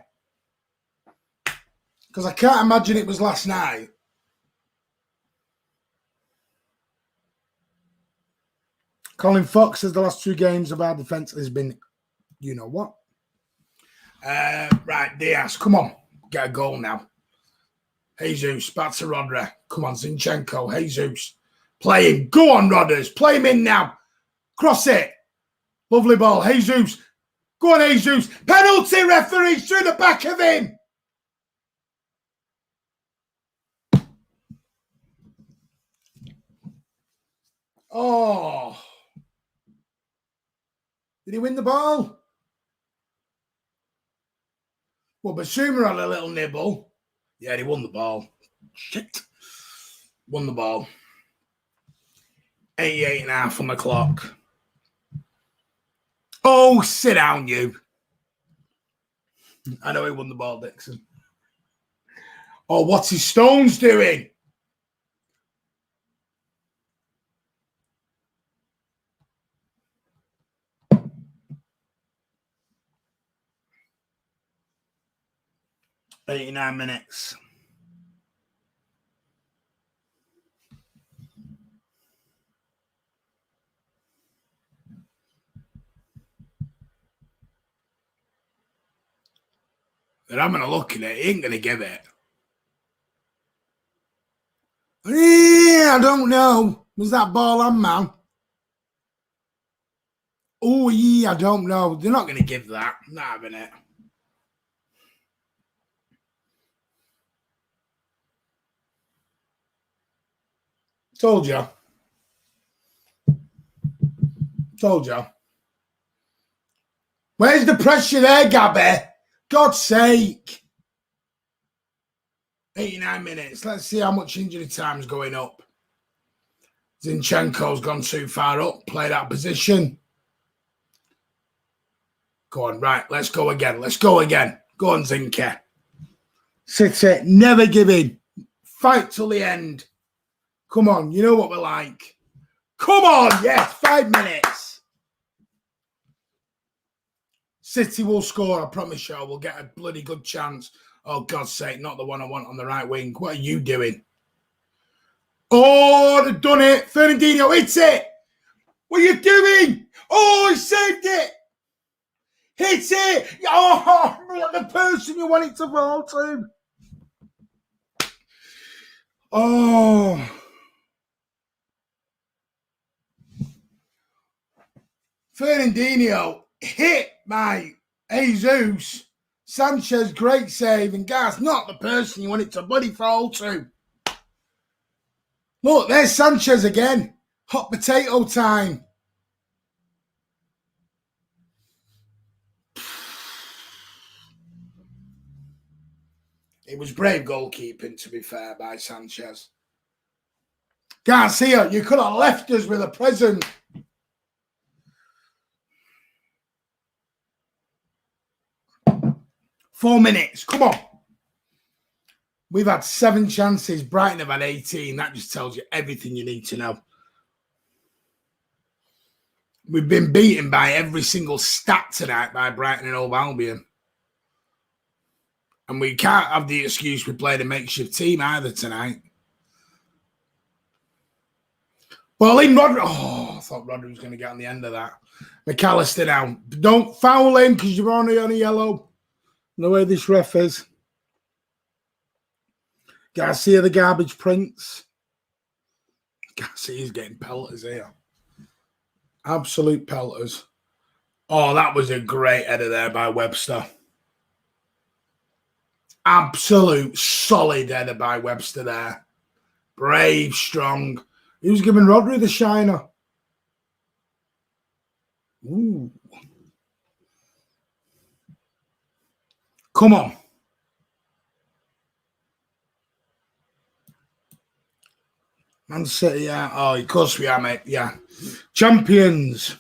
Because I can't imagine it was last night. Colin Fox says the last 2 games of our defence has been, you know what? Right, Diaz, come on. Get a goal now. Jesus, back to Rodri. Come on, Zinchenko. Jesus. Play him. Go on, Rodgers. Play him in now. Cross it. Lovely ball. Jesus. Go on, Jesus. Penalty, referee. Through the back of him. Oh. Did he win the ball? Well, Basuma had a little nibble. Yeah, he won the ball. Shit. Won the ball. 88.5 on the clock. Oh, sit down, you. I know he won the ball, Dixon. Oh, what's his Stones doing? $89 minutes. They're having a look at it. He ain't going to give it. Yeah, I don't know. Was that ball on, man? Oh, yeah, I don't know. They're not going to give that. Not having it. Told you. Told you. Where's the pressure there, Gabby? God's sake. 89 minutes. Let's see how much injury time's going up. Zinchenko's gone too far up. Play that position. Go on, right. Let's go again. Let's go again. Go on, Zinke. City, never give in. Fight till the end. Come on, you know what we're like. Come on, yes, 5 minutes. City will score, I promise you. We'll get a bloody good chance. Oh, God's sake, not the one I want on the right wing. What are you doing? Oh, they've done it. Fernandinho, hits it. What are you doing? Oh, he saved it. Hits it. Oh, not the person you want it to fall to. Oh. Fernandinho hit by Jesus. Sanchez, great save. And guys, not the person you want it to bloody fall to. Look, there's Sanchez again. Hot potato time. It was brave goalkeeping, to be fair, by Sanchez. Garcia, you could have left us with a present. Four minutes. Come on. We've had 7 chances. Brighton have had 18. That just tells you everything you need to know. We've been beaten by every single stat tonight by Brighton and Hove Albion. And we can't have the excuse we played a makeshift team either tonight. Well, in Rodri. Oh, I thought Rodri was going to get on the end of that. McAllister now. Don't foul him because you're only on a yellow. The way this ref is. Garcia, the garbage prince. Garcia's getting pelters here. Absolute pelters. Oh, that was a great header there by Webster. Absolute solid header by Webster there. Brave, strong. He was giving Rodri the shiner. Ooh. Come on. Man City, yeah. Oh, of course we are, mate. Yeah. Champions.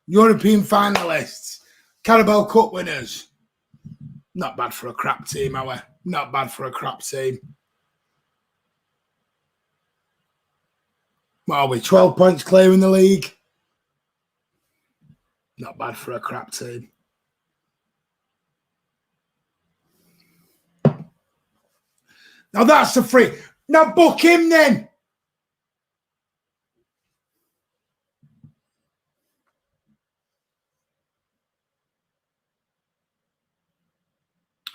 European finalists. Carabao Cup winners. Not bad for a crap team, are we? Not bad for a crap team. What are we? 12 points clear in the league. Not bad for a crap team. Now that's the free. Now book him then.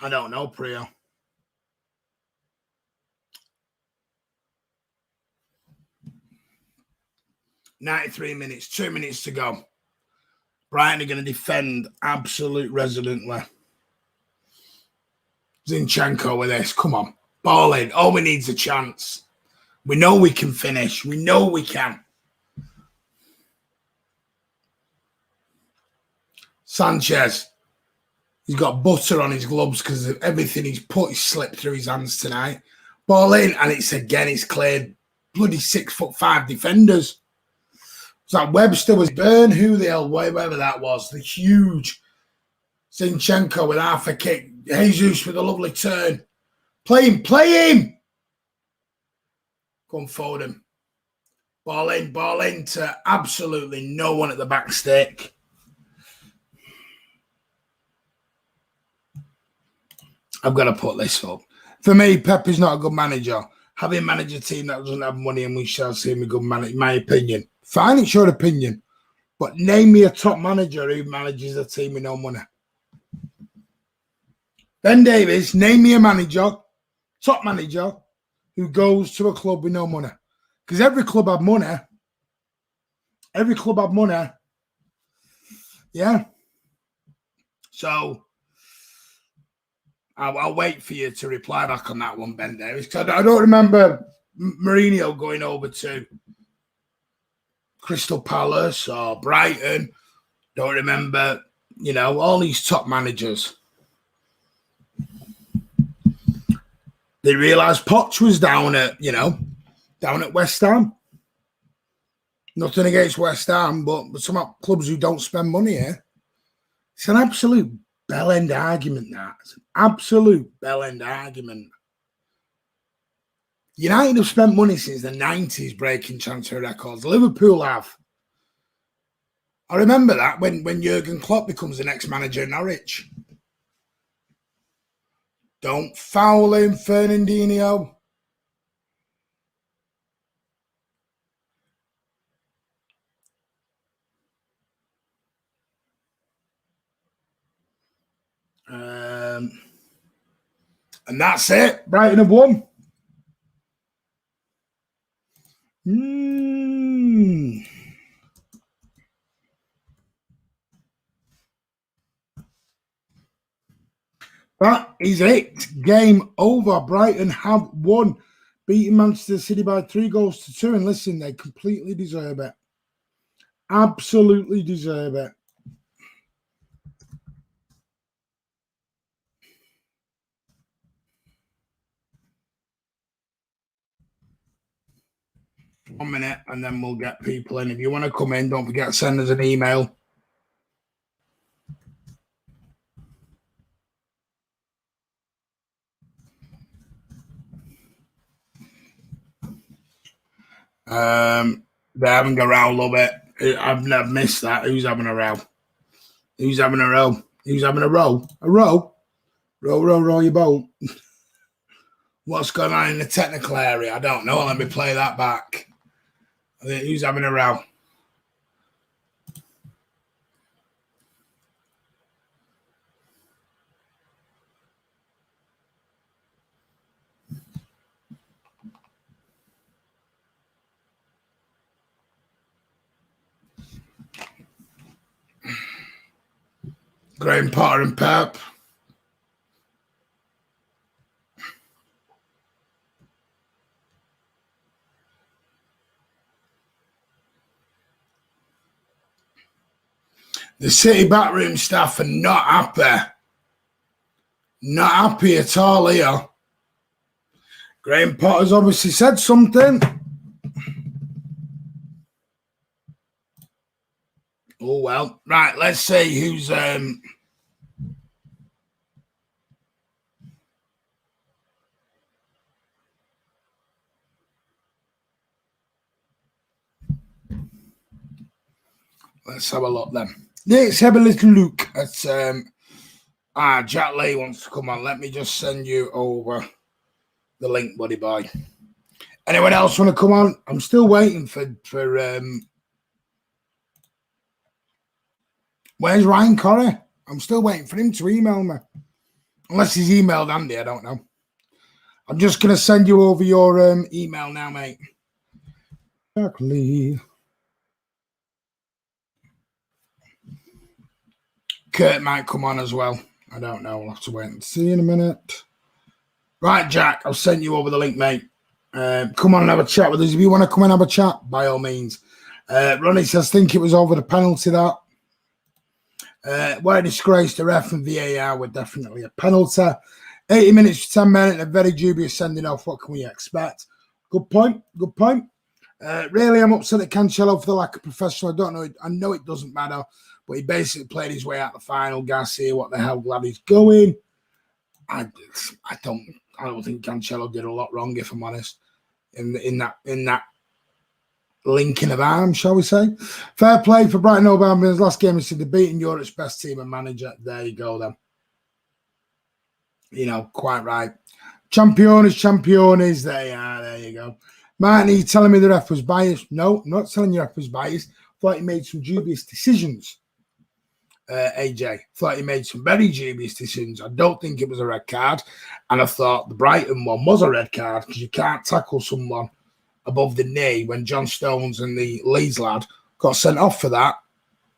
I don't know, Priya. $93 minutes, 2 minutes to go. Brighton are going to defend absolute resolutely. Zinchenko with this. Come on. Ball in. All we need is a chance. We know we can finish. We know we can. Sanchez. He's got butter on his gloves because of everything he's put. He's slipped through his hands tonight. Ball in, and it's cleared. Bloody 6'5" defenders. It's like Webster was Burn, who the hell, whoever that was. The huge Zinchenko with half a kick. Jesus with a lovely turn. Play him. Go and forward him. Ball in to absolutely no one at the back stick. I've got to put this up. For me, Pep is not a good manager. Having managed a team that doesn't have money and we shall see him a good manager, in my opinion. Fine, it's your opinion. But name me a top manager who manages a team with no money. Ben Davies, name me a manager, top manager, who goes to a club with no money. Because every club have money. Yeah. So, I'll wait for you to reply back on that one, Ben Davies. Because I don't remember Mourinho going over to Crystal Palace or Brighton. Don't remember, all these top managers. They realised Poch was down at West Ham. Nothing against West Ham, but some clubs who don't spend money here. It's an absolute bell-end argument, that. It's an absolute bell-end argument. United have spent money since the 90s breaking transfer records. Liverpool have. I remember that when Jurgen Klopp becomes the next manager at Norwich. Don't foul him, Fernandinho. And that's it. Brighton have won. That is it. Game over. Brighton have won, beating Manchester City by 3-2. And listen, they completely deserve it. Absolutely deserve it. One minute, and then we'll get people in. If you want to come in, don't forget to send us an email. They're having a row, love it. I've never missed that. Who's having a row? Who's having a row? Who's having a row? A row? Row your boat. What's going on in the technical area? I don't know. Let me play that back. Who's having a row? Graham Potter and Pep. The City backroom staff are not happy. Not happy at all here. Graham Potter's obviously said something. Oh, well. Right, let's see who's... Let's have a look then. Let's have a little look at... Jack Lee wants to come on. Let me just send you over the link, buddy boy. Anyone else want to come on? I'm still waiting for where's Ryan Corrie? I'm still waiting for him to email me. Unless he's emailed Andy, I don't know. I'm just going to send you over your email now, mate. Jack Lee. Kurt might come on as well. I don't know. We'll have to wait and see in a minute. Right, Jack, I'll send you over the link, mate. Come on and have a chat with us. If you want to come and have a chat, by all means. Ronnie says, think it was over the penalty, that. What a disgrace. The ref and VAR were definitely a penalty. 80 minutes for 10 minutes, a very dubious sending off. What can we expect? Good point. Good point. Really, I'm upset at Cancelo for the lack of professional. I don't know. I know it doesn't matter, but he basically played his way out the final. Garcia, what the hell, glad he's going. I don't think Cancelo did a lot wrong, if I'm honest, in that linking of arms, shall we say. Fair play for Brighton Hove Albion's last game is to beating Europe's best team and manager. There you go, then. You know, quite right. Champions, they are. There you go. Martin, are you telling me the ref was biased? No, I'm not telling you the ref was biased. Thought he made some dubious decisions. AJ, thought he made some very dubious decisions. I don't think it was a red card. And I thought the Brighton one was a red card because you can't tackle someone above the knee when John Stones and the Leeds lad got sent off for that.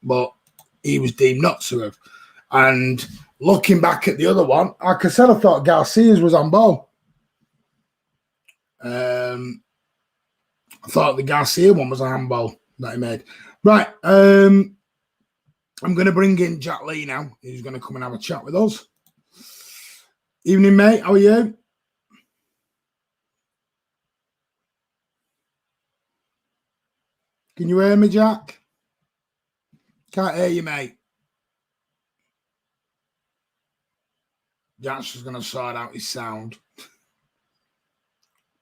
But he was deemed not to have. And looking back at the other one, like I said, I thought Garcia's was on ball. I thought the Garcia one was a handball that he made. Right. I'm going to bring in Jack Lee now. He's going to come and have a chat with us. Evening, mate. How are you? Can you hear me, Jack? Can't hear you, mate. Jackson's going to sort out his sound.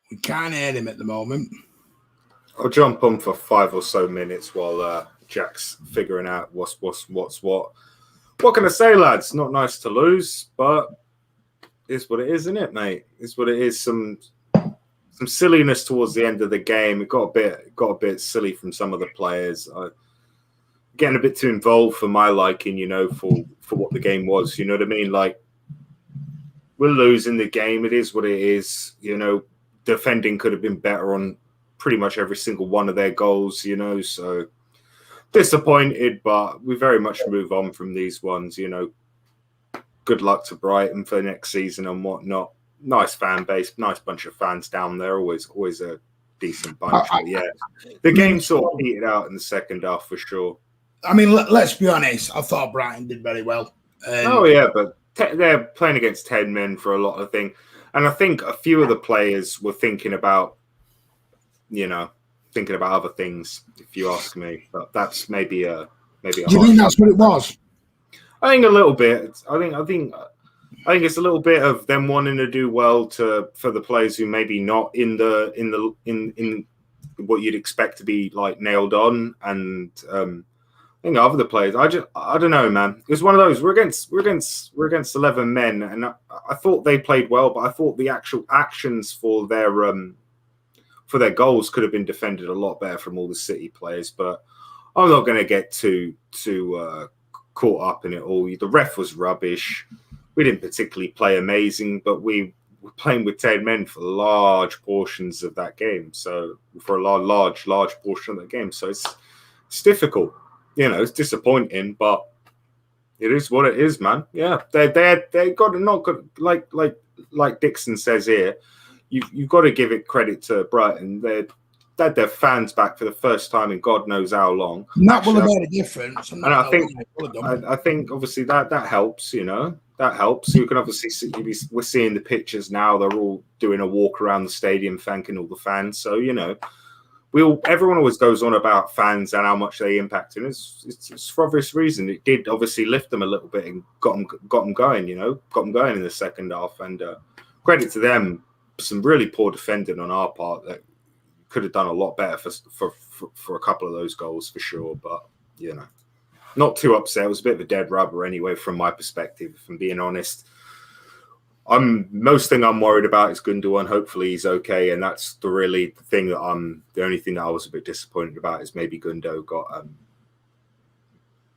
We can't hear him at the moment. I'll jump on for 5 or so minutes while Jack's figuring out what's what. What can I say, lads? Not nice to lose, but it's what it is, isn't it, mate? It's what it is. Some silliness towards the end of the game. It got a bit silly from some of the players. Getting a bit too involved for my liking, for what the game was. You know what I mean? Like, we're losing the game. It is what it is. Defending could have been better on pretty much every single one of their goals. So disappointed, but we very much move on from these ones. Good luck to Brighton for next season and whatnot. Nice fan base, nice bunch of fans down there. Always a decent bunch. But yeah, the game sort of heated out in the second half for sure. I mean, let's be honest. I thought Brighton did very well. But they're playing against 10 men for a lot of things. And I think a few of the players were thinking about other things, if you ask me. But that's maybe a Do you think that's what it was? I think a little bit. I think it's a little bit of them wanting to do well for the players who maybe not in what you'd expect to be like nailed on, and I think other players. I don't know, man. It was one of those. We're against 11 men, and I thought they played well, but I thought the actual actions for their goals could have been defended a lot better from all the City players. But I'm not going to get too caught up in it all. The ref was rubbish. We didn't particularly play amazing, but we were playing with 10 men for large portions of that game. So for a large portion of that game. So it's difficult. It's disappointing, but it is what it is, man. Yeah, they got to not good, like Dixon says here. You've got to give it credit to Brighton. They had their fans back for the first time in God knows how long. And that will have made a difference. And I think obviously that helps. That helps. You can obviously see we're seeing the pictures now. They're all doing a walk around the stadium, thanking all the fans. So everyone always goes on about fans and how much they impact, and it's for obvious reason. It did obviously lift them a little bit and got them going. Got them going in the second half. And credit to them. Some really poor defending on our part that could have done a lot better for a couple of those goals for sure. But not too upset. It was a bit of a dead rubber anyway, from my perspective. If I'm being honest, most thing I'm worried about is Gundogan. Hopefully he's okay, and that's the only thing that I was a bit disappointed about is maybe Gundo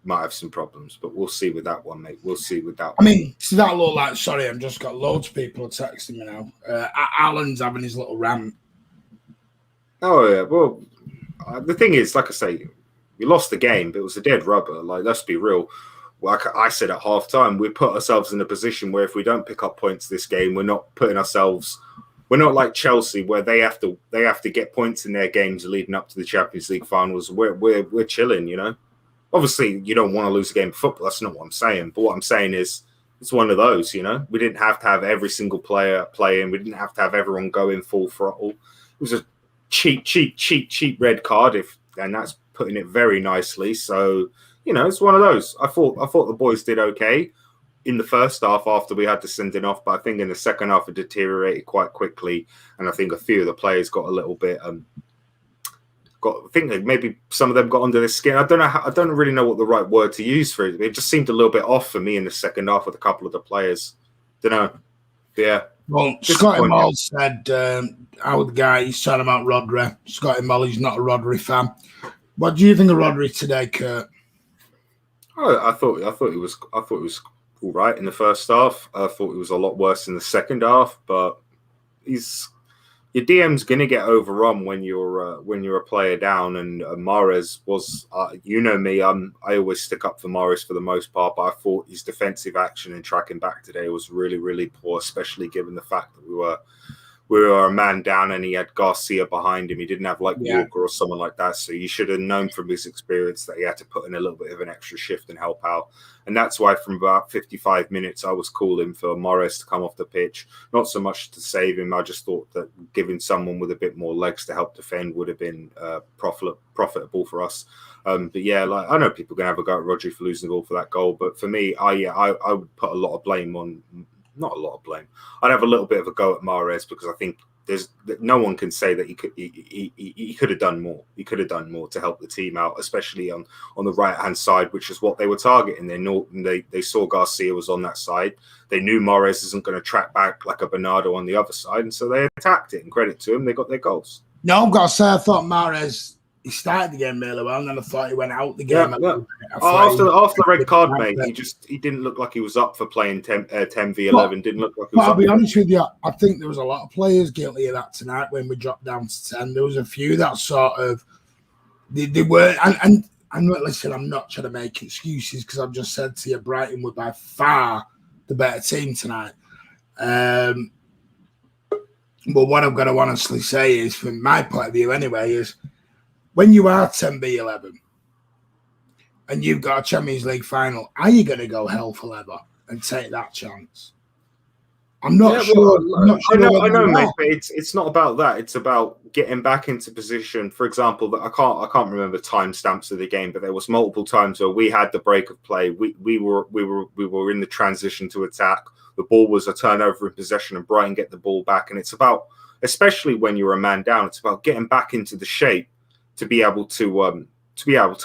might have some problems, but we'll see with that one, mate. We'll see with that one. I mean, does that look like? Sorry, I've just got loads of people texting me now. Alan's having his little rant. Oh yeah, well, the thing is, like I say, we lost the game, but it was a dead rubber. Like, let's be real. Like I said at halftime, we put ourselves in a position where if we don't pick up points this game, we're not like Chelsea, where they have to get points in their games leading up to the Champions League finals. We're chilling, Obviously, you don't want to lose a game of football. That's not what I'm saying. But what I'm saying is, it's one of those. We didn't have to have every single player playing. We didn't have to have everyone going full throttle. It was a cheap red card, and that's putting it very nicely. So, it's one of those. I thought the boys did okay in the first half after we had to send it off, but I think in the second half it deteriorated quite quickly, and I think a few of the players got a little bit. I think that maybe some of them got under their skin. I don't really know what the right word to use for it. It just seemed a little bit off for me in the second half with a couple of the players. Don't know. But yeah. Well, Scotty Moll said, how the guy he's talking about Rodri. Scotty Moll, he's not a Rodri fan. What do you think of Rodri today, Kurt? I thought it was all right in the first half. I thought it was a lot worse in the second half, but your DM's going to get overrun when you're a player down, and Mahrez was, me, I always stick up for Mahrez for the most part, but I thought his defensive action and tracking back today was really, really poor, especially given the fact that we were a man down and he had Garcia behind him. He didn't have Walker or someone like that, so you should have known from his experience that he had to put in a little bit of an extra shift and help out. And that's why from about 55 minutes, I was calling for Mahrez to come off the pitch. Not so much to save him. I just thought that giving someone with a bit more legs to help defend would have been profitable for us. But yeah, I know people are going to have a go at Rodri for losing the ball for that goal. But for me, I would put a lot of blame on, not a lot of blame. I'd have a little bit of a go at Mahrez because I think no one can say that he could have done more. He could have done more to help the team out, especially on the right hand side, which is what they were targeting. They saw Garcia was on that side. They knew Mahrez isn't going to track back like a Bernardo on the other side, and so they attacked it. And credit to him, they got their goals. No, I've got to say, I thought Mahrez, he started the game really well, and then I thought he went out the game. Yeah. After the red card, mate, he didn't look like he was up for playing 10 v 11. Didn't look like he was I'll up. be honest with you, I think there was a lot of players guilty of that tonight when we dropped down to 10. There was a few that sort of they were and listen, I'm not trying to make excuses because I've just said to you, Brighton were by far the better team tonight. But what I've got to honestly say is, from my point of view anyway, is when you are 10v11 and you've got a Champions League final, are you going to go hell for leather and take that chance? I'm not sure. I know, mate, but it's not about that. It's about getting back into position. For example, that I can't remember timestamps of the game, but there was multiple times where we had the break of play. We were in the transition to attack. The ball was a turnover in possession, and Brighton get the ball back. And it's about, especially when you're a man down, it's about getting back into the shape to be able to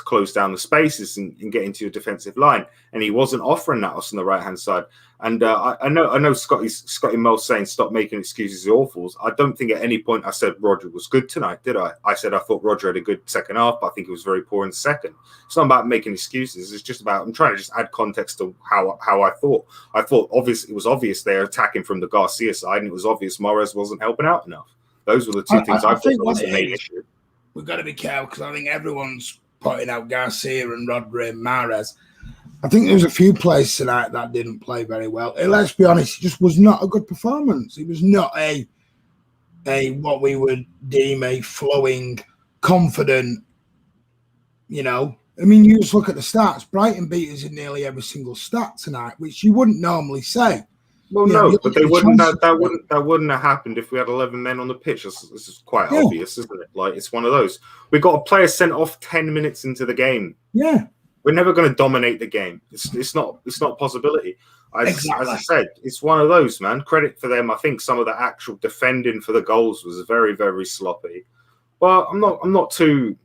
close down the spaces and get into your defensive line. And he wasn't offering that us on the right hand side. And I know Scotty Mills saying stop making excuses or awfuls. I don't think at any point I said Rodri was good tonight, did I? I said I thought Rodri had a good second half, but I think he was very poor in the second. It's not about making excuses. It's just about, I'm trying to just add context to how I thought. I thought it was obvious they're attacking from the Garcia side, and it was obvious Mahrez wasn't helping out enough. Those were the two things I thought was the main issue. We've got to be careful because I think everyone's pointing out Garcia and Rodri and Mahrez. I think there was a few players tonight that didn't play very well. And let's be honest, it just was not a good performance. It was not a what we would deem a flowing, confident, I mean, you just look at the stats. Brighton beat us in nearly every single stat tonight, which you wouldn't normally say. Well, no, but that wouldn't have happened if we had 11 men on the pitch. This is quite obvious, isn't it? Like, it's one of those. We got a player sent off 10 minutes into the game. Yeah. We're never going to dominate the game. It's not a possibility. As I said, it's one of those, man. Credit for them. I think some of the actual defending for the goals was very, very sloppy. But I'm not too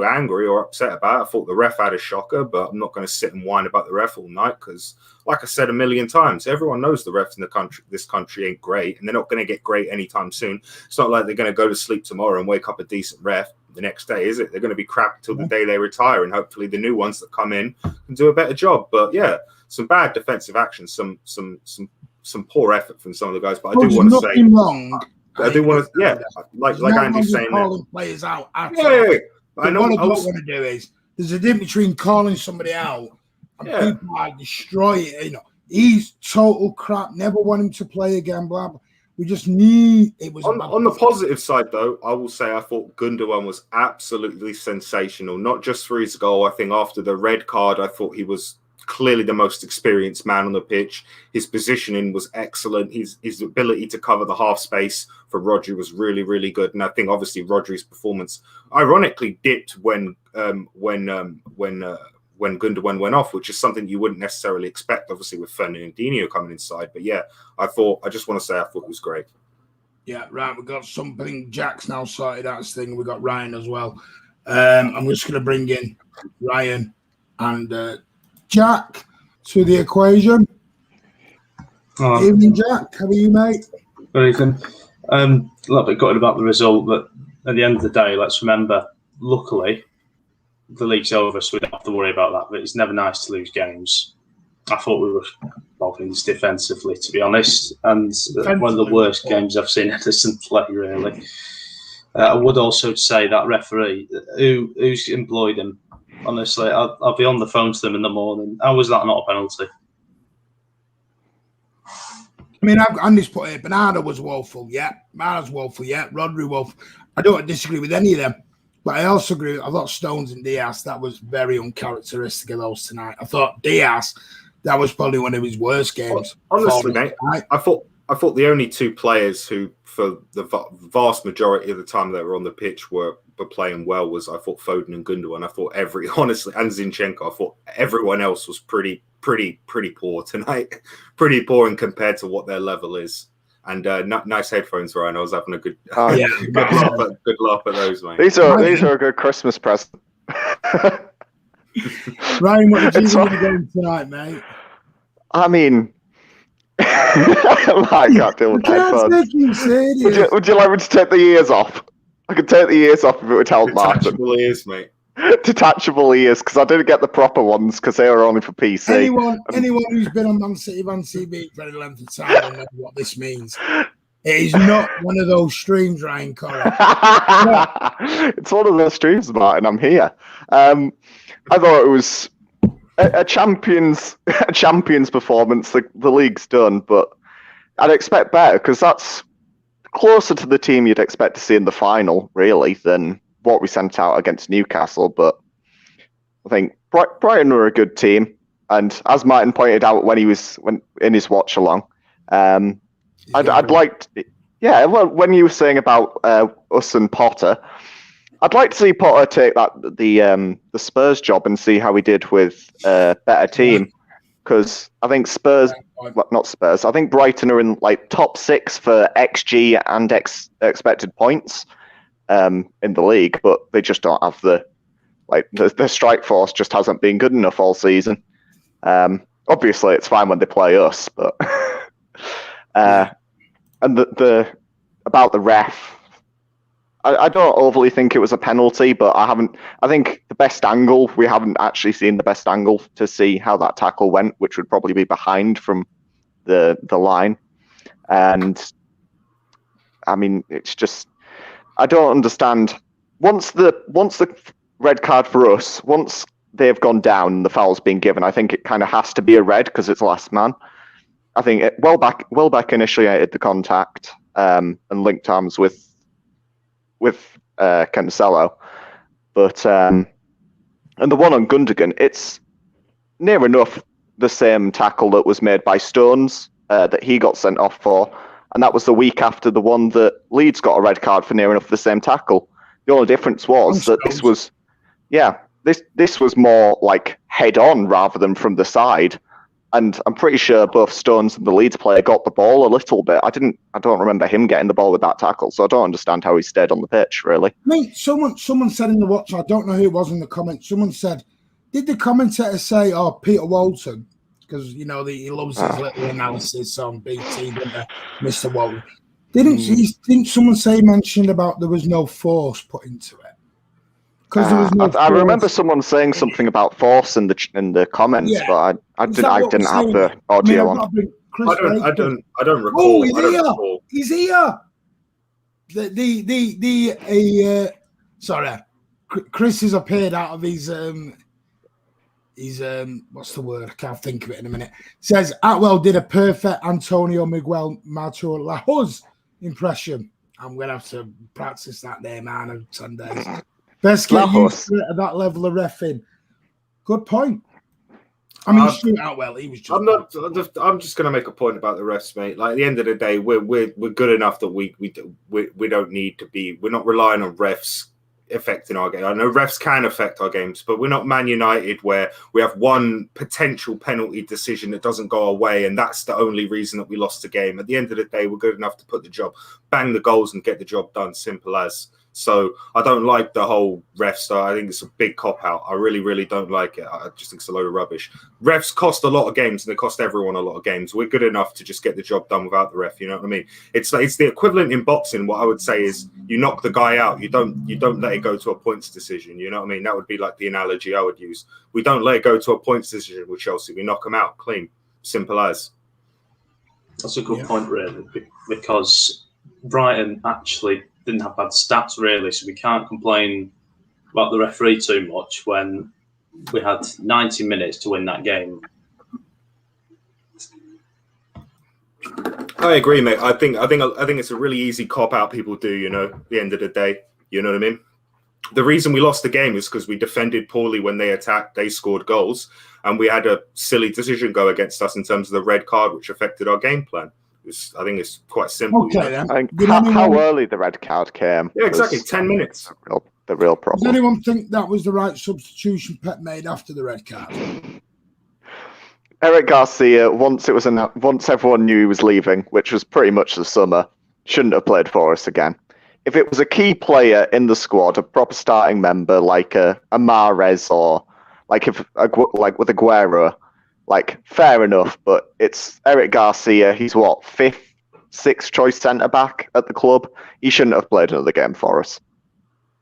angry or upset about it. I thought the ref had a shocker, but I'm not going to sit and whine about the ref all night because, like I said a million times, everyone knows the refs in this country ain't great, and they're not going to get great anytime soon. It's not like they're going to go to sleep tomorrow and wake up a decent ref the next day, is it? They're going to be crap till the day they retire, and hopefully the new ones that come in can do a better job. But yeah, some bad defensive action, some poor effort from some of the guys. But I do want to say, I do want to, like Andy's saying, calling players out. I know. What I don't want to do is there's a difference between calling somebody out and people are destroying. He's total crap. Never want him to play again. Blah blah. We just need it was on the positive side, though. I will say I thought Gundogan was absolutely sensational. Not just for his goal. I think after the red card, I thought he was clearly the most experienced man on the pitch. His positioning was excellent. His ability to cover the half space for Rodri was really, really good. And I think obviously Rodri's performance ironically dipped when Gundogan went off, which is something you wouldn't necessarily expect, obviously, with Fernandinho coming inside. But yeah, I just want to say I thought it was great. Yeah, right. We've got something. Jack's now sorted out his thing. We've got Ryan as well. I'm just going to bring in Ryan and Jack to the equation. Evening, Jack. How are you, mate? Good evening. A little bit gutted about the result, but at the end of the day, let's remember, luckily, the league's over, so we don't have to worry about that. But it's never nice to lose games. I thought we were both defensively, to be honest, and one of the worst games I've seen Edison play, really. I would also say that referee, who's employed him, honestly, I'll be on the phone to them in the morning. How was that not a penalty? I mean, Andy's put it. Bernardo was woeful, yeah. Mara's woeful, yeah. Rodri woeful. I don't disagree with any of them. But I also agree. I thought Stones and Diaz, that was very uncharacteristic of those tonight. I thought Diaz, that was probably one of his worst games. Honestly, mate, I thought the only two players who, for the vast majority of the time they were on the pitch, were playing well was, I thought, Foden and Gundogan. I thought and Zinchenko. I thought everyone else was pretty pretty poor tonight. Pretty poor in compared to what their level is. And nice headphones, Ryan. I was having a good, good laugh at those, mate. These are a good Christmas present. Ryan, what did you think of the game tonight, mate? I mean, I can't deal with headphones. Would you like me to take the ears off? I could take the ears off if it would help, Martin. Detachable ears, mate. Detachable ears, because I didn't get the proper ones because they were only for PC. Anyone who's been on Man City Van TV for any length of time will know what this means. It is not one of those streams, Ryan Corey. It's one of those streams, Martin. I'm here. I thought it was a champion's performance. The league's done, but I'd expect better because that's closer to the team you'd expect to see in the final, really, than what we sent out against Newcastle. But I think Brighton were a good team, and as Martin pointed out when in his watch along, I'd like, well, when you were saying about us and Potter, I'd like to see Potter take the Spurs job and see how he did with a better team, because I think I think Brighton are in like top 6 for XG and expected points in the league, but they just don't have the strike force just hasn't been good enough all season. Obviously, it's fine when they play us, but and about the ref, I don't overly think it was a penalty, but I think the best angle, we haven't actually seen the best angle to see how that tackle went, which would probably be behind from the line. And I mean, it's just, I don't understand. Once the red card for us, once they've gone down and the foul's been given, I think it kind of has to be a red because it's last man. I think Welbeck initiated the contact and linked arms with Cancelo, but and the one on Gundogan, it's near enough the same tackle that was made by Stones that he got sent off for, and that was the week after the one that Leeds got a red card for near enough the same tackle. The only difference was that this was more like head on rather than from the side. And I'm pretty sure both Stones and the Leeds player got the ball a little bit. I don't remember him getting the ball with that tackle, so I don't understand how he stayed on the pitch, really. Mate, someone said in the watch, I don't know who it was in the comments, someone said, did the commentator say, Peter Walton? Because, he loves his little analysis on BT, Mr. Walton. Didn't someone mentioned about there was no force put into it? I remember someone saying something about force in the comments, but I didn't have the audio on. I don't recall. He's here. Sorry, Chris has appeared out of his what's the word? I can't think of it in a minute. Says Atwell did a perfect Antonio Miguel Macho Lajos impression. I'm gonna have to practice that name, man, on 10 days. Best get used to it at that level of reffing. Good point. I mean, shoot out well. He was. I'm just going to make a point about the refs, mate. Like at the end of the day, we're good enough that we don't need to be. We're not relying on refs affecting our game. I know refs can affect our games, but we're not Man United where we have one potential penalty decision that doesn't go our way, and that's the only reason that we lost the game. At the end of the day, we're good enough to put the job, bang the goals, and get the job done. Simple as. So I don't like the whole ref stuff. I think it's a big cop-out. I really, really don't like it. I just think it's a load of rubbish. Refs cost a lot of games, and they cost everyone a lot of games. We're good enough to just get the job done without the ref. You know what I mean? It's the equivalent in boxing. What I would say is you knock the guy out. You don't let it go to a points decision. You know what I mean? That would be like the analogy I would use. We don't let it go to a points decision with Chelsea. We knock them out clean. Simple as. That's a good point, really, because Brighton actually didn't have bad stats, really, so we can't complain about the referee too much when we had 90 minutes to win that game. I agree, mate. I think it's a really easy cop-out people do, at the end of the day. You know what I mean? The reason we lost the game is because we defended poorly when they attacked, they scored goals, and we had a silly decision go against us in terms of the red card, which affected our game plan. I think it's quite simple. Okay, then. How early the red card came. Yeah, exactly. 10 minutes. The real problem. Does anyone think that was the right substitution Pep made after the red card? Eric Garcia, once everyone knew he was leaving, which was pretty much the summer, shouldn't have played for us again. If it was a key player in the squad, a proper starting member like a Mahrez or like with Aguero, like fair enough. But it's Eric Garcia. He's what, 5th, 6th choice centre back at the club. He shouldn't have played another game for us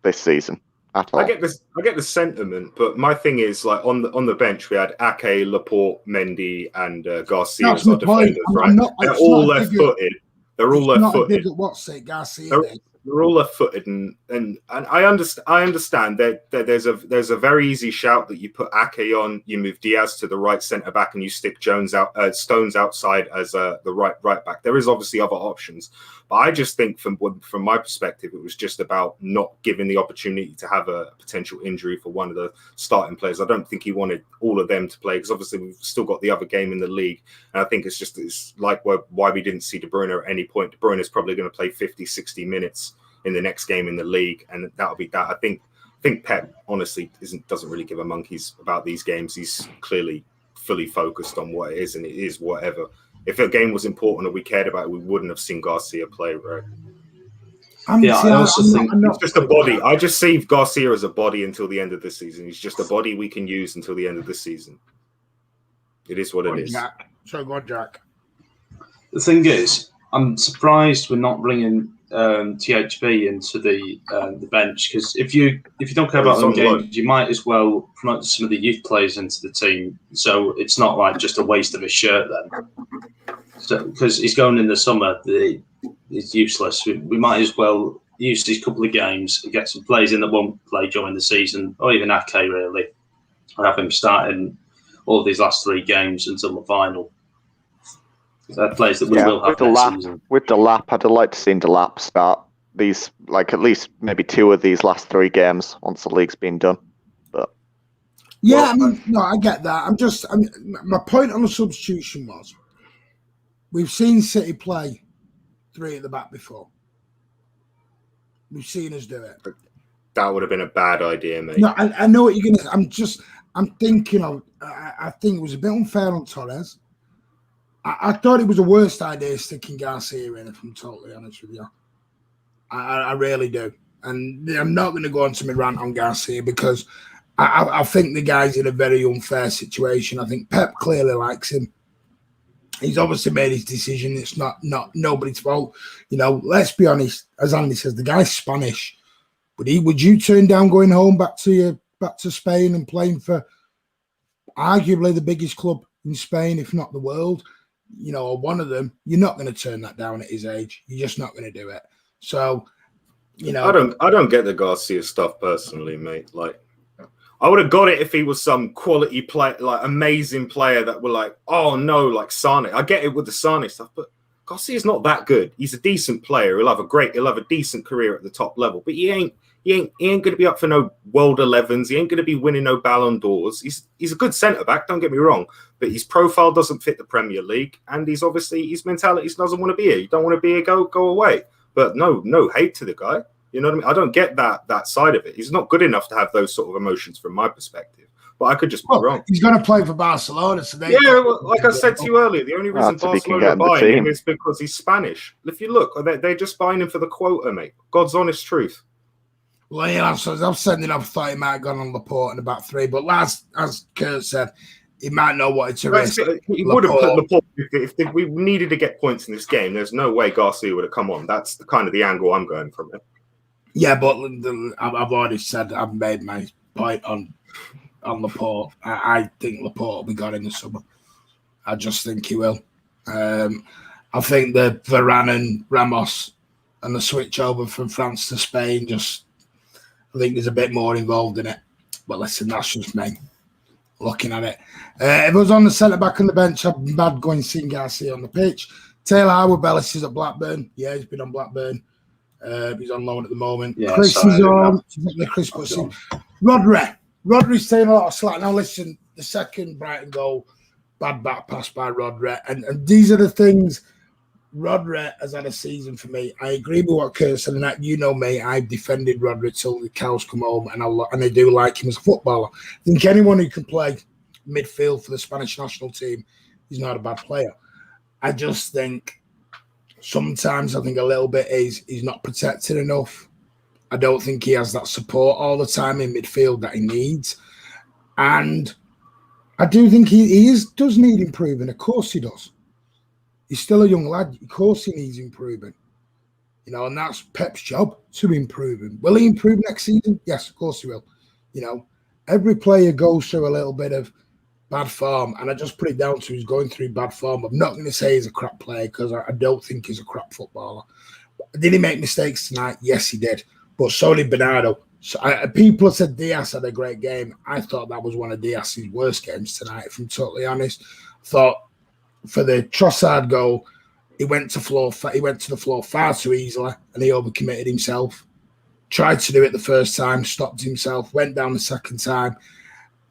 this season at all. I get the sentiment, but my thing is like on the bench we had Ake, Laporte, Mendy, and Garcia as our defenders. Right? They're all left-footed. They're all left-footed. What's it, Garcia? They're all left-footed, and I understand that there's a very easy shout that you put Ake on, you move Diaz to the right centre back, and you stick Stones outside as the right back. There is obviously other options, but I just think from my perspective, it was just about not giving the opportunity to have a potential injury for one of the starting players. I don't think he wanted all of them to play because obviously we've still got the other game in the league, and I think it's like why we didn't see De Bruyne at any point. De Bruyne is probably going to play 50, 60 minutes in the next game in the league, and that'll be that. I think Pep honestly doesn't really give a monkeys about these games. He's clearly fully focused on what it is, and it is whatever. If a game was important or we cared about it, we wouldn't have seen Garcia play, right? I also think it's just a body. I just see Garcia as a body until the end of the season. He's just a body we can use until the end of the season. It is what it is. So go on, Jack. The thing is, I'm surprised we're not bringing THB into the bench, because if you don't care about them games, you might as well promote some of the youth players into the team, so it's not like just a waste of a shirt then. So because he's going in the summer, it's useless. We might as well use these couple of games and get some players in that won't play during the season, or even Ake really, and have him starting all of these last 3 games until the final. Players that we will have next season. With Delap, I'd like to see Delap start these, like at least maybe 2 of these last 3 games once the league's been done. But yeah, I get that. My point on the substitution was we've seen City play 3 at the back before. We've seen us do it. That would have been a bad idea, mate. No, I know what you're gonna. I'm thinking of. I think it was a bit unfair on Torres. I thought it was the worst idea sticking Garcia in, if I'm totally honest with you. I really do. And I'm not going to go on to my rant on Garcia because I think the guy's in a very unfair situation. I think Pep clearly likes him. He's obviously made his decision. It's not nobody's fault. You know, let's be honest. As Andy says, the guy's Spanish. Would you turn down going home back to Spain and playing for arguably the biggest club in Spain, if not the world? You know, or one of them, you're not going to turn that down at his age. You're just not going to do it. So, you know, I don't get the Garcia stuff personally, mate. Like, I would have got it if he was some quality player, like amazing player that were like, oh no, like Sane. I get it with the Sane stuff, but Garcia's not that good. He's a decent player. He'll have a decent career at the top level, but he ain't going to be up for no World 11s. He ain't going to be winning no Ballon d'Ors. He's a good centre back, don't get me wrong, but his profile doesn't fit the Premier League, and his mentality doesn't want to be here. You don't want to be here, go away. But no hate to the guy. You know what I mean? I don't get that side of it. He's not good enough to have those sort of emotions from my perspective. But I could just be wrong. He's going to play for Barcelona. So like I said to you earlier, the only reason Barcelona are buying him is because he's Spanish. If you look, they're just buying him for the quota, mate. God's honest truth. Well, yeah, I'm sending up. Thought he might have gone on Laporte in about 3, but as Kurt said, he might not want to risk. He would have put Laporte if we needed to get points in this game. There's no way Garcia would have come on. That's the angle I'm going from it. Yeah, but I've already said I've made my point on Laporte. I think Laporte will be gone in the summer. I just think he will. I think the Varane and Ramos and the switch over from France to Spain I think there's a bit more involved in it. But listen, that's just me looking at it. If I was on the centre-back on the bench, I'd be mad going seeing Garcia on the pitch. Taylor Howard-Bellis is at Blackburn. Yeah, he's been on Blackburn. He's on loan at the moment. Yeah, Chris is on. Rodri's taking a lot of slack. Now, listen, the second Brighton goal, bad back pass by Rodri. And these are the things. Rodri has had a season for me. I agree with what Kurt said, and that you know me, I've defended Rodri till the cows come home, and I do like him as a footballer. I think anyone who can play midfield for the Spanish national team. He's not a bad player. I just think sometimes a little bit is he's not protected enough. I don't think he has that support all the time in midfield that he needs. And I do think he does need improving. Of course he does. He's still a young lad. Of course he needs improving. You know, and that's Pep's job to improve him. Will he improve next season? Yes, of course he will. You know, every player goes through a little bit of bad form, and I just put it down to he's going through bad form. I'm not going to say he's a crap player because I don't think he's a crap footballer. Did he make mistakes tonight? Yes, he did. But so did Bernardo. So people have said Diaz had a great game. I thought that was one of Diaz's worst games tonight, if I'm totally honest. I thought for the Trossard goal, he went to the floor far too easily, and he overcommitted himself. Tried to do it the first time, stopped himself, went down the second time.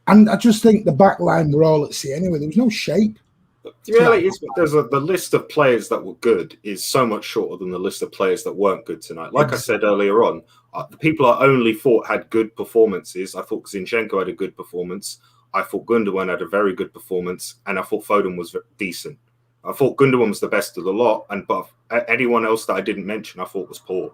And I just think the back line were all at sea anyway. There was no shape. The reality is the list of players that were good is so much shorter than the list of players that weren't good tonight. Like I said earlier on, the people I only thought had good performances, I thought Zinchenko had a good performance. I thought Gundogan had a very good performance. And I thought Foden was decent. I thought Gundogan was the best of the lot. But anyone else that I didn't mention, I thought was poor.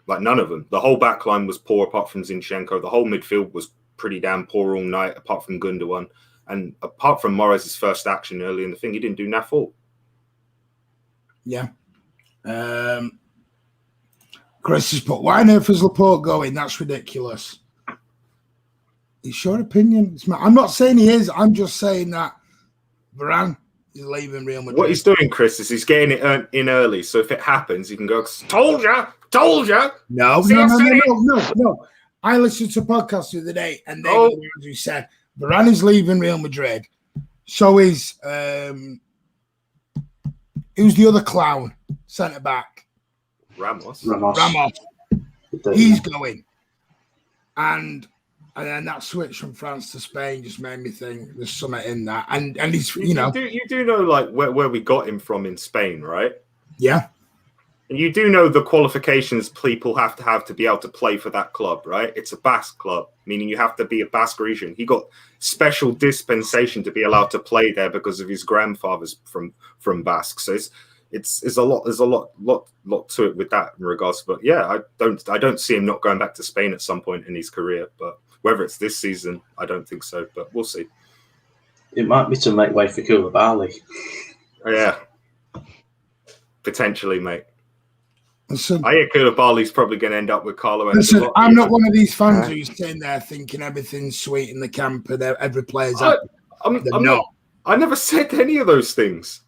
Like none of them. The whole back line was poor apart from Zinchenko. The whole midfield was pretty damn poor all night apart from Gundogan. And apart from Morris' first action early in the thing, he didn't do naff all. Yeah. Chris has put, why on earth is Laporte going? That's ridiculous. It's your opinion. I'm not saying he is. I'm just saying that Varane is leaving Real Madrid. What he's doing, Chris, is he's getting it in early. So if it happens, he can go, told ya. No. I listened to a podcast the other day, and they were the ones who said Varane is leaving Real Madrid. So is who's the other clown centre back? Ramos. He's going, and then that switch from France to Spain just made me think there's something in that. And he's you do know like where we got him from in Spain, right? Yeah. And you do know the qualifications people have to be able to play for that club, right? It's a Basque club, meaning you have to be a Basque region. He got special dispensation to be allowed to play there because of his grandfather's from Basque. So it's a lot. There's a lot to it with that in regards. But yeah, I don't see him not going back to Spain at some point in his career. But whether it's this season, I don't think so. But we'll see. It might be to make way for Koulibaly. Yeah, potentially, mate. Listen, I hear Koulibaly's probably going to end up with Carlo. Listen, I'm not one of these fans who's sitting there thinking everything's sweet in the camp and every player's happy. I'm not. I never said any of those things.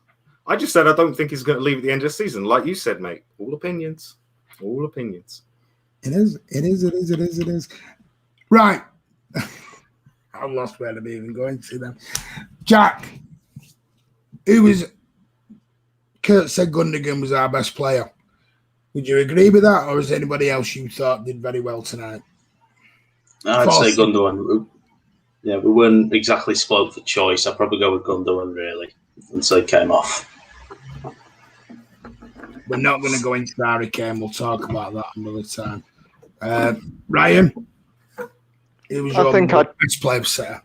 I just said I don't think he's going to leave at the end of the season. Like you said, mate. All opinions. It is. Right. I've lost where I'm even going to them. Jack, Kurt said Gundogan was our best player. Would you agree with that, or is anybody else you thought did very well tonight? I'd say Gundogan. Yeah, we weren't exactly spoiled for choice. I'd probably go with Gundogan, really, and so he came off. We're not going to go into Harry Kane. We'll talk about that another time. Ryan, it was your best player set.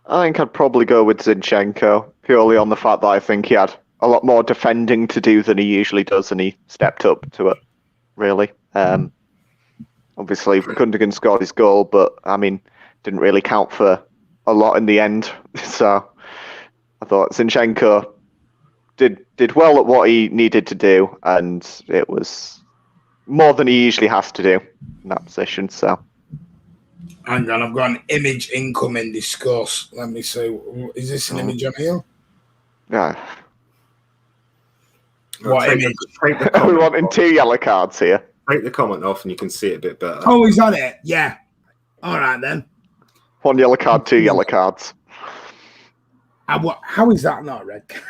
I think I'd probably go with Zinchenko, purely on the fact that I think he had a lot more defending to do than he usually does, and he stepped up to it, really. Obviously, Gundogan scored his goal, but, I mean, didn't really count for a lot in the end. So I thought Zinchenko did well at what he needed to do, and it was more than he usually has to do in that position. So, hang on, I've got an image incoming discuss. Let me see. Is this an image on here? Yeah. What image? We're wanting 2 yellow cards here. Take the comment off and you can see it a bit better. Oh, is that it? Yeah. All right, then. 1 yellow card, 2 yellow cards. How is that not a red card?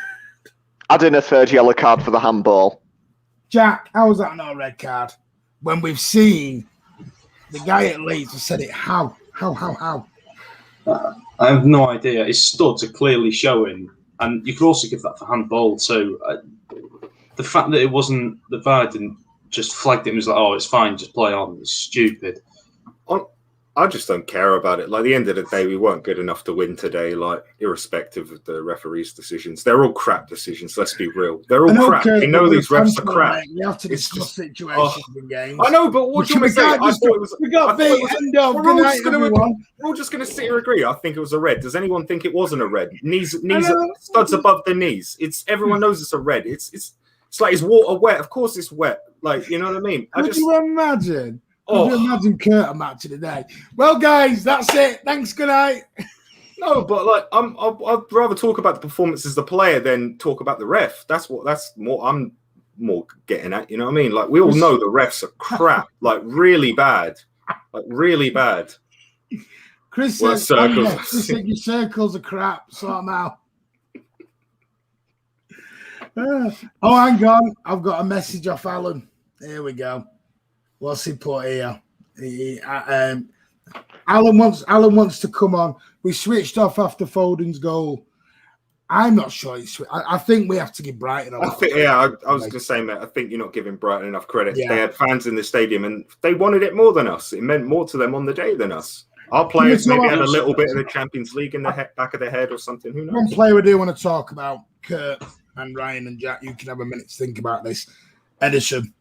Add in a 3rd yellow card for the handball. Jack, how is that not a red card? When we've seen the guy at Leeds has said it, how? I have no idea. His studs are clearly showing, and you could also give that for handball too. The fact that it wasn't, the VAR didn't just flagged it and was like, oh, it's fine, just play on. It's stupid. I just don't care about it. Like, at the end of the day, we weren't good enough to win today, like, irrespective of the referees' decisions. They're all crap decisions, let's be real. They're all crap. They know these refs are crap. We have to discuss situations in games. I know, but what do you want to say? I thought it was... We got beat, end of. Good night, everyone. We're all just going to sit here and agree. I think it was a red. Does anyone think it wasn't a red? Knees studs above the knees. Everyone knows it's a red. It's like, is water wet? Of course it's wet. Like, you know what I mean? Could you imagine? Could you imagine Kurt a match of the day? Well, guys, that's it. Thanks. Good night. No, but like, I'd rather talk about the performance as the player than talk about the ref. That's more I'm more getting at. You know what I mean? Like, we all know the refs are crap. Like, really bad. Like, really bad. Chris says, your circles are crap. Sort them out. Oh, hang on. I've got a message off Alan. Here we go. What's he put here? Alan wants to come on. We switched off after Foden's goal. I'm not sure. I think we have to give Brighton a lot. I was going to say, mate, I think you're not giving Brighton enough credit. Yeah. They had fans in the stadium and they wanted it more than us. It meant more to them on the day than us. Our players maybe had a little bit of the Champions League in the back of their head or something. Who knows? One player we do want to talk about, Kurt and Ryan and Jack. You can have a minute to think about this. Edison.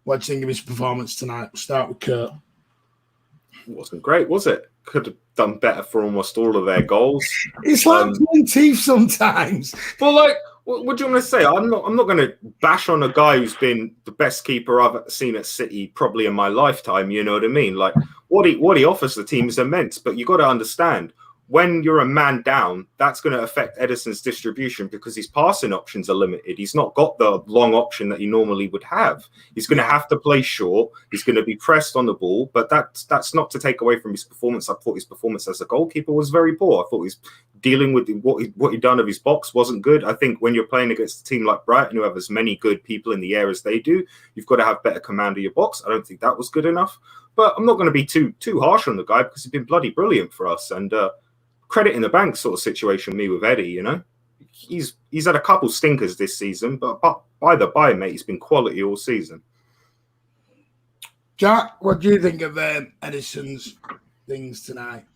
What do you think of his performance tonight? We'll start with Kurt. It wasn't great, was it? Could have done better for almost all of their goals. It's like pulling teeth sometimes. Well, like, what do you want to say? I'm not going to bash on a guy who's been the best keeper I've seen at City probably in my lifetime. You know what I mean? Like, what he offers the team is immense, but you got to understand, when you're a man down, that's going to affect Edison's distribution because his passing options are limited. He's not got the long option that he normally would have. He's going to have to play short. He's going to be pressed on the ball, but that's not to take away from his performance. I thought his performance as a goalkeeper was very poor. I thought he's dealing with what he'd done of his box wasn't good. I think when you're playing against a team like Brighton, who have as many good people in the air as they do, you've got to have better command of your box. I don't think that was good enough, but I'm not going to be too harsh on the guy because he's been bloody brilliant for us. And credit in the bank sort of situation, me with Eddie, you know. He's had a couple stinkers this season, but by the by, mate, he's been quality all season. Jack, what do you think of Edison's things tonight?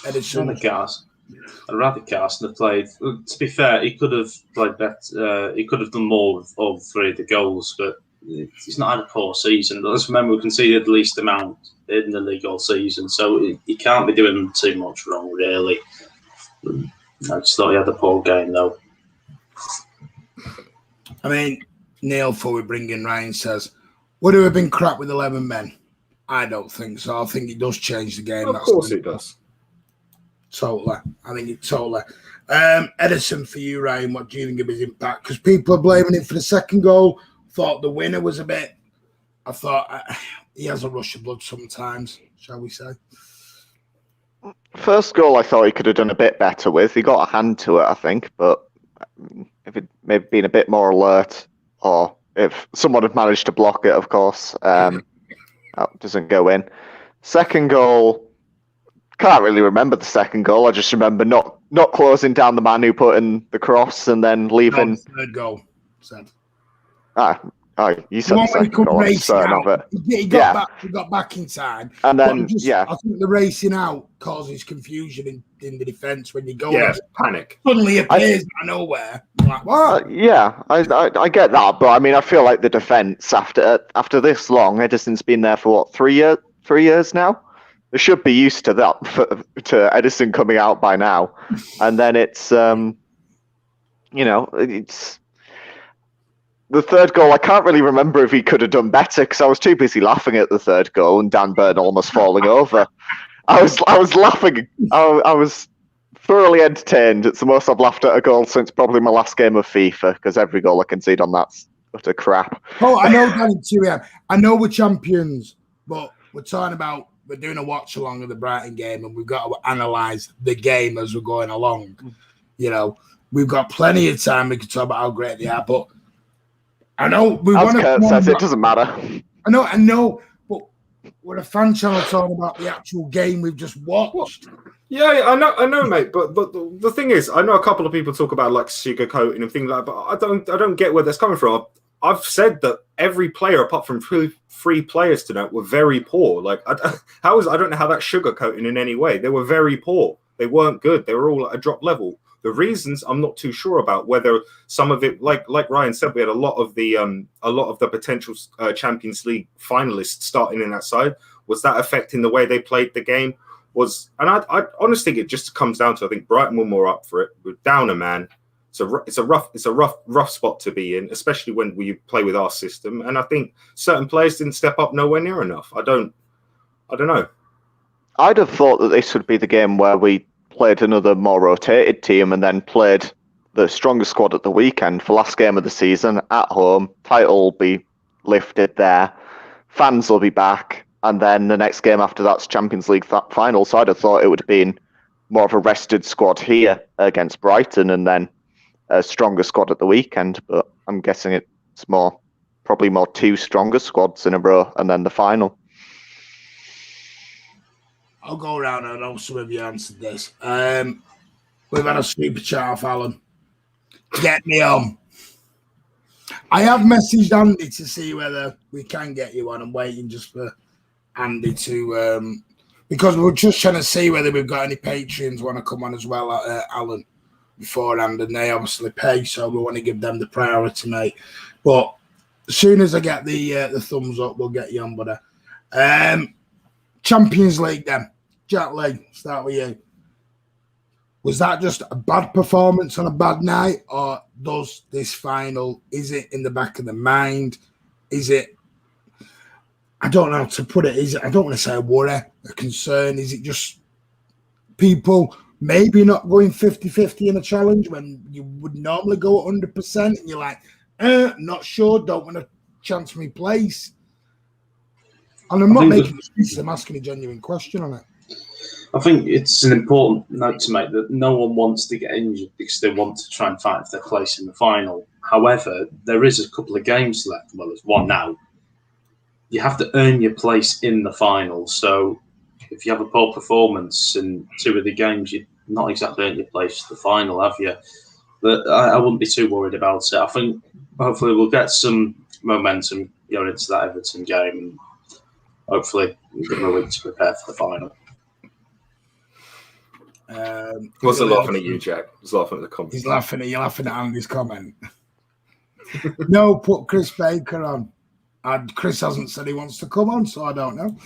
Edison. I'd rather Carson have played. To be fair, he could have played better. He could have done more with all three of the goals, but he's not had a poor season. But let's remember, we conceded the least amount in the league all season, so he can't be doing too much wrong, really. I just thought he had a poor game, though. I mean, Neil, before we bring in Ryan, says, would it have been crap with 11 men? I don't think so. I think it does change the game. Of course it does. Totally. I think it totally. Edison, for you, Ryan, what do you think of his impact? Because people are blaming him for the second goal. Thought the winner was a bit... I thought he has a rush of blood sometimes, shall we say. First goal, I thought he could have done a bit better with. He got a hand to it, I think, but if it maybe been a bit more alert, or if someone had managed to block it, of course, that doesn't go in. Second goal, can't really remember the second goal. I just remember not closing down the man who put in the cross and then leaving. No, third goal, said. You said the second goal. I'm certain of it. He got back in time. And then, I think the racing out causes confusion in the defence when you go. Yeah, panic. Suddenly appears out of nowhere. Like, what? I get that, but I mean, I feel like the defence after this long, Edison's been there for what, 3 years? 3 years now. They should be used to that to Edison coming out by now, and then it's it's. The third goal, I can't really remember if he could have done better because I was too busy laughing at the third goal and Dan Burn almost falling over. I was laughing. I was thoroughly entertained. It's the most I've laughed at a goal since probably my last game of FIFA because every goal I concede on that's utter crap. Oh, I know, Danny, too. Yeah. I know we're champions, but we're talking about we're doing a watch along of the Brighton game and we've got to analyse the game as we're going along. You know, we've got plenty of time. We can talk about how great they are, but I know we want to. Kurt says, it doesn't matter. I know, but we're a fan channel talking about the actual game we've just watched. Yeah, I know, mate. But the thing is, I know a couple of people talk about like sugarcoating and things like that, but I don't get where that's coming from. I've said that every player, apart from three players tonight, were very poor. Like, I don't know how that's sugarcoating in any way. They were very poor. They weren't good. They were all at a drop level. The reasons I'm not too sure about. Whether some of it, like Ryan said, we had a lot of the potential Champions League finalists starting in that side. Was that affecting the way they played the game? I honestly think it just comes down to, I think Brighton were more up for it. We're down a man. It's a rough spot to be in, especially when we play with our system. And I think certain players didn't step up nowhere near enough. I don't know. I'd have thought that this would be the game where we played another more rotated team and then played the strongest squad at the weekend for last game of the season at home. Title will be lifted there. Fans will be back. And then the next game after that's Champions League final. So I'd have thought it would have been more of a rested squad here against Brighton and then a stronger squad at the weekend. But I'm guessing it's probably more two stronger squads in a row and then the final. I'll go around. I know some of you answered this. We've had a super chat off Alan. Get me on. I have messaged Andy to see whether we can get you on. I'm waiting just for Andy to because we were just trying to see whether we've got any patrons want to come on as well, Alan, beforehand, and they obviously pay, so we want to give them the priority, mate. But as soon as I get the thumbs up, we'll get you on, buddy. Champions League then. Jack Lee, start with you. Was that just a bad performance on a bad night, or does this final, is it in the back of the mind? Is it, I don't know how to put it, is it, I don't want to say a worry, a concern, is it just people maybe not going 50-50 in a challenge when you would normally go 100% and you're like, not sure, don't want to chance my place? And I'm not making excuses, I'm asking a genuine question on it. I think it's an important note to make that no one wants to get injured because they want to try and fight for their place in the final. However, there is a couple of games left. Well, there's one now. You have to earn your place in the final. So if you have a poor performance in two of the games, you've not exactly earned your place to the final, have you? But I wouldn't be too worried about it. I think hopefully we'll get some momentum going into that Everton game and hopefully we'll give them a week to prepare for the final. What's he laughing at you, Jack? He's laughing at the comment. He's laughing at you, laughing at Andy's comment. No, put Chris Baker on. And Chris hasn't said he wants to come on, so I don't know.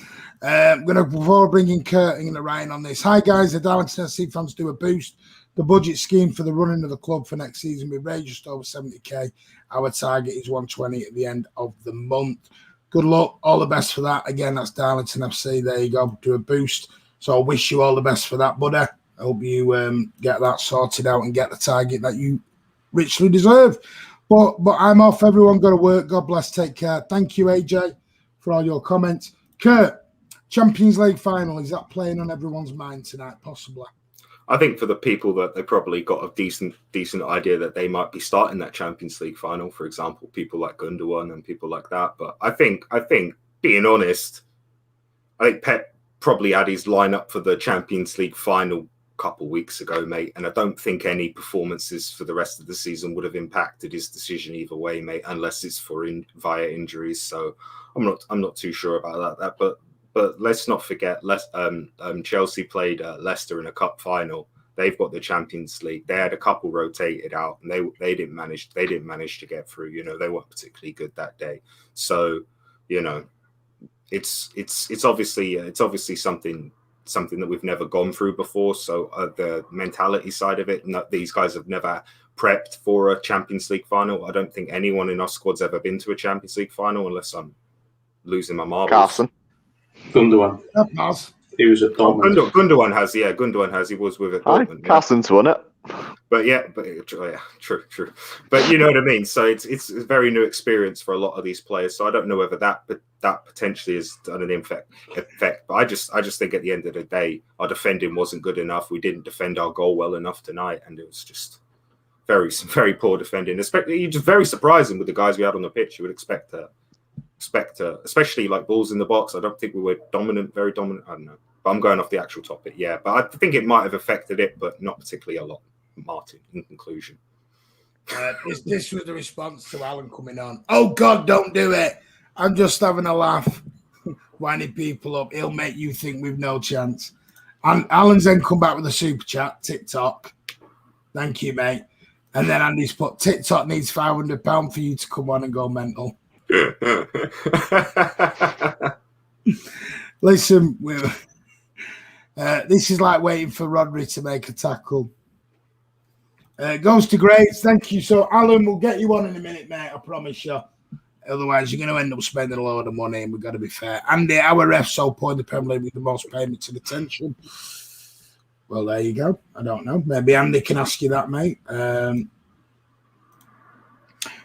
I'm going to, before bringing Kurt and Ryan on this. Hi, guys. The Darlington FC fans do a boost. The budget scheme for the running of the club for next season, we raised just over 70k. Our target is 120 at the end of the month. Good luck. All the best for that. Again, that's Darlington FC. There you go. Do a boost. So I wish you all the best for that, buddy. I hope you get that sorted out and get the target that you richly deserve. But I'm off. Everyone got to work. God bless. Take care. Thank you, AJ, for all your comments. Kurt, Champions League final. Is that playing on everyone's mind tonight? Possibly. I think for the people that they probably got a decent idea that they might be starting that Champions League final, for example, people like Gundogan and people like that. But I think being honest, I think Pep probably had his lineup for the Champions League final couple weeks ago, mate, and I don't think any performances for the rest of the season would have impacted his decision either way, mate, unless it's via injuries. So I'm not too sure about that. But let's not forget, Chelsea played Leicester in a cup final. They've got the Champions League. They had a couple rotated out, and they didn't manage to get through. You know, they weren't particularly good that day. So, you know, it's obviously something that we've never gone through before. So the mentality side of it, these guys have never prepped for a Champions League final. I don't think anyone in our squad's ever been to a Champions League final, unless I'm losing my marbles. Carson. Gundogan. He was at Dortmund. Gundogan has. He was with it. Dortmund. Carson's won it. But true. But you know what I mean. So it's a very new experience for a lot of these players. So I don't know whether that potentially has done an effect. But I just think at the end of the day, our defending wasn't good enough. We didn't defend our goal well enough tonight, and it was just very poor defending. Especially just very surprising with the guys we had on the pitch. You would expect especially like balls in the box. I don't think we were very dominant. I don't know. But I'm going off the actual topic. Yeah, but I think it might have affected it, but not particularly a lot. Martin, in conclusion. This was the response to Alan coming on. Oh, God, don't do it. I'm just having a laugh, winding people up. He'll make you think we've no chance. And Alan's then come back with a super chat, TikTok. Thank you, mate. And then Andy's put, TikTok needs £500 for you to come on and go mental. Listen, this is like waiting for Rodri to make a tackle. Goes to Graves. Thank you. So, Alan, we'll get you on in a minute, mate. I promise you. Otherwise, you're going to end up spending a load of money, and we've got to be fair. Andy, our ref's so poor in the Premier League with the most payments and attention. Well, there you go. I don't know. Maybe Andy can ask you that, mate.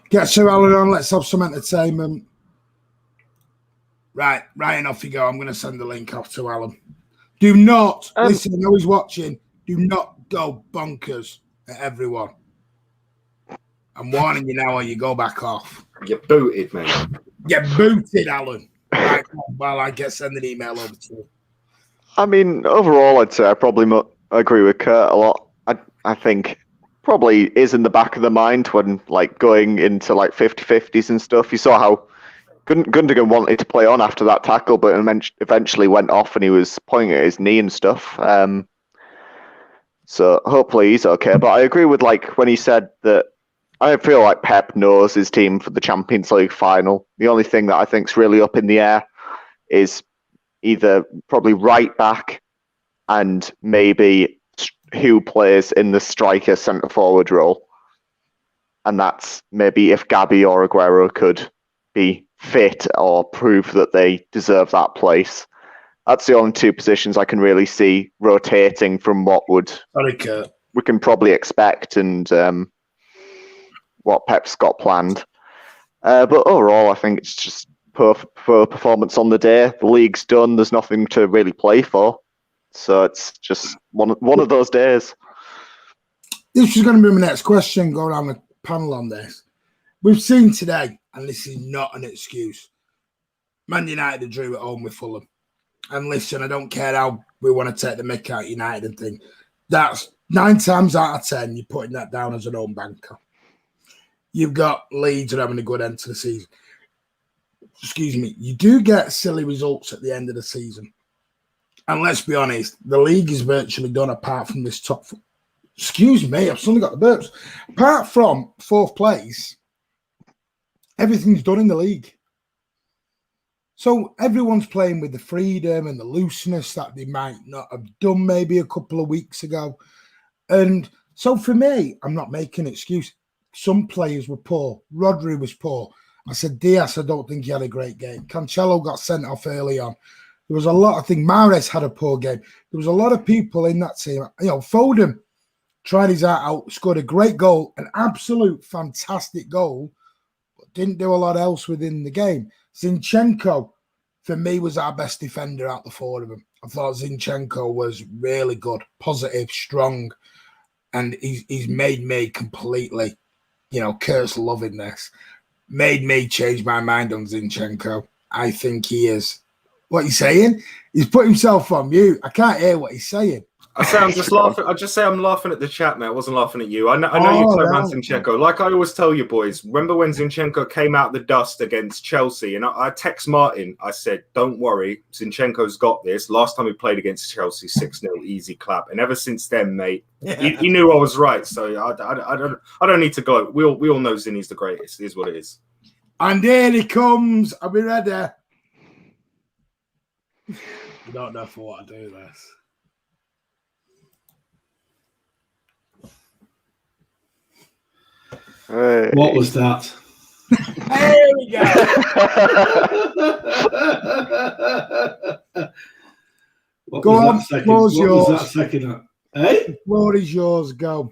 Get Sir Alan on. Let's have some entertainment. Right, Ryan, off you go. I'm going to send the link off to Alan. Do not, listen, I know he's watching, do not go bonkers at everyone. I'm warning you now or you go back off. You're booted, mate. Get booted, Alan. Right, well, I get send an email over to you. I mean, overall, I'd say I probably agree with Kurt a lot. I think probably is in the back of the mind when like going into like 50-50s and stuff. You saw how Gundogan wanted to play on after that tackle, but eventually went off and he was pointing at his knee and stuff. So hopefully he's okay. But I agree with like when he said that I feel like Pep knows his team for the Champions League final. The only thing that I think's really up in the air is either probably right back and maybe who plays in the striker centre forward role. And that's maybe if Gabby or Aguero could be fit or prove that they deserve that place. That's the only two positions I can really see rotating from what we can probably expect and what Pep's got planned. But overall, I think it's just poor performance on the day. The league's done. There's nothing to really play for. So it's just one of those days. This is going to be my next question, go around the panel on this. We've seen today, and this is not an excuse, Man United drew at home with Fulham. And listen, I don't care how we want to take the mick out United and think. That's 9 times out of 10, you're putting that down as an home banker. You've got Leeds are having a good end to the season. Excuse me. You do get silly results at the end of the season. And let's be honest, the league is virtually done apart from this top. Excuse me, I've suddenly got the burps. Apart from 4th place, everything's done in the league. So everyone's playing with the freedom and the looseness that they might not have done maybe a couple of weeks ago. And so for me, I'm not making an excuse. Some players were poor. Rodri was poor. I said, Diaz, I don't think he had a great game. Cancelo got sent off early on. There was a lot of things. Mahrez had a poor game. There was a lot of people in that team. You know, Foden tried his heart out, scored a great goal, an absolute fantastic goal, but didn't do a lot else within the game. Zinchenko, for me, was our best defender out the 4 of them. I thought Zinchenko was really good, positive, strong, and he's made me completely, Kurt's loving this, made me change my mind on Zinchenko. I think he is. What he's saying? He's put himself on mute. I can't hear what he's saying. I say I'm just laughing. I just say I'm laughing at the chat, mate. I wasn't laughing at you. I know you're talking about Zinchenko. Like I always tell you boys, remember when Zinchenko came out the dust against Chelsea? And I text Martin. I said, don't worry, Zinchenko's got this. Last time he played against Chelsea, 6-0, easy clap. And ever since then, mate, he knew I was right. So I don't need to go. We all know Zinny's the greatest. It is what it is. And here he comes. I'll be ready. You don't know for what I do this. Hey. What was that? There we go. Go on, floor's yours. What was that second? Hey? The floor is yours, go.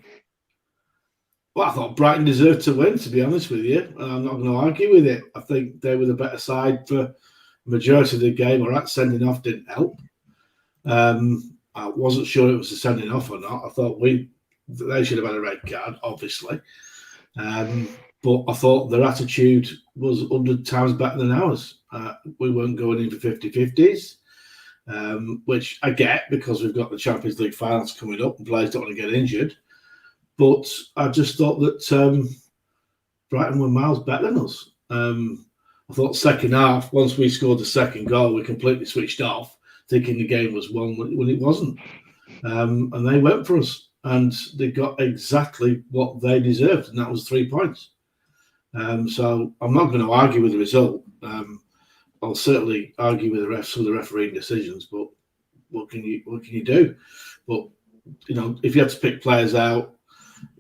Well, I thought Brighton deserved to win, to be honest with you. I'm not going to argue with it. I think they were the better side for the majority of the game. All right, sending off didn't help. I wasn't sure it was a sending off or not. I thought they should have had a red card, obviously. But I thought their attitude was 100 times better than ours. We weren't going in for 50-50s, which I get because we've got the Champions League finals coming up and players don't want to get injured. But I just thought that Brighton were miles better than us. I thought second half, once we scored the second goal, we completely switched off, thinking the game was won when it wasn't. And they went for us, and they got exactly what they deserved, and that was 3 points. So I'm not going to argue with the result. I'll certainly argue with the refs for the refereeing decisions, but what can you do? But if you had to pick players out,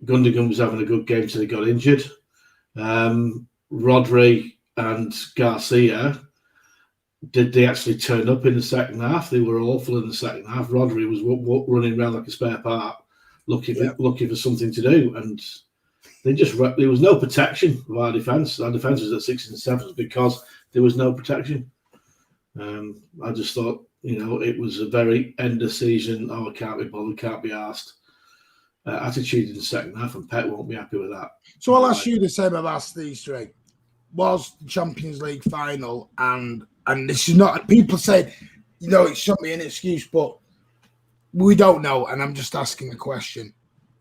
Gundogan was having a good game till he got injured. Rodri and Garcia, did they actually turn up in the second half? They were awful in the second half. Rodri was running around like a spare part, looking for something to do, and there was no protection of our defence. Our defence was at 6 and 7 because there was no protection. I just thought, it was a very end of season. I can't be bothered, can't be asked. Attitude in the second half, and Pep won't be happy with that. So I'll ask you the same I've asked these three. Was the Champions League final, and this is not, people say, it shouldn't be an excuse, but we don't know, and I'm just asking a question.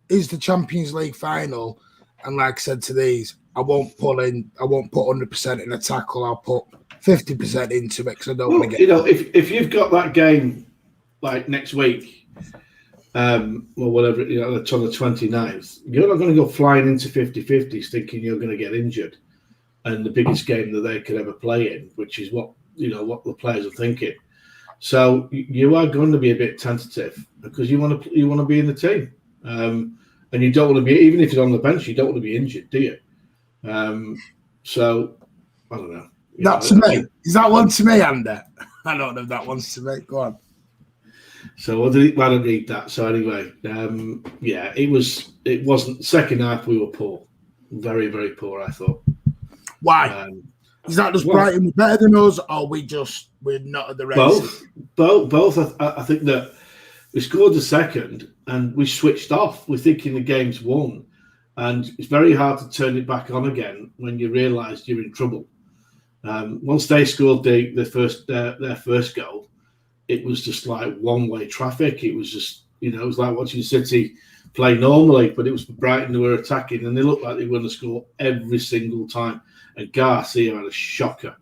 Is the Champions League final, and like I said to these, I won't put 100% in a tackle, I'll put 50% into it because I don't want to get... if you've got that game like next week, or whatever, it's on the 29th, you're not going to go flying into 50-50s thinking you're going to get injured, and the biggest game that they could ever play in, which is what the players are thinking. So you are going to be a bit tentative because you want to be in the team, and you don't want to be, even if you're on the bench, you don't want to be injured, do you? So I don't know. That's to me. Is that one to me, Andy? I don't know if that one's to me. Go on. So I don't read that. So anyway, it wasn't. Second half we were poor, very, very poor. I thought. Why? Is that just Brighton were better than us, or we're not at the race? Both. I think that we scored the second and we switched off. We're thinking the game's won, and it's very hard to turn it back on again when you realise you're in trouble. Once they scored their first goal, it was just like one-way traffic. It was just, it was like watching City play normally, but it was Brighton who were attacking, and they looked like they were going to score every single time. And Garcia had a shocker.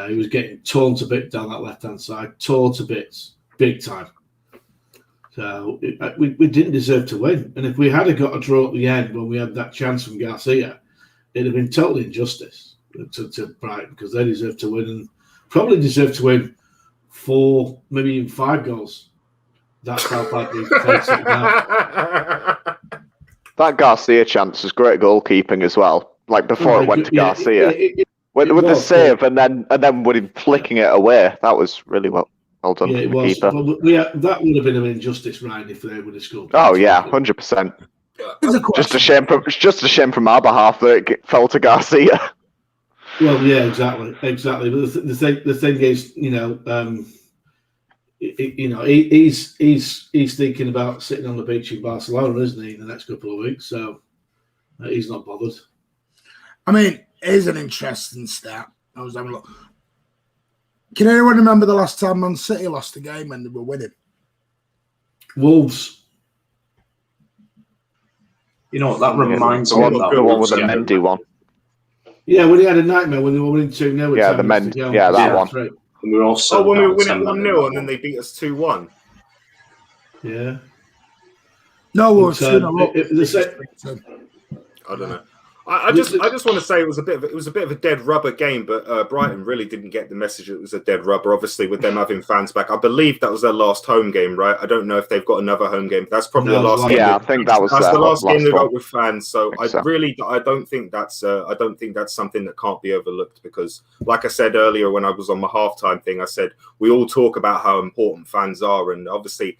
He was getting torn to bits down that left-hand side, torn to bits, big time. So we didn't deserve to win. And if we had got a draw at the end when we had that chance from Garcia, it'd have been total injustice to Brighton, because they deserved to win, and probably deserved to win 4, maybe even 5 goals. That's how bad we played it now. That Garcia chance was great goalkeeping as well. Like before it went to Garcia, with the save and then with him flicking it away, that was really well done from the keeper. That would have been an injustice, Ryan, if they would have scored. Oh yeah, 100%. Just a shame from our behalf that it fell to Garcia. Well, yeah, exactly. But the thing is, he's thinking about sitting on the beach in Barcelona, isn't he, in the next couple of weeks? So he's not bothered. I mean, here's an interesting stat. I was having a look. Can anyone remember the last time Man City lost a game when they were winning? Wolves. You know what that reminds me of? The one with the Mendy one. Yeah, when he had a nightmare when they were winning 2-0. Yeah, the Mendy. Yeah, that one. And we were also when we were winning 1-0 and then they beat us 2-1. Yeah. No, we're I don't know. I just want to say it was a bit of a dead rubber game, but Brighton really didn't get the message it was a dead rubber. Obviously, with them having fans back, I believe that was their last home game, right? I don't know if they've got another home game. That's probably the last game. Yeah, I think that's the last game they got with fans. So I don't think that's something that can't be overlooked, because, like I said earlier when I was on my halftime thing, I said we all talk about how important fans are, and obviously,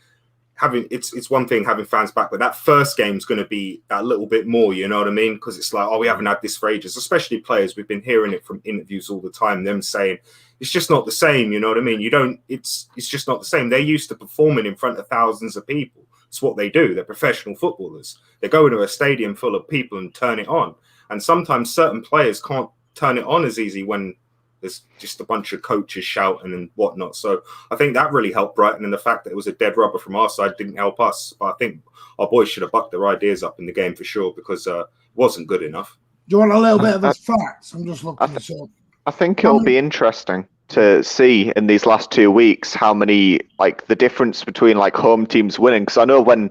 it's one thing having fans back, but that first game's going to be that little bit more, you know what I mean? Because it's like, we haven't had this for ages, especially players. We've been hearing it from interviews all the time, them saying it's just not the same, you know what I mean? It's just not the same. They're used to performing in front of thousands of people. It's what they do. They're professional footballers. They go into a stadium full of people and turn it on. And sometimes certain players can't turn it on as easy when there's just a bunch of coaches shouting and whatnot. So I think that really helped Brighton, and the fact that it was a dead rubber from our side didn't help us. But I think our boys should have bucked their ideas up in the game for sure, because it wasn't good enough. Do you want a little bit of his facts? I'm just looking this up. I think it'll be interesting to see in these last 2 weeks how many, like, the difference between like home teams winning. Because I know when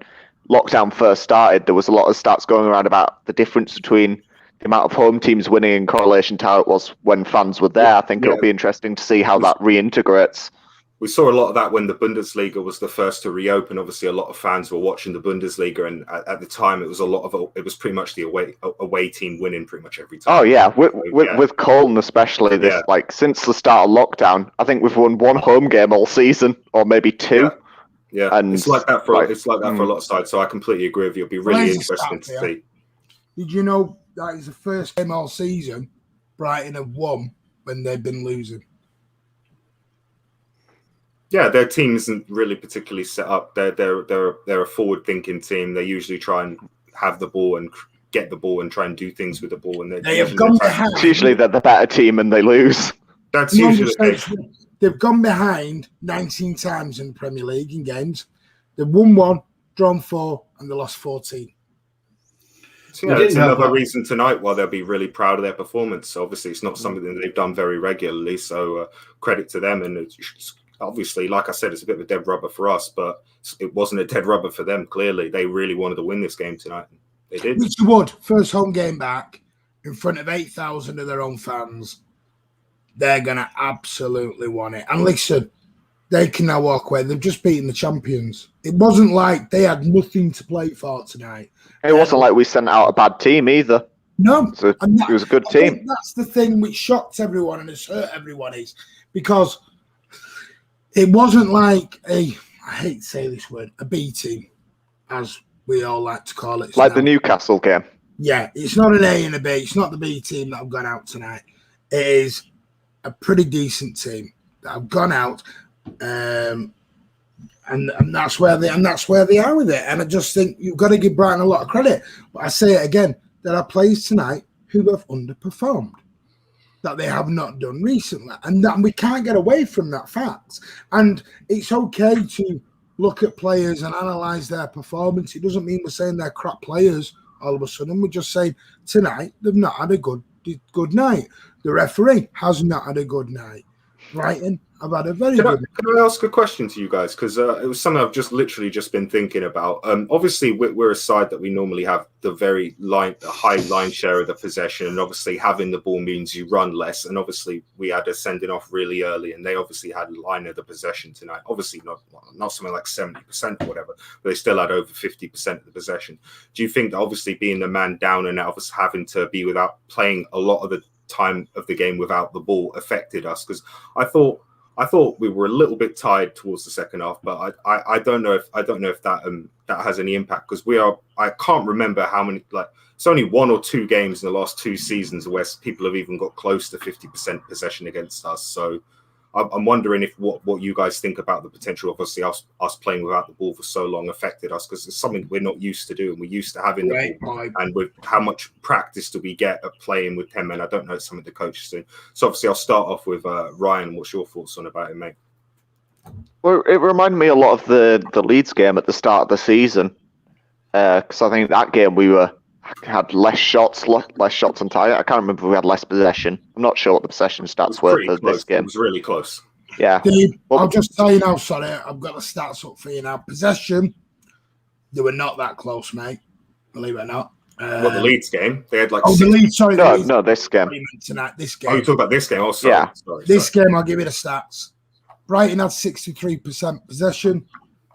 lockdown first started, there was a lot of stats going around about the difference between the amount of home teams winning in correlation to how it was when fans were there. I think it'll be interesting to see how that reintegrates. We saw a lot of that when the Bundesliga was the first to reopen. Obviously, a lot of fans were watching the Bundesliga, and at the time, it was pretty much the away team winning pretty much every time. Oh yeah, with Cologne especially, like since the start of lockdown, I think we've won one home game all season, or maybe two. Yeah, and it's like that for a lot of sides. So I completely agree with you. It'll be really interesting to see. Did you know that is the first game all season Brighton have won when they've been losing? Yeah, their team isn't really particularly set up. They're a forward-thinking team. They usually try and have the ball and get the ball and try and do things with the ball. And they have gone behind. Usually they're the better team and they lose. That's usually the case. They've gone behind 19 times in the Premier League in games. They've won 1, drawn 4, and they lost 14. So yeah, it's another reason tonight why they'll be really proud of their performance. Obviously, it's not something that they've done very regularly, so credit to them. And it's obviously, like I said, it's a bit of a dead rubber for us, but it wasn't a dead rubber for them. Clearly, they really wanted to win this game tonight. They did. Mr. Wood, first home game back in front of 8,000 of their own fans. They're going to absolutely want it. And listen, they can now walk away. They've just beaten the champions. It wasn't like they had nothing to play for tonight. It wasn't like we sent out a bad team either. No. It was a good team. That's the thing which shocked everyone and has hurt everyone, is because it wasn't like I hate to say this word, a B team, as we all like to call it. Like the Newcastle game. Yeah, it's not an A and a B. It's not the B team that have gone out tonight. It is a pretty decent team that have gone out, and that's where they are with it. And I just think you've got to give Brighton a lot of credit. But I say it again, there are players tonight who have underperformed that they have not done recently, and that we can't get away from that fact. And it's okay to look at players and analyse their performance. It doesn't mean we're saying they're crap players all of a sudden. We're just saying tonight they've not had a good night. The referee has not had a good night. Brighton have had a very good night. Can I ask a question to you guys? Because it was something I've literally just been thinking about. Obviously, we're a side that we normally have the high line share of the possession, and obviously having the ball means you run less. And obviously, we had a sending off really early, and they obviously had a line of the possession tonight. Obviously, not something like 70% or whatever, but they still had over 50% of the possession. Do you think that obviously being the man down and obviously having to be without playing a lot of the time of the game without the ball affected us? Because I thought we were a little bit tired towards the second half, but I don't know if that has any impact, because I can't remember how many, like, it's only 1 or 2 games in the last 2 seasons where people have even got close to 50% possession against us. So I'm wondering if what you guys think about the potential, obviously us playing without the ball for so long affected us, because it's something we're not used to doing. We're used to having the ball, and with how much practice do we get at playing with 10 men? I don't know, it's something the coach is doing. So obviously I'll start off with Ryan. What's your thoughts on about it, mate? Well, it reminded me a lot of the Leeds game at the start of the season, because I think that game we had less shots on target. I can't remember if we had less possession. I'm not sure what the possession stats were for this game. It was really close. Yeah. Steve, I'll just tell you now, sorry, I've got the stats up for you now. Possession, they were not that close, mate. Believe it or not. The Leeds game? They had like... the Leeds, sorry. No, this game. Tonight, this game. Oh, you talk about this game? Oh, sorry. Yeah. Sorry. This game, I'll give you the stats. Brighton had 63% possession.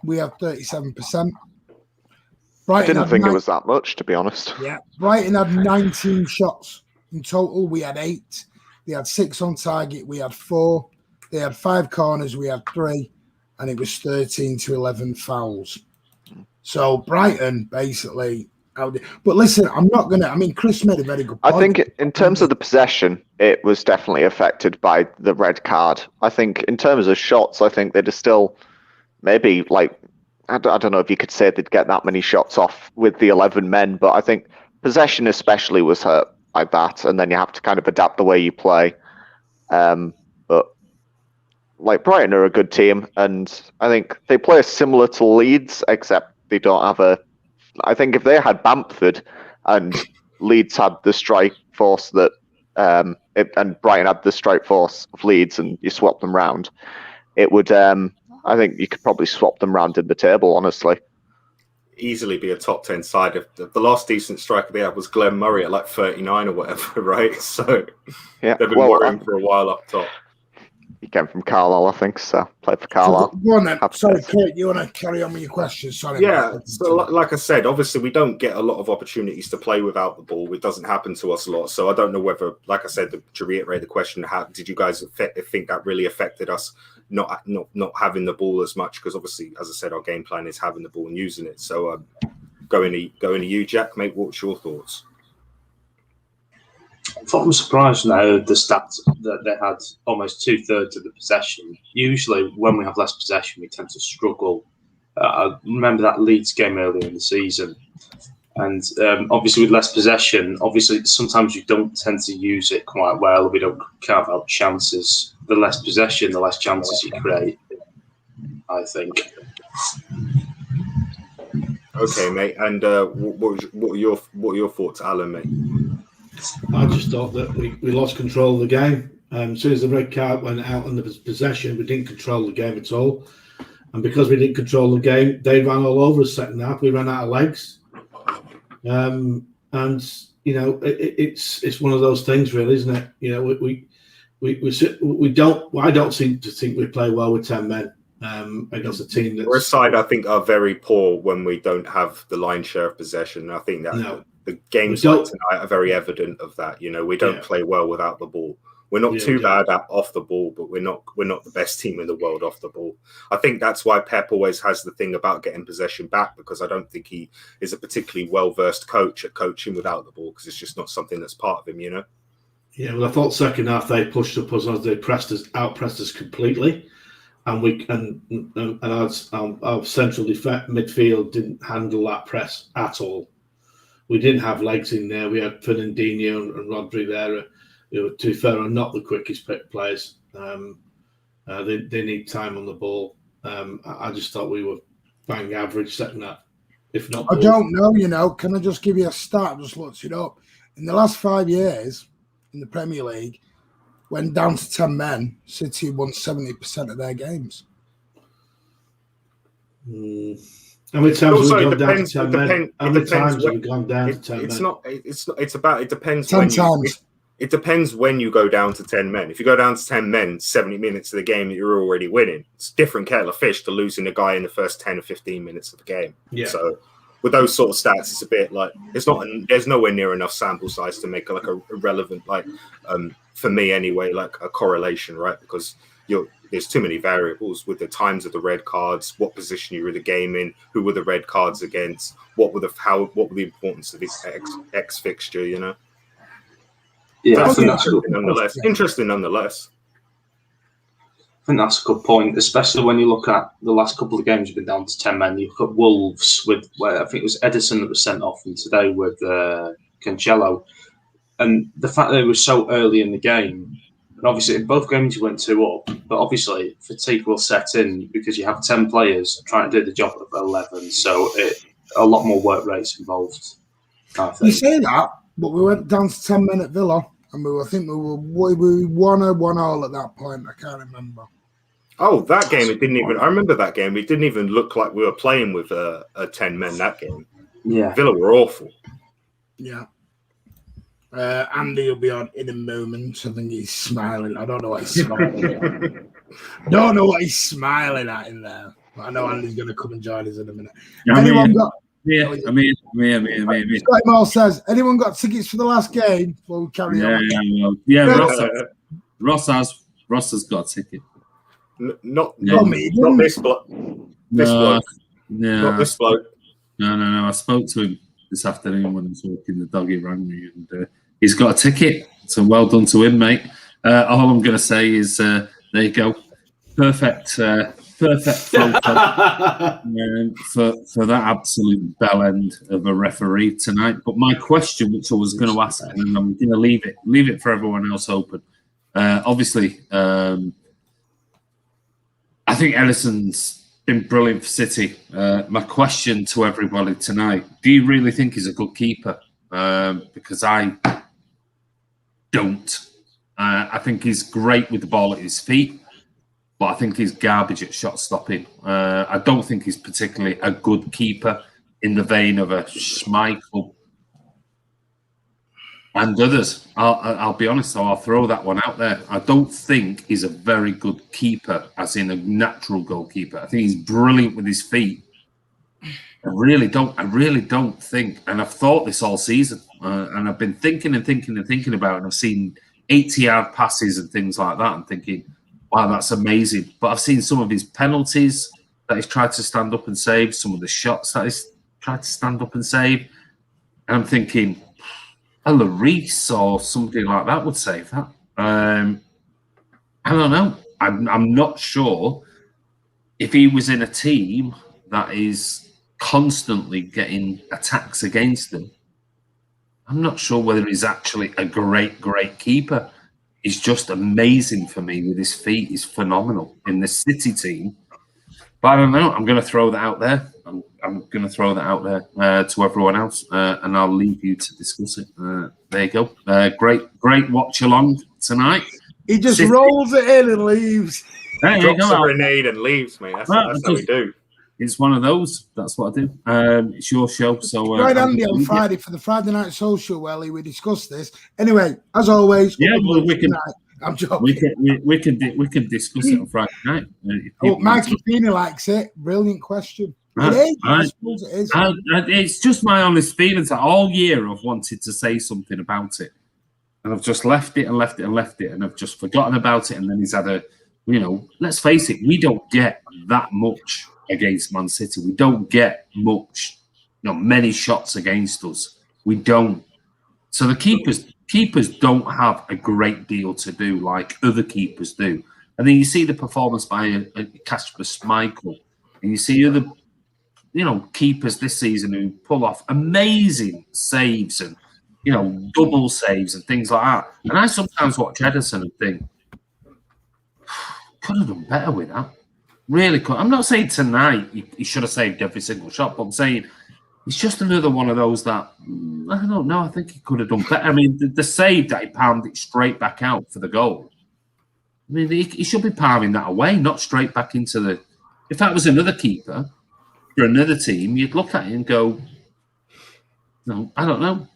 We had 37%. I didn't think it was that much, to be honest. Yeah, Brighton had 19 shots in total. We had 8. They had 6 on target. We had 4. They had 5 corners. We had 3. And it was 13-11 fouls. So Brighton basically... But listen, I'm not going to... I mean, Chris made a very good point. I think in terms of the possession, it was definitely affected by the red card. I think in terms of shots, I think they'd still maybe like... I don't know if you could say they'd get that many shots off with the 11 men, but I think possession especially was hurt like that, and then you have to kind of adapt the way you play. But like Brighton are a good team, and I think they play similar to Leeds, except they don't have a. I think if they had Bamford and Leeds had the strike force that, and Brighton had the strike force of Leeds, and you swap them round, it would. I think you could probably swap them round in the table, honestly. Easily be a top 10 side. If the last decent striker they had was Glenn Murray at like 39 or whatever, right? So yeah, they've been worrying for a while up top. He came from Carlisle, I think, so played for Carlisle. Go on then. Sorry, Kurt, you want to carry on with your questions? Sorry. Yeah, so like I said, obviously we don't get a lot of opportunities to play without the ball. It doesn't happen to us a lot. So I don't know whether, like I said, to reiterate the question, how did you guys think that really affected us not having the ball as much? Because obviously, as I said, our game plan is having the ball and using it. So going to you, Jack, mate, what's your thoughts? I thought I was surprised when I heard the stats that they had almost 2/3 of the possession. Usually, when we have less possession, we tend to struggle. I remember that Leeds game earlier in the season, and obviously with less possession, obviously sometimes you don't tend to use it quite well. We don't carve out chances. The less possession, the less chances you create, I think. Okay, mate. And what are your thoughts, Alan, mate? I just thought that we lost control of the game. As soon as the red card went out on the possession, we didn't control the game at all. And because we didn't control the game, they ran all over us second half. We ran out of legs. And you know, it's one of those things, really, isn't it? You know, we don't. I don't seem to think we play well with 10 men against a team that's. We're a side I think are very poor when we don't have the lion's share of possession. I think that. No. The games like tonight are very evident of that. You know, we don't play well without the ball. We're not too bad at off the ball, but we're not the best team in the world off the ball. I think that's why Pep always has the thing about getting possession back, because I don't think he is a particularly well-versed coach at coaching without the ball, because it's just not something that's part of him, you know? Yeah, well, I thought second half they pushed up us as they outpressed us completely. And our central midfield didn't handle that press at all. We didn't have legs in there. We had Fernandinho and Rodri there. To be fair, are not the quickest players. They need time on the ball. I just thought we were bang average second half, if not. I don't know, you know. Can I just give you a stat? I just looked it up. In the last 5 years in the Premier League, when down to 10 men, City won 70% of their games. How many times have we gone down to 10 men? How many times have we gone down to 10 men? It depends 10 times. It depends when you go down to 10 men. If you go down to 10 men, 70 minutes of the game, you're already winning. It's a different kettle of fish to losing a guy in the first 10 or 15 minutes of the game. Yeah. So with those sort of stats, it's a bit like there's nowhere near enough sample size to make like a relevant, like for me anyway, like a correlation, right? Because there's too many variables with the times of the red cards, what position you were in the game in, who were the red cards against, what were the importance of this X fixture, you know? Yeah, I think that's interesting nonetheless. I think that's a good point, especially when you look at the last couple of games we've been down to 10 men. You look at Wolves where I think it was Edison that was sent off, and today with Cancelo. And the fact that it was so early in the game, and obviously in both games you went 2 up, but obviously fatigue will set in because you have 10 players trying to do the job of 11, so a lot more work rates involved, I think. You say that, but we went down to 10 men at Villa, and we won or 1-1 at that point. I can't remember. Oh, that game, I remember that game. It didn't even look like we were playing with a 10 men that game. Yeah. Villa were awful. Yeah. Andy will be on in a moment. I think he's smiling. I don't know what he's smiling at. Don't know what he's smiling at in there. But I know Andy's going to come and join us in a minute. Anyone got... I'm here. Scott Mall says, anyone got tickets for the last game? Before we carry on. Ross has got a ticket. Not this bloke. Not this bloke. No. I spoke to him this afternoon when I was walking the dog. He rang me, and he's got a ticket. So well done to him, mate. All I'm going to say is, there you go. Perfect photo for that absolute bell end of a referee tonight. But my question, which I was going to ask, and I'm going to leave it for everyone else open. Obviously, I think Edison's been brilliant for City. My question to everybody tonight, do you really think he's a good keeper? Because I don't. I think he's great with the ball at his feet, but I think he's garbage at shot stopping. I don't think he's particularly a good keeper in the vein of a Schmeichel and others. I'll be honest, so I'll throw that one out there. I don't think he's a very good keeper, as in a natural goalkeeper. I think he's brilliant with his feet. I really don't think, and I've thought this all season, and I've been thinking about it, and I've seen 80-yard passes and things like that, and thinking, wow, that's amazing. But I've seen some of his penalties that he's tried to stand up and save, some of the shots that he's tried to stand up and save, and I'm thinking, a Lloris or something like that would save that. I don't know. I'm not sure if he was in a team that is constantly getting attacks against them. I'm not sure whether he's actually a great keeper. He's just amazing for me with his feet. He's phenomenal in the City team. But I don't know. I'm going to throw that out there. I'm going to throw that out there to everyone else, and I'll leave you to discuss it. There you go. Great watch along tonight. He just rolls it in and leaves. There Drops a grenade and leaves, mate. That's how we do. It's one of those. That's what I do. It's your show. So right, Andy, on Friday for the Friday Night Social, Welly, we discussed this. Anyway, as always, well, we can. I'm joking. We can discuss it on Friday night. Mikey Feeney likes it. Brilliant question. I suppose it is. It's just my honest feelings that all year I've wanted to say something about it, and I've just left it, and I've just forgotten about it. And then he's had let's face it, we don't get that much against Man City. We don't get much, many shots against us. We don't. So the keepers don't have a great deal to do like other keepers do. And then you see the performance by Kasper Schmeichel, and you see other, keepers this season who pull off amazing saves and, double saves and things like that. And I sometimes watch Edison and think, could have done better with that. Really could. I'm not saying tonight he should have saved every single shot, but I'm saying it's just another one of those that, I don't know, I think he could have done better. I mean, the save that he palmed it straight back out for the goal. I mean, he should be palming that away, not straight back into the... If that was another keeper for another team, you'd look at it and go, no, I don't know.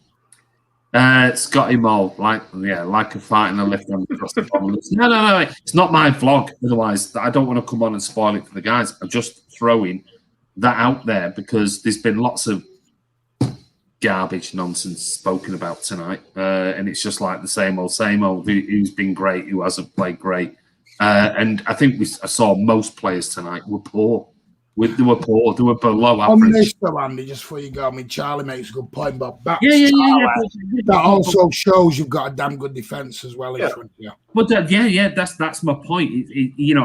Scotty Moll, like a fight in a lift on across the bottom. No. It's not my vlog. Otherwise, I don't want to come on and spoil it for the guys. I'm just throwing that out there because there's been lots of garbage nonsense spoken about tonight, and it's just like the same old. Who's been great? Who hasn't played great? And I think I saw most players tonight were poor. They were poor. They were below average. On this, though, Andy, just before you go, Charlie makes a good point about backs. Yeah. That also shows you've got a damn good defence as well in front of you. But that's my point.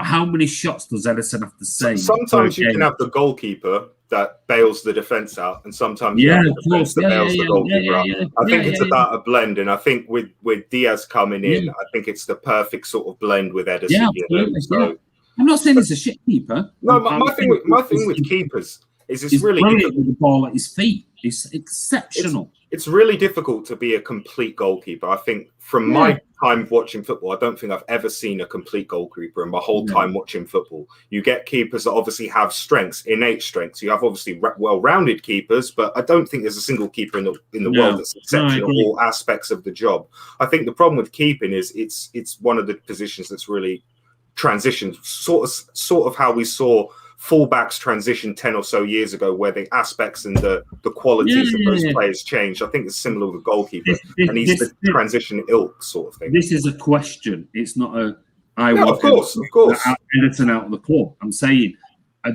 How many shots does Edison have to save? Sometimes you can have the goalkeeper that bails the defence out, and sometimes you have the defence that bails the goalkeeper out. I think it's about a blend, and I think with Diaz coming in, I think it's the perfect sort of blend with Edison. Yeah, absolutely. I'm not saying he's a shit keeper. No, my thing with keepers is it's really brilliant with the ball at his feet. It's exceptional. It's really difficult to be a complete goalkeeper. I think from my time watching football, I don't think I've ever seen a complete goalkeeper in my whole time watching football. You get keepers that obviously have strengths, innate strengths. You have obviously well-rounded keepers, but I don't think there's a single keeper in the world that's exceptional in all aspects of the job. I think the problem with keeping is it's one of the positions that's really transition, sort of how we saw fullbacks transition 10 or so years ago, where the aspects and the qualities of those players changed. I think it's similar with the goalkeeper, and he's the transition ilk sort of thing. This is a question. It's not a. Of course. Editing out of the club. I'm saying,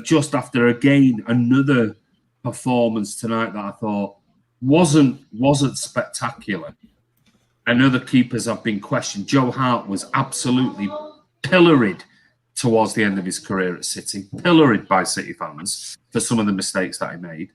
just after another performance tonight that I thought wasn't spectacular, and other keepers have been questioned. Joe Hart was absolutely pilloried towards the end of his career at City, pilloried by City fans for some of the mistakes that he made.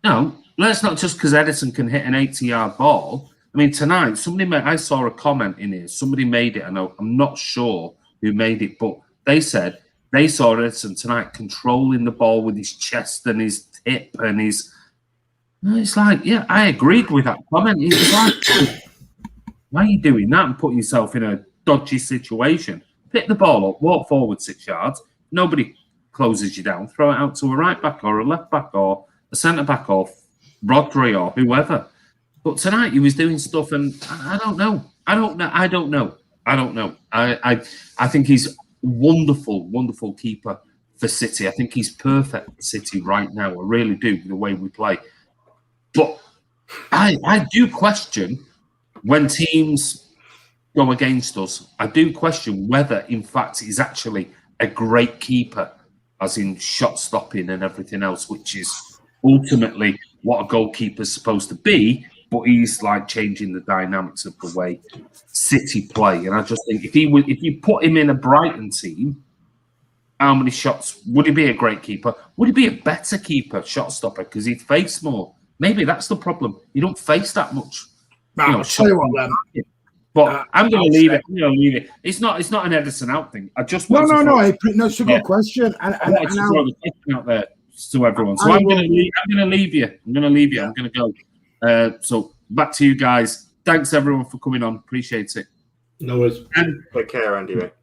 No, let's not just because Edison can hit an 80-yard ball, I mean, tonight, I saw a comment in here. Somebody made it. I'm not sure who made it, but they said they saw Edison tonight controlling the ball with his chest and his hip and his. It's like, yeah, I agreed with that comment. It's like, why are you doing that and putting yourself in a dodgy situation? Pick the ball up, walk forward 6 yards. Nobody closes you down. Throw it out to a right back or a left back or a centre back or Rodri or whoever. But tonight he was doing stuff, and I don't know. I think he's wonderful, wonderful keeper for City. I think he's perfect for City right now. I really do, the way we play. But I do question when teams go against us. I do question whether, in fact, he's actually a great keeper, as in shot stopping and everything else, which is ultimately what a goalkeeper's supposed to be. But he's like changing the dynamics of the way City play. And I just think if you put him in a Brighton team, how many shots would he be? A great keeper? Would he be a better keeper, shot stopper? Because he'd face more. Maybe that's the problem. You don't face that much. I'll tell you what, then. But I'm going to leave it. It's not an Edison out thing. I just want no. It's a good question. And I wanted to throw the question out there to everyone. So I'm going to leave you. I'm going to go. So back to you guys. Thanks everyone for coming on. Appreciate it. No worries. And take care, Andy, mate.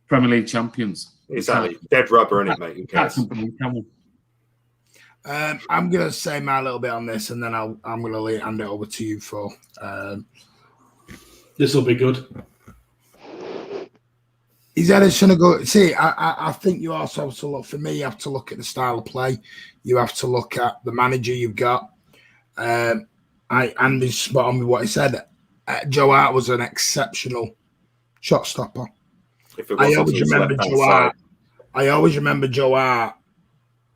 Premier League champions. Exactly. Dead rubber, innit, mate? Who cares? I'm going to say my little bit on this, and then I'm going to hand it over to you for. This will be good. Is Edison a good? See, I think you also have to look. For me, you have to look at the style of play. You have to look at the manager you've got. Andy's spot on with what he said. Joe Hart was an exceptional shot stopper. I always remember Joe Hart.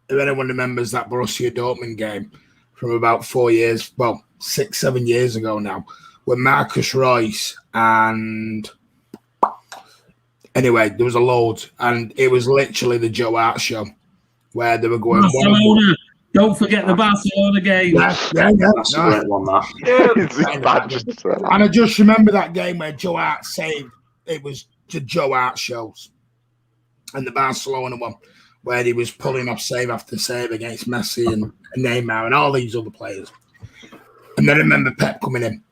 If anyone remembers that Borussia Dortmund game from about 6, 7 years ago now, when Marcus Royce and anyway, there was a load, and it was literally the Joe Hart show where they were going. Barcelona. Don't forget the Barcelona game. Yeah. That's a great one, that. And I just remember that game where Joe Hart saved. It was the Joe Hart shows, and the Barcelona one where he was pulling off save after save against Messi and Neymar and all these other players. And then I remember Pep coming in.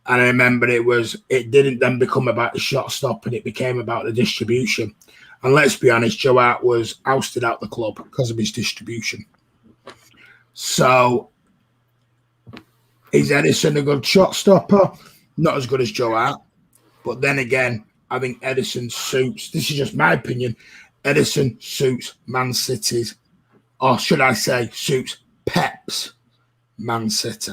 And I remember it didn't then become about the shot stop, and it became about the distribution. And let's be honest, Joe Hart was ousted out the club because of his distribution. So, is Edison a good shot stopper? Not as good as Joe Hart. But then again, I think Edison suits, this is just my opinion, Edison suits Man City's, or should I say, suits Pep's Man City.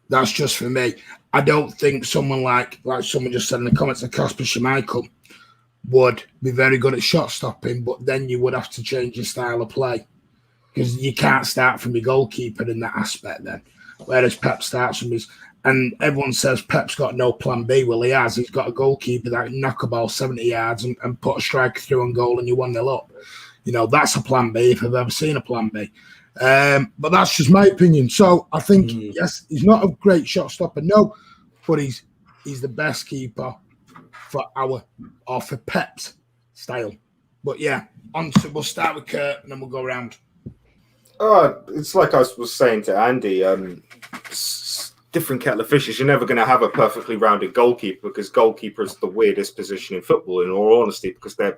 That's just for me. I don't think someone like someone just said in the comments, like Kasper Schmeichel would be very good at shot stopping, but then you would have to change your style of play because you can't start from your goalkeeper in that aspect then. Whereas Pep starts from his, and everyone says Pep's got no plan B. Well, he has. He's got a goalkeeper that can knock a ball 70 yards and put a striker through on goal and you 1-0 up. You know, that's a plan B if I've ever seen a plan B. But that's just my opinion. So I think yes, he's not a great shot stopper, no, but he's the best keeper for for Pep's style. But yeah, we'll start with Kurt and then we'll go around. It's like I was saying to Andy. Different kettle of fishes. You're never going to have a perfectly rounded goalkeeper because goalkeeper is the weirdest position in football. In all honesty, because they're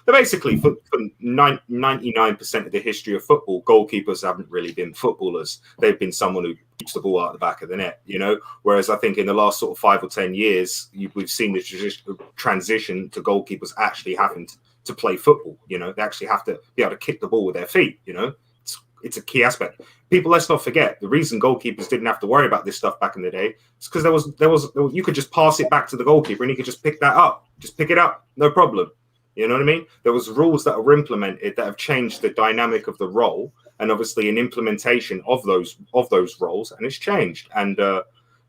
basically for 99% of the history of football, goalkeepers haven't really been footballers. They've been someone who keeps the ball out the back of the net, you know. Whereas I think in the last sort of 5 or 10 years, we've seen the transition to goalkeepers actually having to play football. You know, they actually have to be able to kick the ball with their feet. You know, it's a key aspect. People, let's not forget the reason goalkeepers didn't have to worry about this stuff back in the day is because there was you could just pass it back to the goalkeeper and he could just pick that up, no problem. You know what I mean? There was rules that were implemented that have changed the dynamic of the role, and obviously an implementation of those roles, and it's changed. And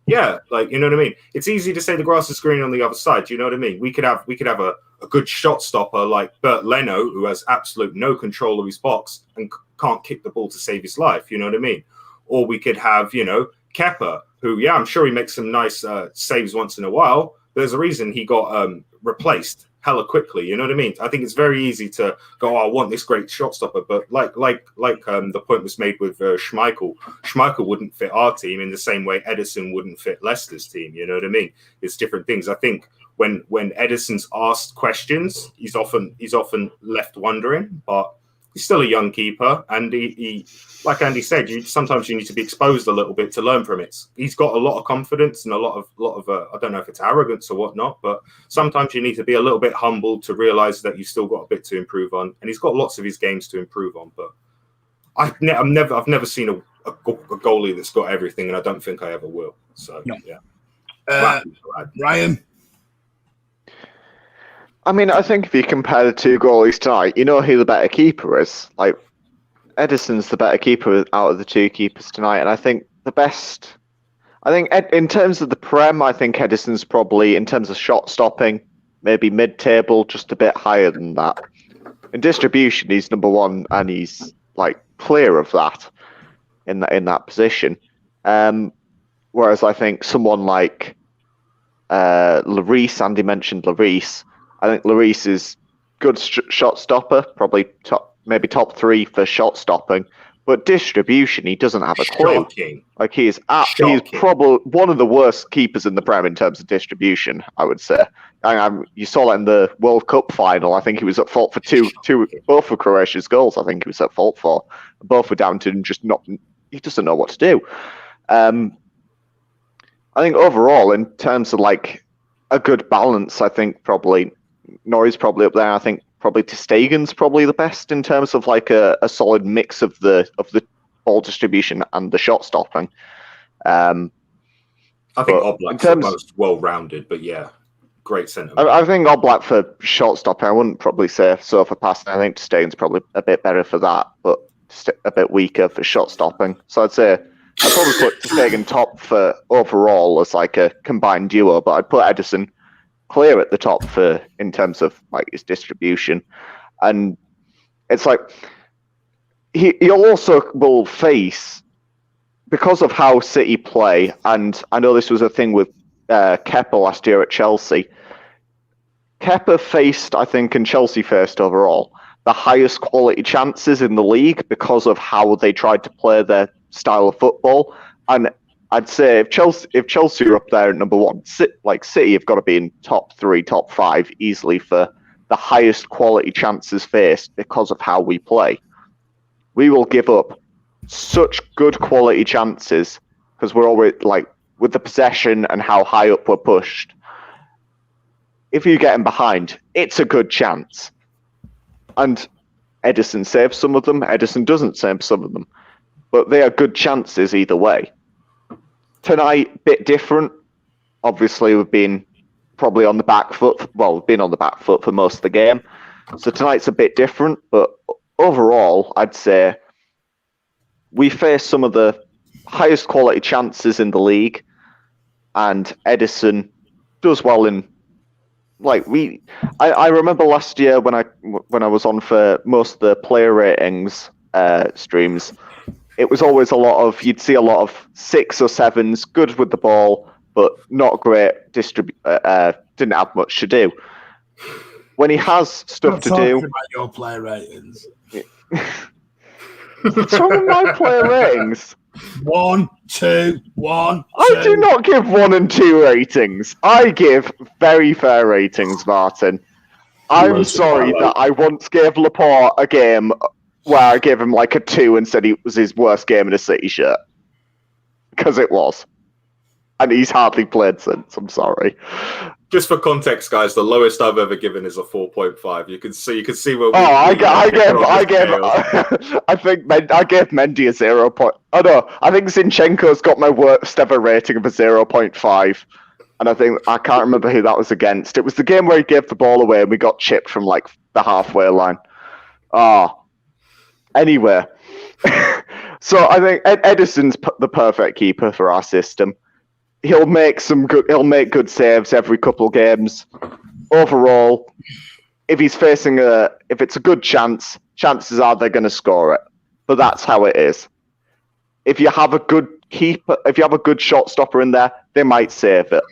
yeah, like, you know what I mean? It's easy to say the grass is green on the other side. You know what I mean? We could have a good shot stopper like Bert Leno, who has absolute no control of his box and can't kick the ball to save his life. You know what I mean? Or we could have, you know, Kepa, who, yeah, I'm sure he makes some nice saves once in a while. There's a reason he got replaced hella quickly. You know what I mean? I think it's very easy to go, I want this great shot stopper. But like the point was made with Schmeichel. Schmeichel wouldn't fit our team in the same way Edison wouldn't fit Leicester's team. You know what I mean? It's different things. I think when Edison's asked questions, he's often left wondering, but he's still a young keeper, and he like Andy said, sometimes you need to be exposed a little bit to learn from it. He's got a lot of confidence and a lot of I don't know if it's arrogance or whatnot, but sometimes you need to be a little bit humble to realize that you've still got a bit to improve on, and he's got lots of his games to improve on. But I've never seen a goalie that's got everything, and I don't think I ever will. So no. Yeah, Ryan. I mean, I think if you compare the two goalies tonight, you know who the better keeper is. Like, Edison's the better keeper out of the two keepers tonight, and I think in terms of the Prem, I think Edison's probably, in terms of shot stopping, maybe mid-table, just a bit higher than that. In distribution, he's number one, and he's like clear of that in that position. Whereas I think someone like Lloris, Andy mentioned Lloris. I think Lloris is good shot stopper, probably maybe top three for shot stopping, but distribution, he doesn't have a clue. Shocking. Like he's probably one of the worst keepers in the Prem in terms of distribution, I would say. You saw that in the World Cup final. I think he was at fault for two, both of Croatia's goals. I think he was at fault for. Both were down to him just not. He doesn't know what to do. I think overall, in terms of like a good balance, I think probably Norrie's probably up there. I think probably ter Stegen's probably the best in terms of like a solid mix of the ball distribution and the shot stopping. I think Oblak's the most well-rounded, but yeah, great centre. I think Oblak for shot stopping, I wouldn't probably say so for passing. I think ter Stegen's probably a bit better for that, but a bit weaker for shot stopping. So I'd say I'd probably put ter Stegen top for overall as like a combined duo, but I'd put Edison clear at the top for in terms of like his distribution. And it's like he also will face, because of how City play, and I know this was a thing with Kepa last year at Chelsea. Kepa faced, I think, and Chelsea faced overall, the highest quality chances in the league because of how they tried to play their style of football. And I'd say if Chelsea are up there at number one, City have got to be in top 3, top 5 easily for the highest quality chances faced because of how we play. We will give up such good quality chances because we're always like with the possession and how high up we're pushed. If you get in behind, it's a good chance. And Edison saves some of them. Edison doesn't save some of them. But they are good chances either way. Tonight, bit different. Obviously, we've been probably on the back foot. Well, we've been on the back foot for most of the game. So tonight's a bit different. But overall, I'd say we face some of the highest quality chances in the league. And Edison does well in... I remember last year when I was on for most of the player ratings streams, it was always you'd see a lot of 6 or 7s, good with the ball, but not great, didn't have much to do. When he has stuff to do... about your player ratings. What's wrong with my player ratings? 1, 2, 1, 2. I do not give 1 and 2 ratings. I give very fair ratings, Martin. I'm sorry that I once gave Laporte a game where I gave him like a 2 and said it was his worst game in a City shirt. Because it was. And he's hardly played since, I'm sorry. Just for context, guys, the lowest I've ever given is a 4.5. You can see where. I gave Mendy a 0. Oh no, I think Zinchenko's got my worst ever rating of a 0.5, and I can't remember who that was against. It was the game where he gave the ball away and we got chipped from like the halfway line. Anyway, so I think Edison's the perfect keeper for our system. He'll make good saves every couple games. Overall, if it's a good chance, chances are they're going to score it. But that's how it is. If you have a good keeper, if you have a good shot stopper in there, they might save it.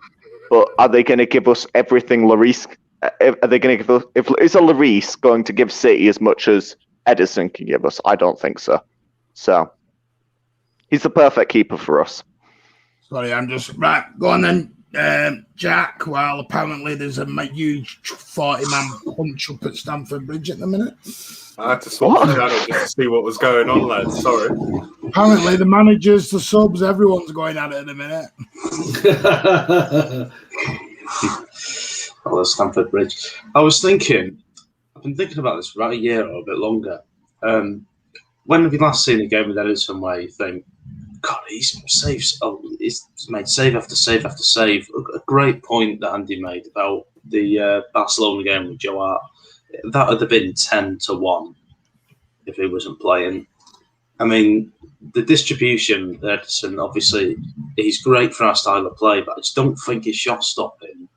But are they going to give us everything Lloris? Are they going to give us? Is a Lloris going to give City as much as Edison can give us? I don't think so. So he's the perfect keeper for us. Sorry, I'm just right. Go on then, Jack. Well, apparently there's a huge 40-man punch up at Stamford Bridge at the minute. I had to swap the channel just to see what was going on, lads. Sorry. Apparently the managers, the subs, everyone's going at it at the minute. Oh, Stamford Bridge. I've been thinking about this for about a year or a bit longer. When have you last seen a game with Edison where you think, God, he's made save after save after save? A great point that Andy made about the Barcelona game with Joe Hart. That would have been 10-1 if he wasn't playing. I mean, the distribution, Edison, obviously, he's great for our style of play, but I just don't think his shot stopping.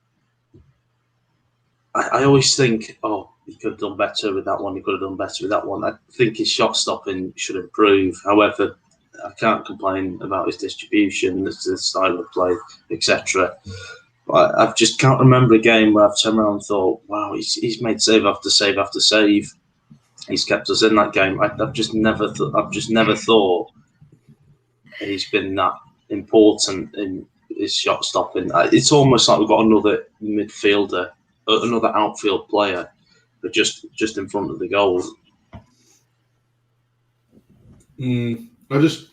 I always think, he could have done better with that one. He could have done better with that one. I think his shot stopping should improve. However, I can't complain about his distribution, the style of play, etc. I just can't remember a game where I've turned around and thought, wow, he's made save after save after save. He's kept us in that game. I've just never thought he's been that important in his shot stopping. It's almost like we've got another midfielder, another outfield player, but just in front of the goal. I just,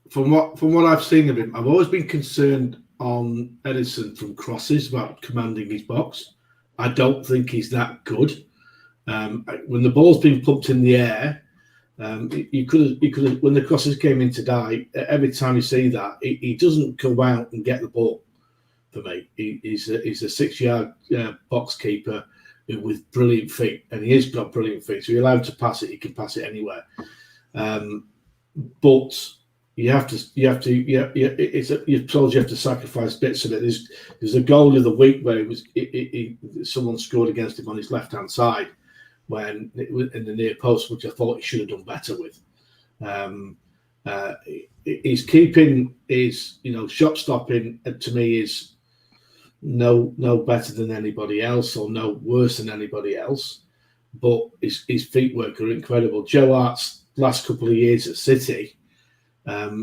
from what I've seen of him, I've always been concerned on Edison from crosses about commanding his box. I don't think he's that good. When the ball's been pumped in the air, you could have when the crosses came in today. Every time you see that, he doesn't go out and get the ball. For me, he's a 6-yard box keeper with brilliant feet, and he has got brilliant feet. So you allow him to pass it, he can pass it anywhere. But you're told you have to sacrifice bits of it. There's a goal of the week where someone scored against him on his left hand side when in the near post, which I thought he should have done better with. His keeping is, shot stopping to me is no better than anybody else or no worse than anybody else. But his feet work are incredible. Joe Hart's last couple of years at City,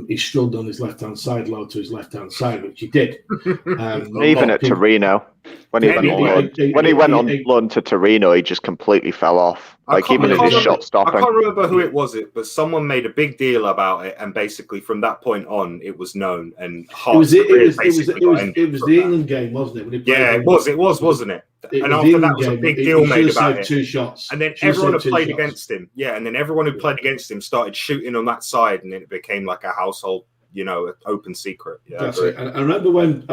he struggled on his left-hand side, low to his left-hand side, which he did. Even at Torino, when he went on loan to Torino, he just completely fell off. Even in his shot stopping. I can't remember who it was, but someone made a big deal about it, and basically from that point on, it was known. And it was the England game, wasn't it? When he it was, wasn't it? And after that was a big deal made about it. 2 shots. And then everyone who played against him, and then everyone who played against him started shooting on that side, and then it became like a household, open secret. Yeah, that's it. And I remember when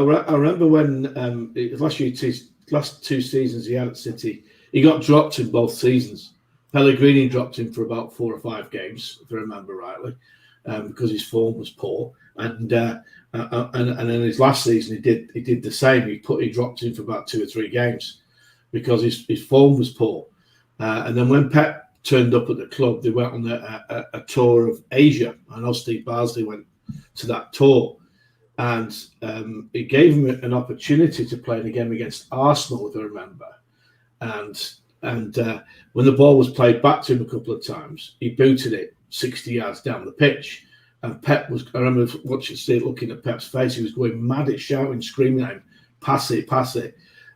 last 2 seasons he had at City, he got dropped in both seasons. Pellegrini dropped him for about 4 or 5 games, if I remember rightly, because his form was poor. And then his last season he did the same. He dropped him for about 2 or 3 games because his form was poor. And then when Pep turned up at the club, they went on a tour of Asia. I know Steve Barnsley went to that tour, and it gave him an opportunity to play in a game against Arsenal, if I remember. And when the ball was played back to him a couple of times, he booted it 60 yards down the pitch. And Pep I remember looking at Pep's face, he was going mad at shouting, screaming at him, pass it.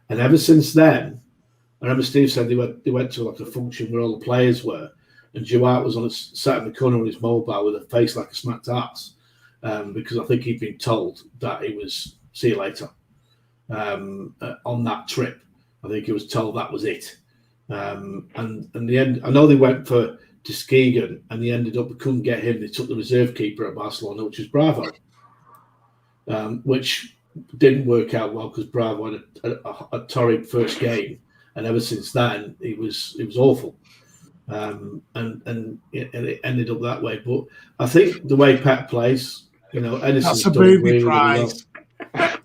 And ever since then, I remember Steve said they went to like a function where all the players were, and Joe Hart was sat in the corner on his mobile with a face like a smacked ass, because I think he'd been told that he was, see you later, on that trip. I think he was told that was it. And in the end, I know they went to Skegen, and they ended up, they couldn't get him. They took the reserve keeper at Barcelona, which was Bravo, which didn't work out well because Bravo had a torrid first game, and ever since then it was awful. And it ended up that way. But I think the way Pep plays, Edison's that's a done booby prize. Well.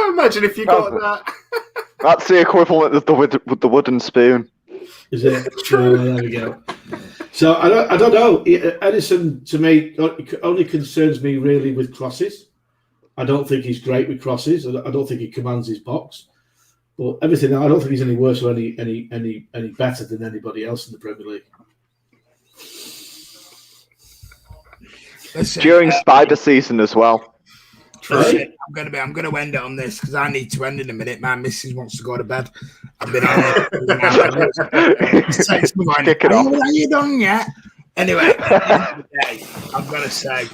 Imagine if you got that. That's the equivalent of the wooden spoon. Is it? There we go. So I don't know. Edison, to me, only concerns me really with crosses. I don't think he's great with crosses. I don't think he commands his box. But everything, I don't think he's any worse or any better than anybody else in the Premier League. Listen, During Spider season as well. listen, I'm gonna end it on this because I need to end in a minute. My missus wants to go to bed. I've been on it. Kick it off. Are you done yet? Anyway, at the end of the day, I'm gonna say,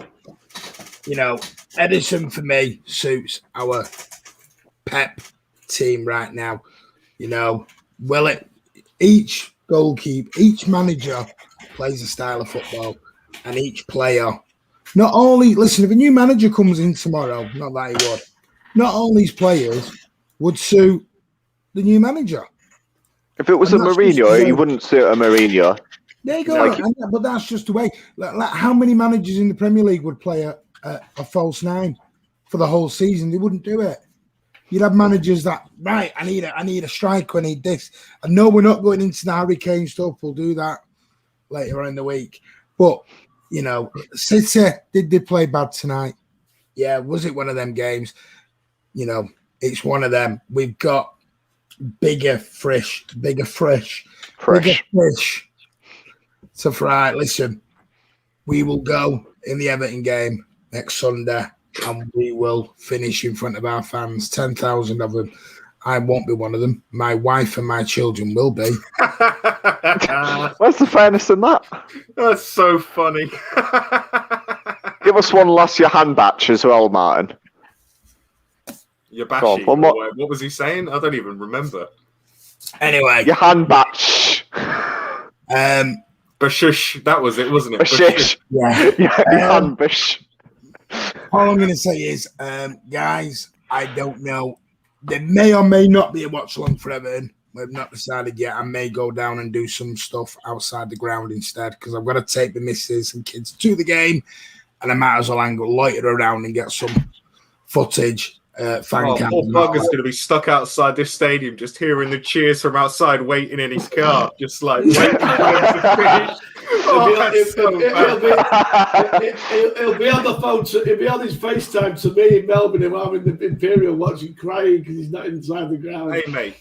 Edison for me suits our Pep team right now. Each goalkeeper, each manager plays a style of football, and each player. Not only, listen, if a new manager comes in tomorrow, not that he would, not all these players would suit the new manager. If it was a Mourinho, you wouldn't suit a Mourinho. There you go. But that's just the way. Like how many managers in the Premier League would play a false nine for the whole season? They wouldn't do it. You'd have managers that, right, I need a striker, I need this. And no, we're not going into the Harry Kane stuff. We'll do that later on in the week. But, City, did they play bad tonight? Yeah, was it one of them games? It's one of them. We've got bigger fish to fry. Listen, we will go in the Everton game next Sunday and we will finish in front of our fans, 10,000 of them. I won't be one of them. My wife and my children will be. Where's the fairness in that? That's so funny. Give us one last your hand batch as well, Martin. Yabashi. Go on, What was he saying? I don't even remember. Anyway. Your hand batch. Bashush. That was it, wasn't it? Bashish. Yeah. Your hand bash. All I'm going to say is, guys, I don't know. There may or may not be a watch along for Everton. We've not decided yet. I may go down and do some stuff outside the ground instead because I've got to take the missus and kids to the game, and I might as well loiter around and get some footage. Poor Bugger's going to be stuck outside this stadium, just hearing the cheers from outside, waiting in his car, just like waiting for him to finish. He'll be on the phone. He'll be on his FaceTime to me in Melbourne, and I'm in the Imperial watching, crying because he's not inside the ground. Hey mate,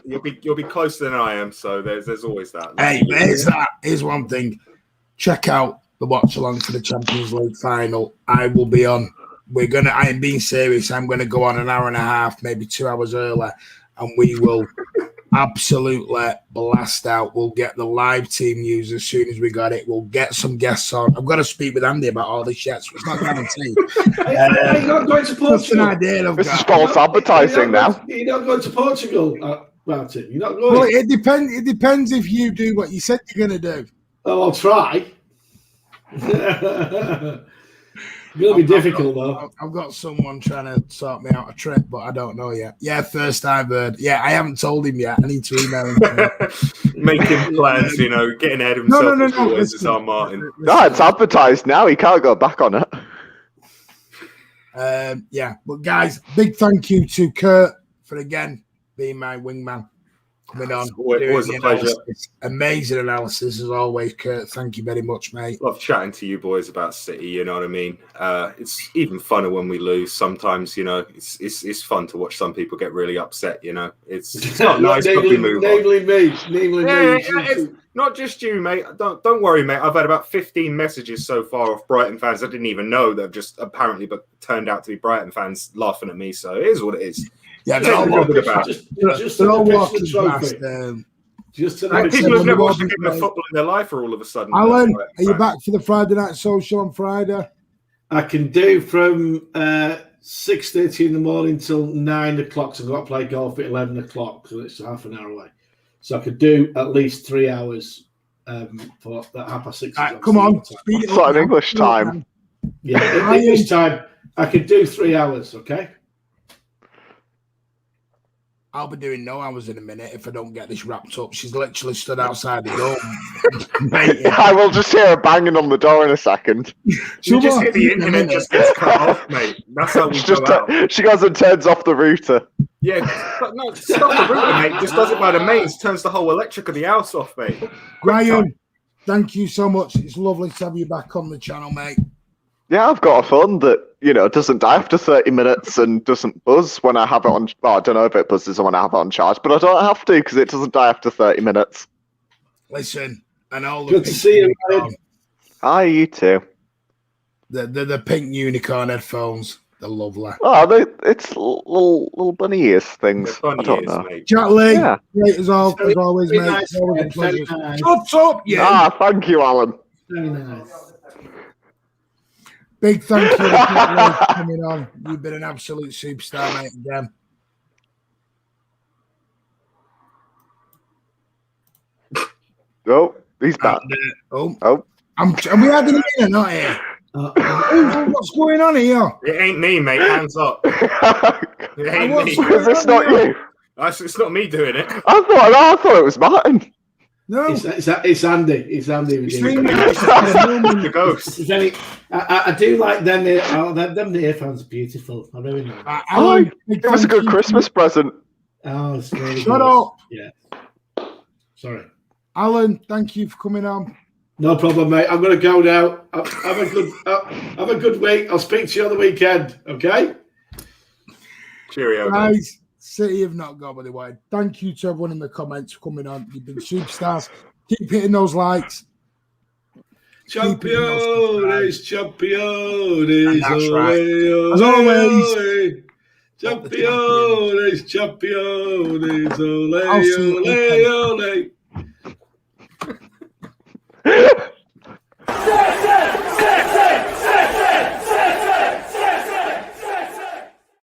you'll be closer than I am, so there's always that. Hey, here's one thing. Check out the watch along for the Champions League final. I will be on. I am being serious. I'm going to go on an hour and a half, maybe 2 hours early, and we will absolutely blast out. We'll get the live team news as soon as we got it. We'll get some guests on. I've got to speak with Andy about all this yet, so it's not guaranteed. Are you not going to Portugal? Just an idea I've This got. is false advertising now. You're not going to Portugal, Martin? You're not going? Well, it depends. It depends if you do what you said you're going to do. Oh, I'll try. It's going to be difficult, though. I've got someone trying to sort me out a trip, but I don't know yet. Yeah, first I've heard. Yeah, I haven't told him yet. I need to email him. Making plans, getting ahead of himself. No. It's our Martin. No, it's advertised now. He can't go back on it. Yeah, but guys, big thank you to Kurt for again being my wingman. Coming on. Always a pleasure. Amazing analysis as always, Kurt. Thank you very much, mate. Love chatting to you boys about City, you know what I mean? It's even funner when we lose. Sometimes, it's fun to watch some people get really upset, It's not nice, but we move on. Namely me. It's not just you, mate. Don't worry, mate. I've had about 15 messages so far off Brighton fans I didn't even know that have just apparently but turned out to be Brighton fans laughing at me. So it is what it is. Yeah, they're all walking past. People have never watched a game of football in their life for all of a sudden. Alan, are you back for the Friday night social on Friday? I can do from 6:30 in the morning till 9 o'clock. So I've got to play golf at 11 o'clock, so it's half an hour away. So I could do at least 3 hours for that 6:30. Right, come on, speed it It's not an English time. Yeah, English time. I could do 3 hours. Okay. I'll be doing no hours in a minute if I don't get this wrapped up. She's literally stood outside the door. I will just hear her banging on the door in a second. You just hit the internet, just gets cut off, mate. That's how we go out. She goes and turns off the router. Yeah, but no, stop the router, mate. Just does it by the mains, turns the whole electric of the house off, mate. Graham, thank you so much. It's lovely to have you back on the channel, mate. Yeah, I've got a phone that, doesn't die after 30 minutes and doesn't buzz when I have it on. Well, I don't know if it buzzes when I have it on charge, but I don't have to because it doesn't die after 30 minutes. Listen, and all the Good to see you, mate. Hi, you too. The pink unicorn headphones. They're lovely. Oh, it's little bunny ears things. Funny I don't is, know. mate. Jack Lee, Yeah. great as always, Very mate. nice, Always a very pleasure. nice. Shut up, yeah. Ah, thank you, Alan. Very nice. Big thank you to Jack Lee for coming on. You've been an absolute superstar, mate, again. Oh, he's back. And, Oh. Are we having it in or not here? What's going on here? It ain't me, mate. Hands up. It ain't what's me. going Is this not you? It's not me doing it. I thought it was Martin. No. It's Andy. It's Andy. It's We're me, doing. mate. The ghost. It's very- I do like them. Them earphones are beautiful. I really know. Alan, big It was a thank good you. Christmas present. Oh, it's really Shut good. up. Yeah. Sorry. Alan, thank you for coming on. No problem, mate. I'm going to go now. Have a good week. I'll speak to you on the weekend. Okay. Cheerio. mate. Guys, City have not got what they wanted. Thank you to everyone in the comments for coming on. You've been superstars. Keep hitting those likes. Champions, champions, That's ole, right. ole, As always, ole. Champions, champions, ole, I'll see you ole, ole.